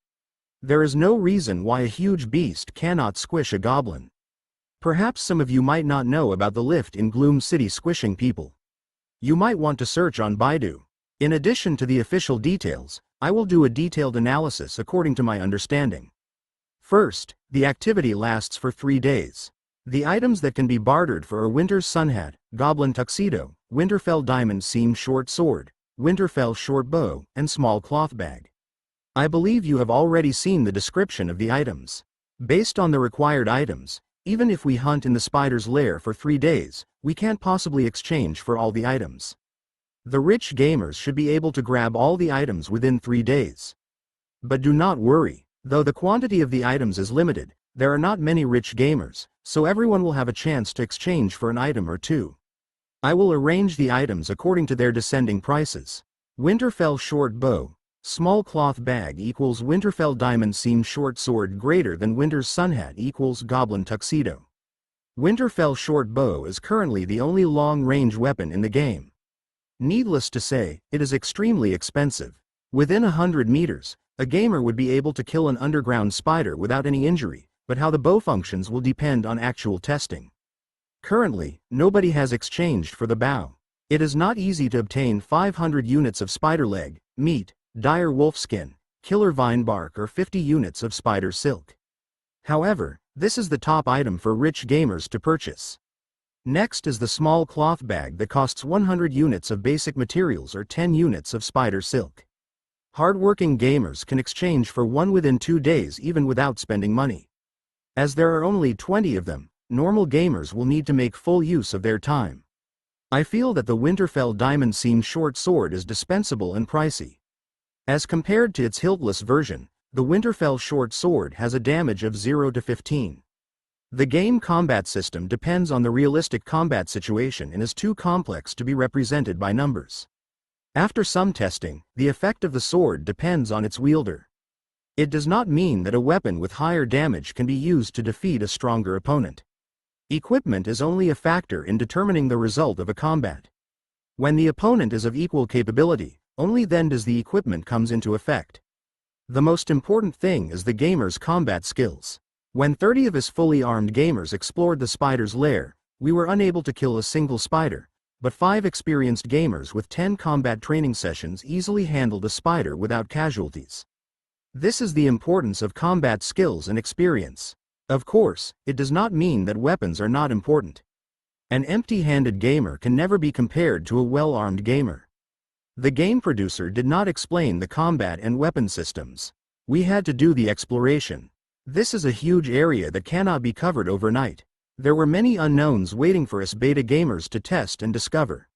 There is no reason why a huge beast cannot squish a goblin. Perhaps some of you might not know about the lift in Gloom City squishing people. You might want to search on Baidu. In addition to the official details, I will do a detailed analysis according to my understanding. First, the activity lasts for 3 days. The items that can be bartered for are Winter's Sun Hat, Goblin Tuxedo, Winterfell Diamond Seam Short Sword, Winterfell Short Bow, and Small Cloth Bag. I believe you have already seen the description of the items. Based on the required items, even if we hunt in the spider's lair for 3 days, we can't possibly exchange for all the items. The rich gamers should be able to grab all the items within 3 days. But do not worry, though the quantity of the items is limited, there are not many rich gamers, so everyone will have a chance to exchange for an item or 2. I will arrange the items according to their descending prices. Winterfell Short Bow, Small Cloth Bag equals Winterfell Diamond Seam Short Sword greater than Winter's Sun Hat equals Goblin Tuxedo. Winterfell Short Bow is currently the only long-range weapon in the game. Needless to say, it is extremely expensive. Within 100 meters, a gamer would be able to kill an underground spider without any injury, but how the bow functions will depend on actual testing. Currently, nobody has exchanged for the bow. It is not easy to obtain 500 units of spider leg, meat, dire wolf skin, killer vine bark or 50 units of spider silk. However, this is the top item for rich gamers to purchase. Next is the small cloth bag that costs 100 units of basic materials or 10 units of spider silk. Hardworking gamers can exchange for one within 2 days even without spending money. As there are only 20 of them, normal gamers will need to make full use of their time. I feel that the Winterfell Diamond Seam Short Sword is dispensable and pricey. As compared to its hiltless version, the Winterfell Short Sword has a damage of 0 to 15. The game combat system depends on the realistic combat situation and is too complex to be represented by numbers. After some testing, the effect of the sword depends on its wielder. It does not mean that a weapon with higher damage can be used to defeat a stronger opponent. Equipment is only a factor in determining the result of a combat. When the opponent is of equal capability, only then does the equipment comes into effect. The most important thing is the gamer's combat skills. When 30 of us fully armed gamers explored the spider's lair, we were unable to kill a single spider, but 5 experienced gamers with 10 combat training sessions easily handled a spider without casualties. This is the importance of combat skills and experience. Of course, it does not mean that weapons are not important. An empty-handed gamer can never be compared to a well-armed gamer. The game producer did not explain the combat and weapon systems. We had to do the exploration. This is a huge area that cannot be covered overnight. There were many unknowns waiting for us beta gamers to test and discover.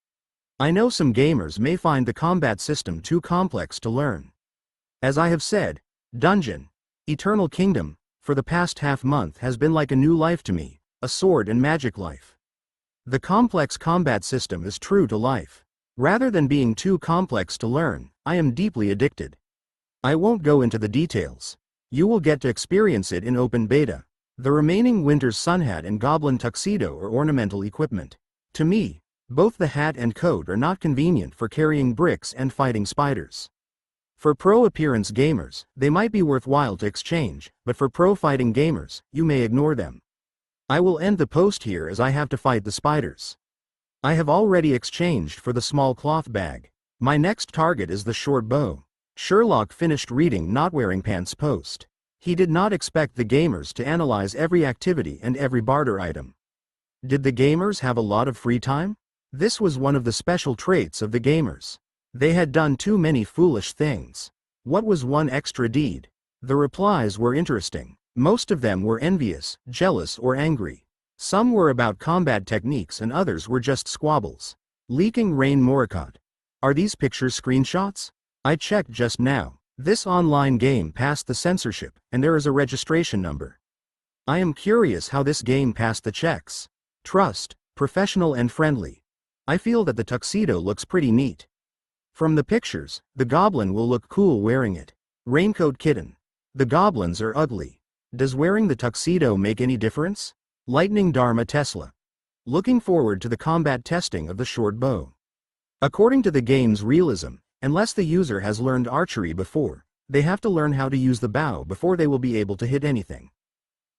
I know some gamers may find the combat system too complex to learn. As I have said, Dungeon, Eternal Kingdom, for the past half-month has been like a new life to me, a sword and magic life. The complex combat system is true to life. Rather than being too complex to learn, I am deeply addicted. I won't go into the details. You will get to experience it in open beta. The remaining Winter's Sun Hat and Goblin Tuxedo are ornamental equipment. To me, both the hat and coat are not convenient for carrying bricks and fighting spiders. For pro appearance gamers, they might be worthwhile to exchange, but for pro fighting gamers, you may ignore them. I will end the post here as I have to fight the spiders. I have already exchanged for the small cloth bag. My next target is the short bow. Sherlock finished reading Not Wearing Pants post. He did not expect the gamers to analyze every activity and every barter item. Did the gamers have a lot of free time? This was one of the special traits of the gamers. They had done too many foolish things. What was one extra deed? The replies were interesting. Most of them were envious, jealous or angry. Some were about combat techniques and others were just squabbles. Leaking Rain Moricott. Are these pictures screenshots? I checked just now. This online game passed the censorship, and there is a registration number. I am curious how this game passed the checks. Trust, professional and friendly. I feel that the tuxedo looks pretty neat. From the pictures, the goblin will look cool wearing it. Raincoat Kitten. The goblins are ugly. Does wearing the tuxedo make any difference? Lightning Dharma Tesla. Looking forward to the combat testing of the short bow. According to the game's realism, unless the user has learned archery before, they have to learn how to use the bow before they will be able to hit anything.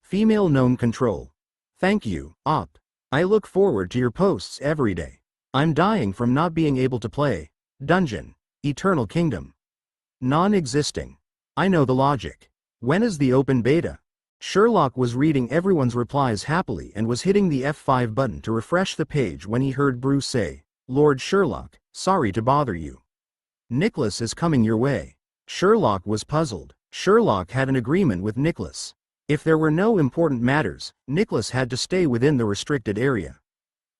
Female Gnome Control. Thank you, Op. I look forward to your posts every day. I'm dying from not being able to play. Dungeon, Eternal Kingdom. Non-existing. I know the logic. When is the open beta? Sherlock was reading everyone's replies happily and was hitting the F5 button to refresh the page when he heard Bruce say, "Lord Sherlock, sorry to bother you. Nicholas is coming your way." Sherlock was puzzled. Sherlock had an agreement with Nicholas. If there were no important matters, Nicholas had to stay within the restricted area.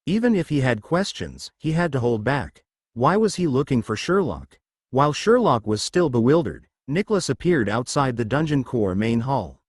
Even if he had questions, he had to hold back. Why was he looking for Sherlock? While Sherlock was still bewildered, Nicholas appeared outside the dungeon core main hall.